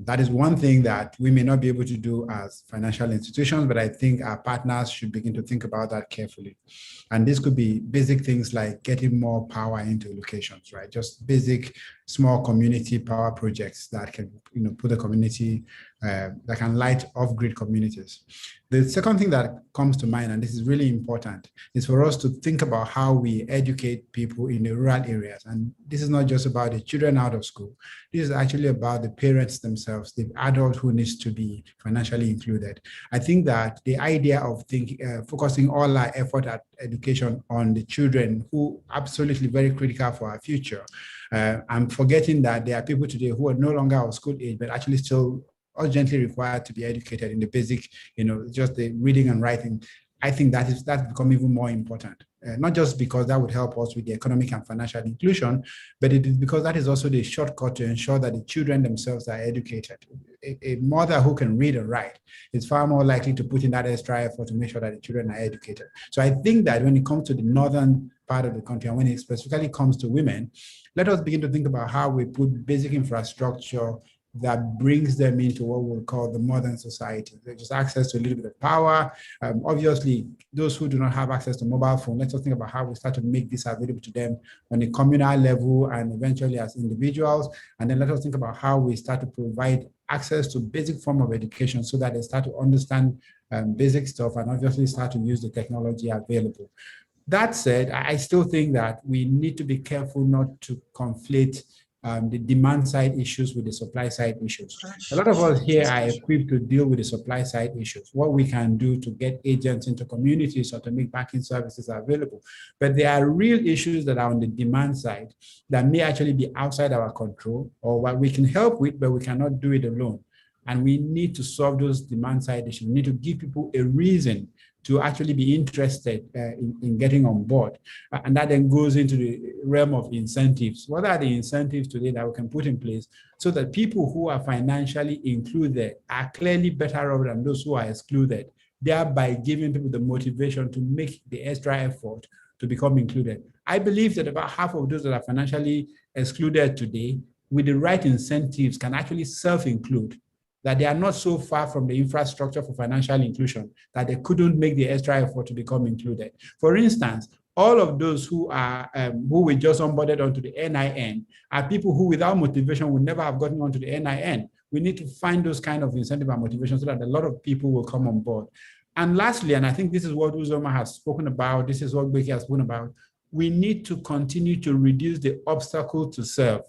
That is one thing that we may not be able to do as financial institutions, but I think our partners should begin to think about that carefully. And this could be basic things like getting more power into locations, right? Just basic small community power projects that can, put the community, that can light off-grid communities. The second thing that comes to mind, and this is really important, is for us to think about how we educate people in the rural areas. And this is not just about the children out of school. This is actually about the parents themselves, the adult who needs to be financially included. I think that the idea of focusing all our effort at education on the children who are absolutely very critical for our future. I'm forgetting that there are people today who are no longer of school age, but actually still urgently required to be educated in the basic, just the reading and writing. I think that's become even more important not just because that would help us with the economic and financial inclusion, but it is because that is also the shortcut to ensure that the children themselves are educated. A mother who can read and write is far more likely to put in that extra effort to make sure that the children are educated. So I think that when it comes to the northern part of the country, and when it specifically comes to women, let us begin to think about how we put basic infrastructure that brings them into what we'll call the modern society. There's just access to a little bit of power. Obviously, those who do not have access to mobile phone, let's just think about how we start to make this available to them on a communal level and eventually as individuals. And then let us think about how we start to provide access to basic form of education so that they start to understand basic stuff and obviously start to use the technology available. That said, I still think that we need to be careful not to conflate the demand side issues with the supply side issues. A lot of us here are equipped to deal with the supply side issues, what we can do to get agents into communities or to make banking services available. But there are real issues that are on the demand side that may actually be outside our control or what we can help with, but we cannot do it alone. And we need to solve those demand side issues. We need to give people a reason to actually be interested in getting on board. And that then goes into the realm of incentives. What are the incentives today that we can put in place so that people who are financially included are clearly better off than those who are excluded, thereby giving people the motivation to make the extra effort to become included? I believe that about half of those that are financially excluded today, with the right incentives, can actually self-include, that they are not so far from the infrastructure for financial inclusion that they couldn't make the extra effort to become included. For instance, all of those who are who we just onboarded onto the NIN are people who without motivation would never have gotten onto the NIN. We need to find those kind of incentive and motivation so that a lot of people will come on board. And lastly, and I think this is what Uzoma has spoken about, this is what Becky has spoken about, we need to continue to reduce the obstacle to serve.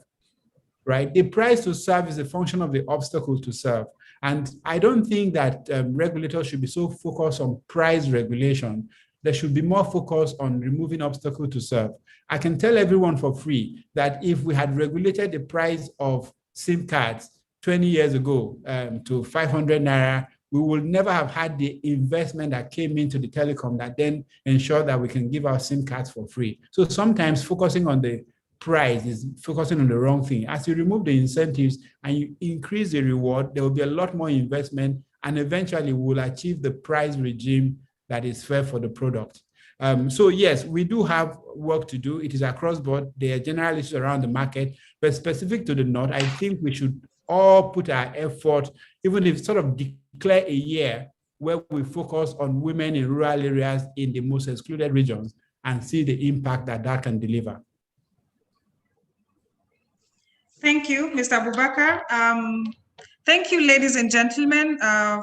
Right? The price to serve is a function of the obstacle to serve. And I don't think that regulators should be so focused on price regulation. They should be more focused on removing obstacle to serve. I can tell everyone for free that if we had regulated the price of SIM cards 20 years ago to 500 Naira, we would never have had the investment that came into the telecom that then ensured that we can give our SIM cards for free. So sometimes focusing on the price is focusing on the wrong thing. As you remove the incentives and you increase the reward, there will be a lot more investment, and eventually we'll achieve the price regime that is fair for the product. So yes, we do have work to do. It is across board. There are general issues around the market, but specific to the North, I think we should all put our effort, even if sort of declare a year where we focus on women in rural areas in the most excluded regions and see the impact that that can deliver. Thank you, Mr. Abubakar. Thank you, ladies and gentlemen,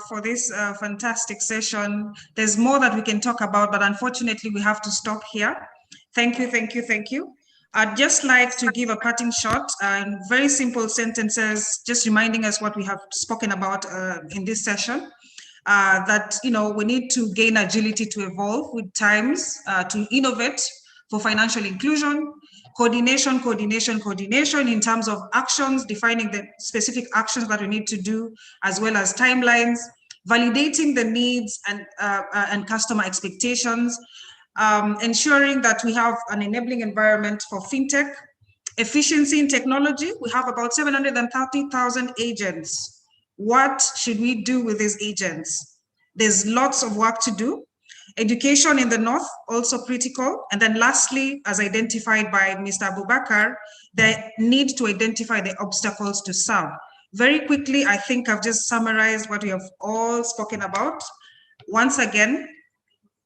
for this fantastic session. There's more that we can talk about, but unfortunately, we have to stop here. Thank you, thank you, thank you. I'd just like to give a parting shot in very simple sentences, just reminding us what we have spoken about in this session. That we need to gain agility to evolve with times, to innovate for financial inclusion, coordination in terms of actions, defining the specific actions that we need to do, as well as timelines, validating the needs and customer expectations, ensuring that we have an enabling environment for fintech, efficiency in technology. We have about 730,000 agents. What should we do with these agents? There's lots of work to do. Education in the North, also critical. And then lastly, as identified by Mr. Abubakar, the need to identify the obstacles to serve. Very quickly, I think I've just summarized what we have all spoken about. Once again,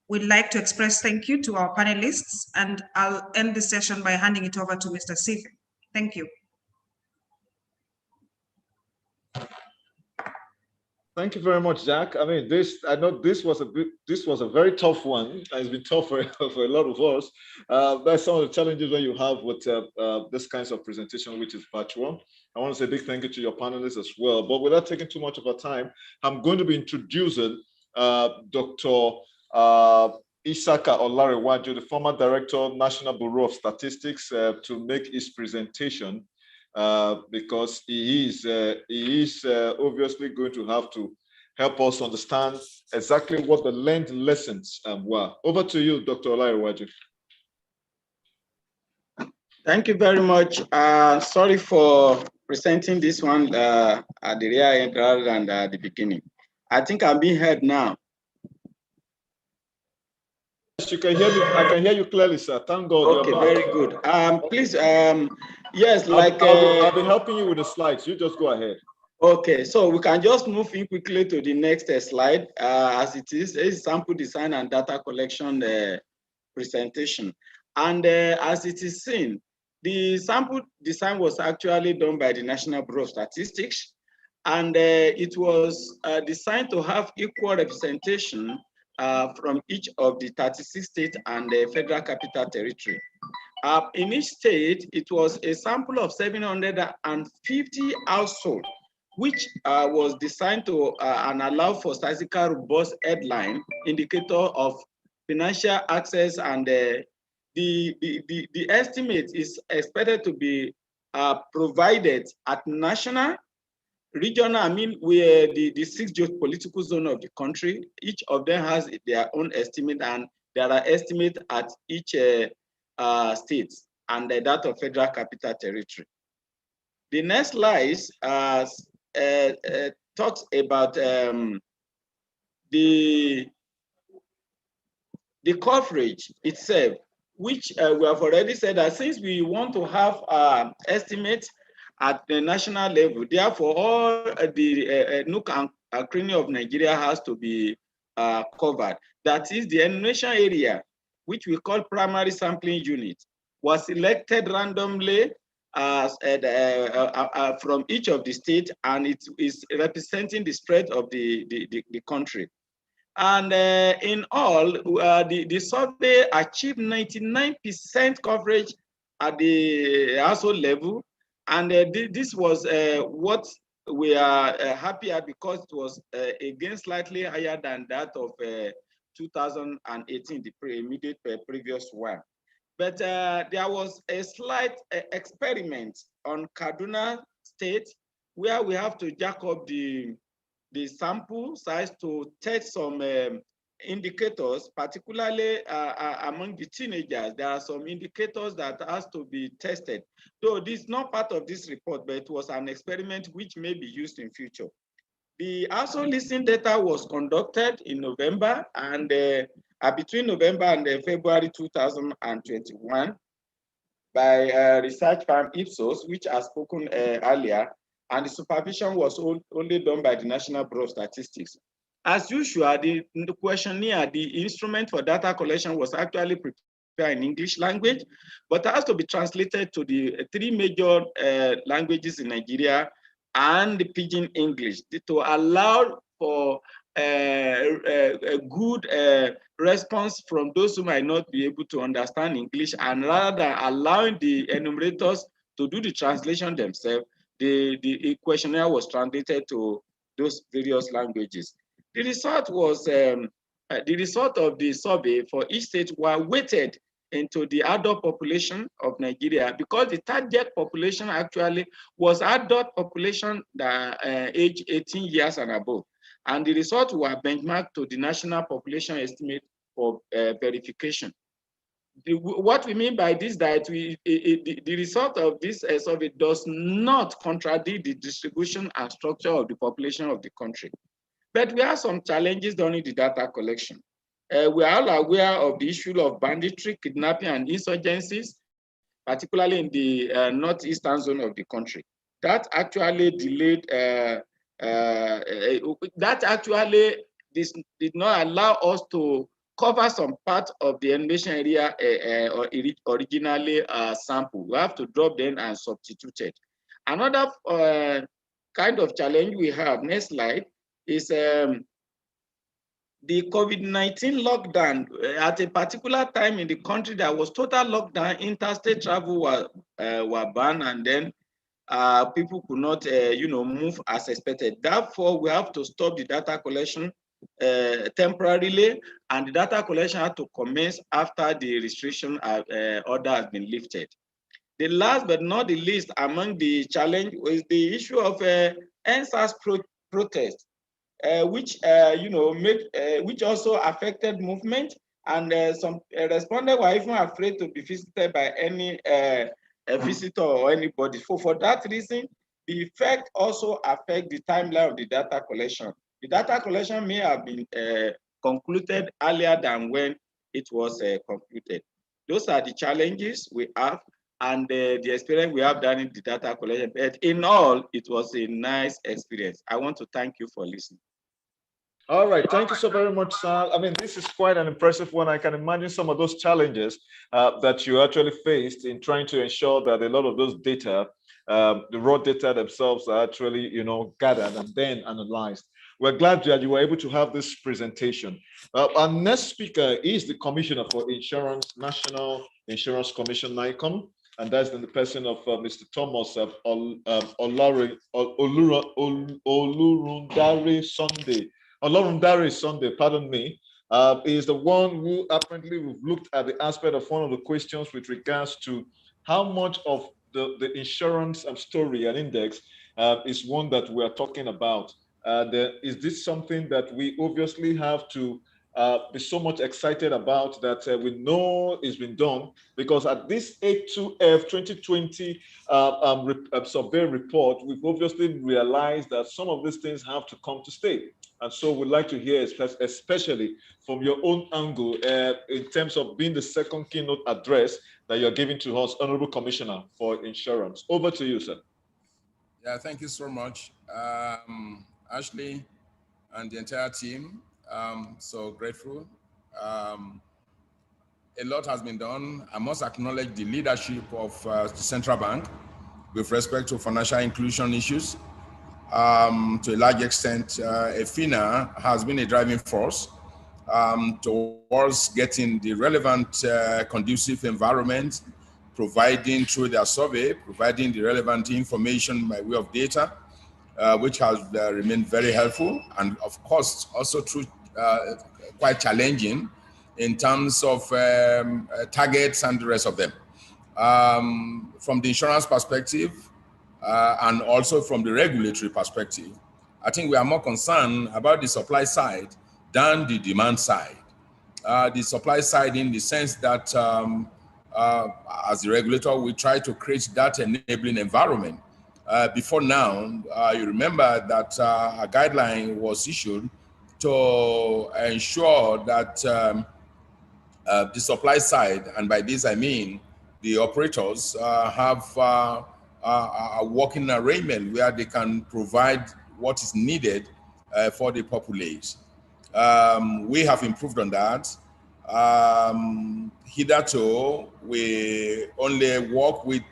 we'd like to express thank you to our panelists, and I'll end the session by handing it over to Mr. Stephen. Thank you. Thank you very much, Jack. I mean, I know this was a very tough one. It's been tough for a lot of us. That's some of the challenges that you have with this kinds of presentation, which is virtual. I want to say a big thank you to your panelists as well. But without taking too much of our time, I'm going to be introducing Dr. Isaka Olarewaju, the former Director, National Bureau of Statistics, to make his presentation. Because he is obviously going to have to help us understand exactly what the learned lessons were. Over to you, Dr. Olarewaju. Thank you very much. Sorry for presenting this one at the rear end rather than at the beginning. I think I'm being heard now. Yes, you can hear me. I can hear you clearly, sir. Thank God. Okay, very good. Please, yes, like I'll be helping you with the slides. You just go ahead. Okay, so we can just move in quickly to the next slide, as it is a sample design and data collection presentation. And as it is seen, the sample design was actually done by the National Bureau of Statistics, and it was designed to have equal representation from each of the 36 states and the Federal Capital Territory. In each state, it was a sample of 750 households, which was designed to and allow for statistical robust headline indicator of financial access, and the estimate is expected to be provided at national, regional, I mean, where the 6 geopolitical zones of the country, each of them has their own estimate, and there are estimates at each state and that of Federal Capital Territory. The next slide talks about the coverage itself, which we have already said that since we want to have estimates at the national level, therefore all the nook and cranny of Nigeria has to be covered. That is, the enumeration area, which we call primary sampling unit, was selected randomly from each of the states, and it is representing the spread of the country. And in all, the survey achieved 99% coverage at the household level. And this was what we are happy at, because it was again slightly higher than that of 2018, the immediate previous one. But there was a slight experiment on Kaduna State, where we have to jack up the sample size to test some indicators, particularly among the teenagers. There are some indicators that has to be tested. Though this is not part of this report, but it was an experiment which may be used in future. The also listening data was conducted in November, and between November and February 2021 by research firm Ipsos, which I spoken earlier, and the supervision was only done by the National Bureau of Statistics. As usual, the questionnaire, the instrument for data collection, was actually prepared in English language, but has to be translated to the 3 major languages in Nigeria and the Pidgin English to allow for a good response from those who might not be able to understand English, and rather than allowing the enumerators to do the translation themselves, the questionnaire was translated to those various languages. The result was the result of the survey for each state were weighted into the adult population of Nigeria, because the target population actually was adult population that age 18 years and above. And the results were benchmarked to the national population estimate for verification. What we mean by this, that the result of this survey does not contradict the distribution and structure of the population of the country. But we have some challenges during the data collection. We are all aware of the issue of banditry, kidnapping, and insurgencies, particularly in the northeastern zone of the country. That actually delayed, that actually did not allow us to cover some part of the enumeration area originally sampled. We have to drop them and substitute it. Another kind of challenge we have, next slide, is the COVID-19 lockdown. At a particular time in the country, there was total lockdown. Interstate travel were banned, and then people could not, move as expected. Therefore, we have to stop the data collection temporarily, and the data collection had to commence after the restriction order has been lifted. The last but not the least among the challenge was the issue of NSAS protest. Which which also affected movement, and some respondents were even afraid to be visited by any a visitor or anybody. So for that reason, the effect also affects the timeline of the data collection. The data collection may have been concluded earlier than when it was concluded. Those are the challenges we have and the experience we have done in the data collection. But in all, it was a nice experience. I want to thank you for listening. All right, thank you so very much, sir. I mean, this is quite an impressive one. I can imagine some of those challenges that you actually faced in trying to ensure that a lot of those data, the raw data themselves are actually, gathered and then analyzed. We're glad that you were able to have this presentation. Our next speaker is the Commissioner for Insurance, National Insurance Commission, NICOM, and that's in the person of Mr. Thomas Olurundare Sunday. Olorundare Sunday, pardon me, is the one who apparently we've looked at the aspect of one of the questions with regards to how much of the insurance story and index is one that we are talking about. Is this something that we obviously have to be so much excited about that we know it's been done? Because at this A2F 2020 survey report, we've obviously realized that some of these things have to come to stay. And so we'd like to hear, especially from your own angle, in terms of being the second keynote address that you're giving to us, Honorable Commissioner for Insurance. Over to you, sir. Yeah, thank you so much, Ashley and the entire team. So grateful. A lot has been done. I must acknowledge the leadership of the central bank with respect to financial inclusion issues. To a large extent, EFINA has been a driving force towards getting the relevant conducive environment, providing through their survey, providing the relevant information by way of data, which has remained very helpful, and of course also through quite challenging in terms of targets and the rest of them. From the insurance perspective, and also from the regulatory perspective, I think we are more concerned about the supply side than the demand side. The supply side in the sense that as the regulator, we try to create that enabling environment. Before now, you remember that a guideline was issued to ensure that the supply side, and by this I mean the operators, have a working arrangement where they can provide what is needed for the populace. We have improved on that. Hitherto, we only work with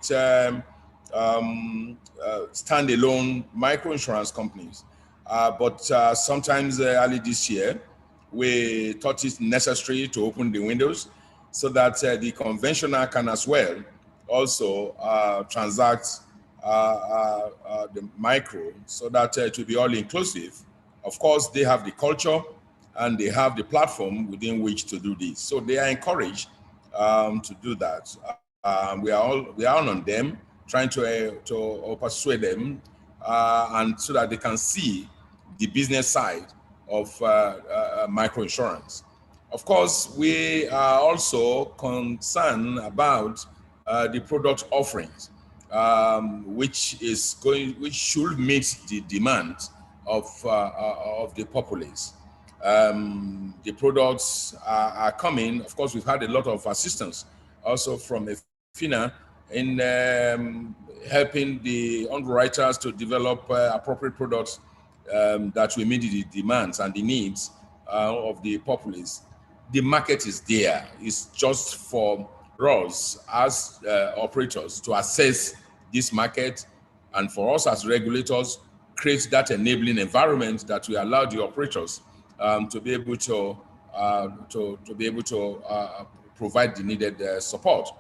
standalone microinsurance companies. But sometimes early this year, we thought it necessary to open the windows so that the conventional can as well also transact the micro, so that to be all inclusive. Of course, they have the culture and they have the platform within which to do this. So they are encouraged to do that. We are on them, trying to persuade them, and so that they can see the business side of microinsurance. Of course, we are also concerned about the product offerings, which should meet the demand of the populace. The products are coming. Of course, we've had a lot of assistance also from EFINA in helping the underwriters to develop appropriate products that will meet the demands and the needs of the populace. The market is there. It's just for us as operators to assess this market, and for us as regulators, create that enabling environment that will allow the operators to be able to provide the needed support.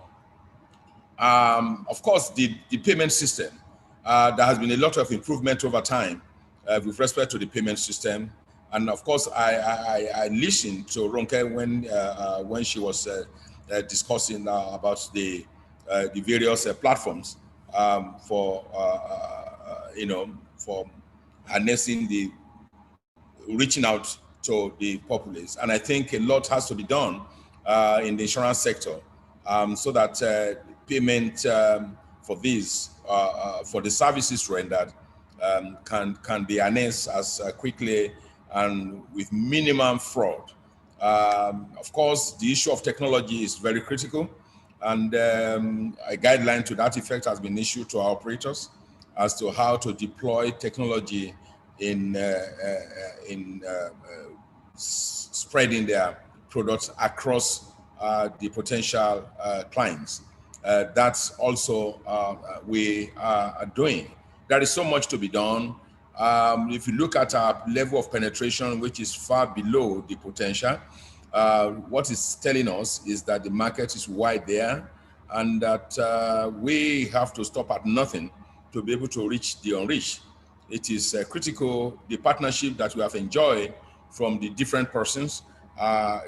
Of course, the payment system, there has been a lot of improvement over time with respect to the payment system. And of course, I listened to Ronke when she was discussing about the various platforms for harnessing reaching out to the populace. And I think a lot has to be done in the insurance sector so that payment for this, for the services rendered, can be harnessed as quickly and with minimum fraud. Of course, the issue of technology is very critical, and a guideline to that effect has been issued to our operators as to how to deploy technology in spreading their products across the potential clients. That's also we are doing. There is so much to be done. If you look at our level of penetration, which is far below the potential, what it's telling us is that the market is wide there, and that we have to stop at nothing to be able to reach the unreached. It is critical. The partnership that we have enjoyed from the different persons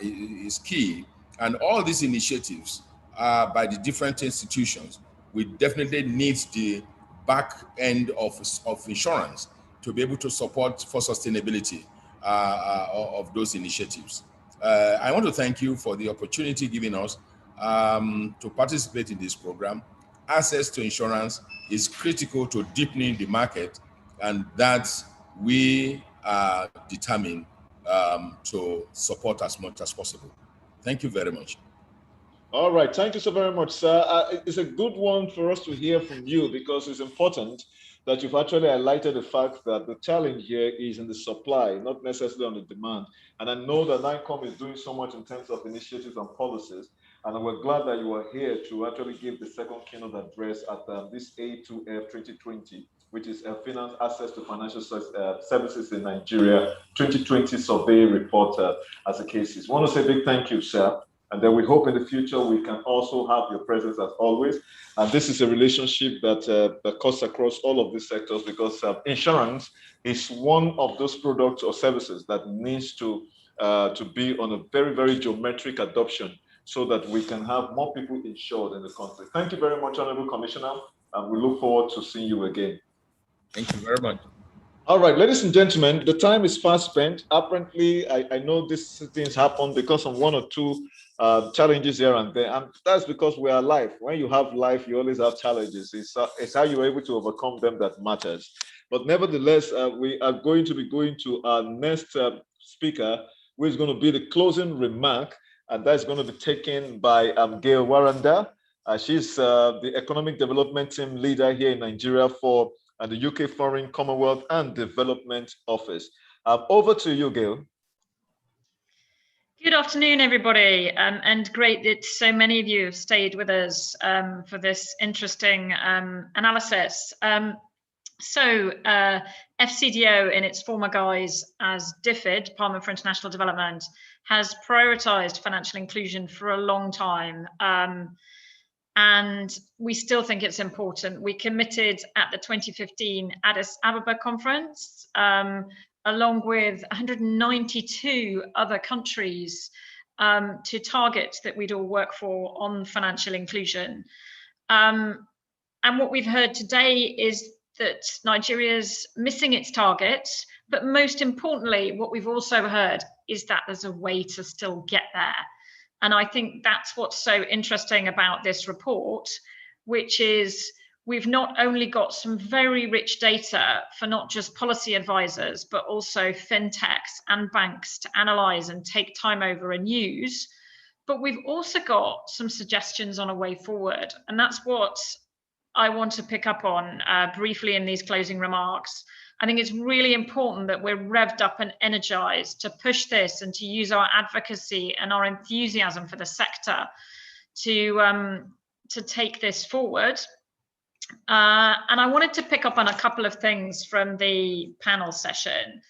is key, and all these initiatives by the different institutions, we definitely need the back end of insurance to be able to support for sustainability of those initiatives. I want to thank you for the opportunity given us to participate in this program. Access to insurance is critical to deepening the market, and that we are determined to support as much as possible. Thank you very much. All right, thank you so very much, sir. It's a good one for us to hear from you, because it's important that you've actually highlighted the fact that the challenge here is in the supply, not necessarily on the demand. And I know that NICOM is doing so much in terms of initiatives and policies, and we're glad that you are here to actually give the second keynote address at this A2F 2020, which is Finance Access to Financial Services in Nigeria 2020 Survey Report as the cases. I want to say a big thank you, sir. And then we hope in the future we can also have your presence as always. And this is a relationship that cuts across all of these sectors, because insurance is one of those products or services that needs to be on a very, very geometric adoption, so that we can have more people insured in the country. Thank you very much, Honorable Commissioner, and we look forward to seeing you again. Thank you very much. All right, ladies and gentlemen, the time is fast spent. Apparently, I know these things happen because of one or two challenges here and there, and that's because we are live. When you have life, you always have challenges. It's how you're able to overcome them that matters. But nevertheless, we are going to be going to our next speaker, who is going to be the closing remark, and that's going to be taken by Gail Waranda. She's the Economic Development Team Leader here in Nigeria for the UK Foreign, Commonwealth and Development Office. Over to you, Gail. Good afternoon, everybody, and great that so many of you have stayed with us for this interesting analysis. FCDO, in its former guise as DFID, Department for International Development, has prioritized financial inclusion for a long time. And we still think it's important. We committed at the 2015 Addis Ababa conference, along with 192 other countries, to targets that we'd all work for on financial inclusion. And what we've heard today is that Nigeria's missing its targets, but most importantly, what we've also heard is that there's a way to still get there. And I think that's what's so interesting about this report, which is we've not only got some very rich data for not just policy advisors, but also fintechs and banks to analyze and take time over and use, but we've also got some suggestions on a way forward. And that's what I want to pick up on briefly in these closing remarks. I think it's really important that we're revved up and energized to push this and to use our advocacy and our enthusiasm for the sector to take this forward. And I wanted to pick up on a couple of things from the panel session,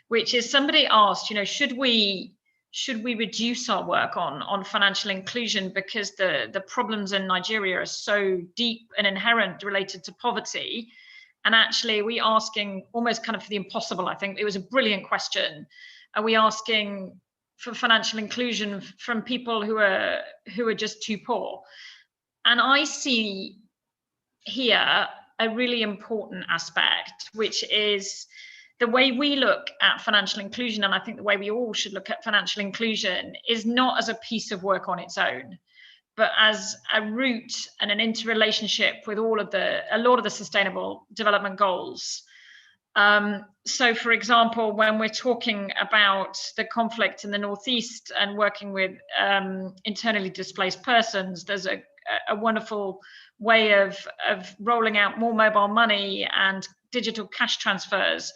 which is somebody asked, should we reduce our work on financial inclusion because the problems in Nigeria are so deep and inherent related to poverty? And actually, we asking almost kind of for the impossible. I think it was a brilliant question. Are we asking for financial inclusion from people who are just too poor? And I see here a really important aspect, which is the way we look at financial inclusion, and I think the way we all should look at financial inclusion, is not as a piece of work on its own, but as a root and an interrelationship with a lot of the Sustainable Development Goals. So, for example, when we're talking about the conflict in the Northeast and working with internally displaced persons, there's a wonderful way of rolling out more mobile money and digital cash transfers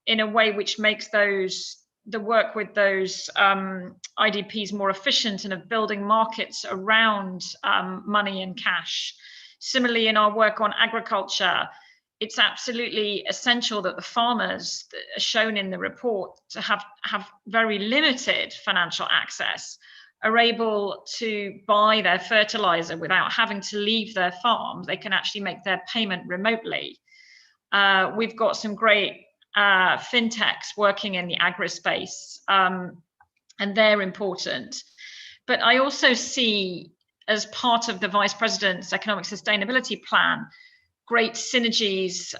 in a way which makes the work with those IDPs more efficient and of building markets around money and cash. Similarly, in our work on agriculture, it's absolutely essential that the farmers that are shown in the report to have very limited financial access are able to buy their fertilizer without having to leave their farm. They can actually make their payment remotely. We've got some great fintechs working in the agri space, and they're important. But I also see, as part of the Vice President's Economic Sustainability Plan, great synergies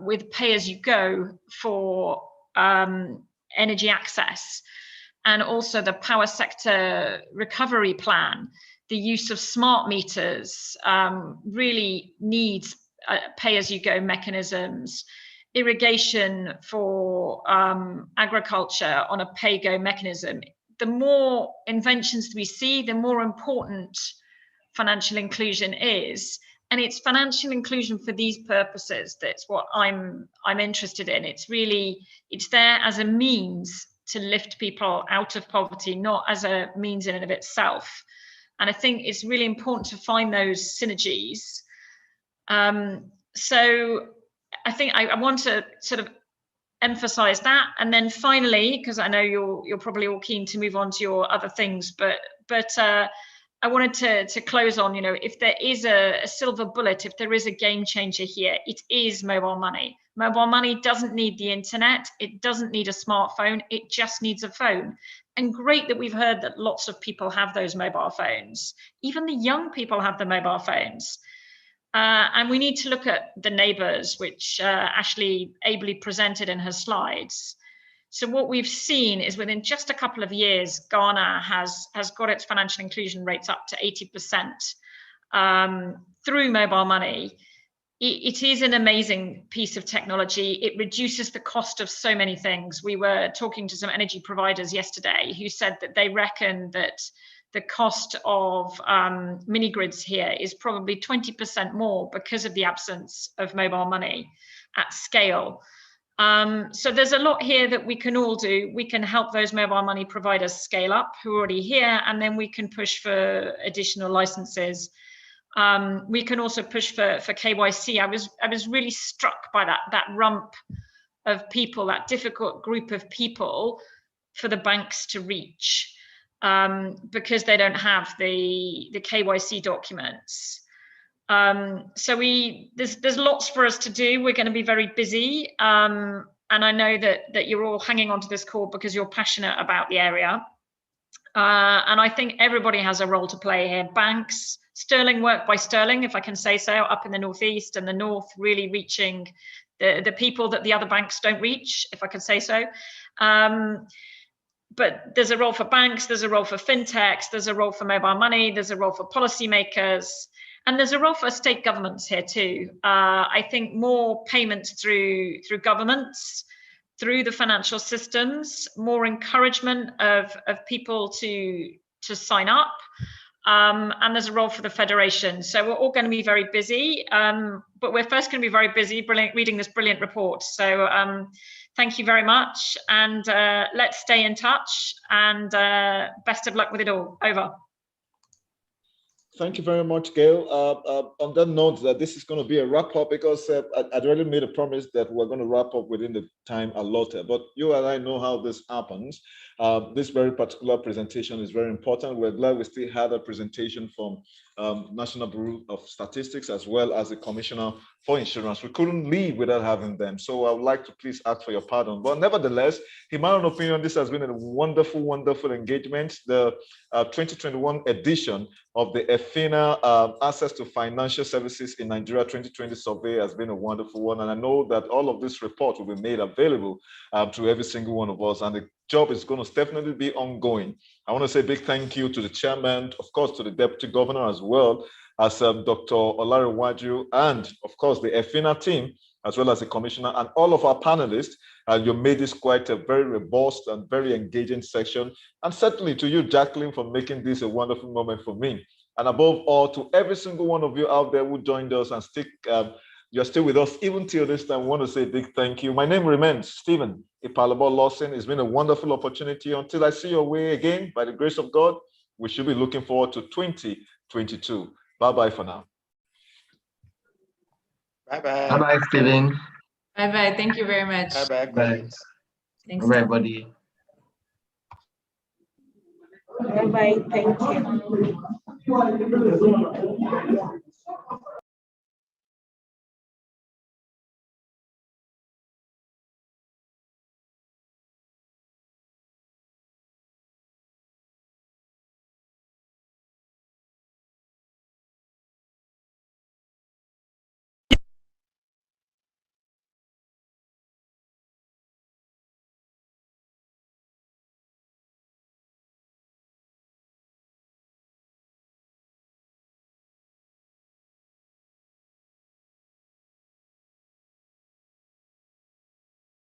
with pay-as-you-go for energy access, and also the power sector recovery plan. The use of smart meters really needs pay-as-you-go mechanisms. Irrigation for agriculture on a pay-go mechanism. The more inventions we see, the more important financial inclusion is. And it's financial inclusion for these purposes. That's what I'm interested in. It's there as a means to lift people out of poverty, not as a means in and of itself. And I think it's really important to find those synergies. So I think I want to sort of emphasize that. And then finally, because I know you're probably all keen to move on to your other things, but I wanted to close on, if there is a silver bullet, if there is a game changer here, it is mobile money. Mobile money doesn't need the internet. It doesn't need a smartphone. It just needs a phone. And great that we've heard that lots of people have those mobile phones. Even the young people have the mobile phones. And we need to look at the neighbors, which Ashley ably presented in her slides. So what we've seen is within just a couple of years, Ghana has got its financial inclusion rates up to 80% through mobile money. It is an amazing piece of technology. It reduces the cost of so many things. We were talking to some energy providers yesterday who said that they reckon that the cost of mini grids here is probably 20% more because of the absence of mobile money at scale. So there's a lot here that we can all do. We can help those mobile money providers scale up who are already here, and then we can push for additional licenses. We can also push for KYC. I was really struck by that rump of people, that difficult group of people for the banks to reach because they don't have the KYC documents. So there's lots for us to do. We're going to be very busy. And I know that you're all hanging on to this call because you're passionate about the area. And I think everybody has a role to play here. Banks, sterling work by sterling, if I can say so, up in the Northeast and the North, really reaching the people that the other banks don't reach, if I can say so. But there's a role for banks, there's a role for fintechs, there's a role for mobile money, there's a role for policymakers. And there's a role for state governments here too. I think more payments through governments, through the financial systems, more encouragement of people to sign up. And there's a role for the federation. So we're all going to be very busy, but we're first going to be very busy reading this brilliant report. So thank you very much, and let's stay in touch, and best of luck with it all. Over. Thank you very much, Gail. On that note, that this is going to be a wrap up, because I'd already made a promise that we're going to wrap up within the time allotted. But you and I know how this happens. This very particular presentation is very important. We're glad we still had a presentation from National Bureau of Statistics, as well as the Commissioner for Insurance. We couldn't leave without having them. So I would like to please ask for your pardon. But nevertheless, in my own opinion, this has been a wonderful, wonderful engagement. The 2021 edition of the EFINA Access to Financial Services in Nigeria 2020 survey has been a wonderful one. And I know that all of this report will be made available to every single one of us. And the job is going to definitely be ongoing. I want to say a big thank you to the chairman, of course, to the deputy governor as well as Dr. Olarewaju, and of course the EFINA team, as well as the commissioner and all of our panelists. You made this quite a very robust and very engaging section. And certainly to you, Jacqueline, for making this a wonderful moment for me. And above all, to every single one of you out there who joined us and you're still with us even till this time. I want to say a big thank you. My name remains Stephen Ipalabo Lawson. It's been a wonderful opportunity. Until I see your way again, by the grace of God, we should be looking forward to 2022. Bye-bye for now. Bye-bye. Bye-bye, Stephen. Bye-bye. Thank you very much. Bye-bye, colleagues. Thanks. Bye-bye, buddy. Bye-bye. Thank you.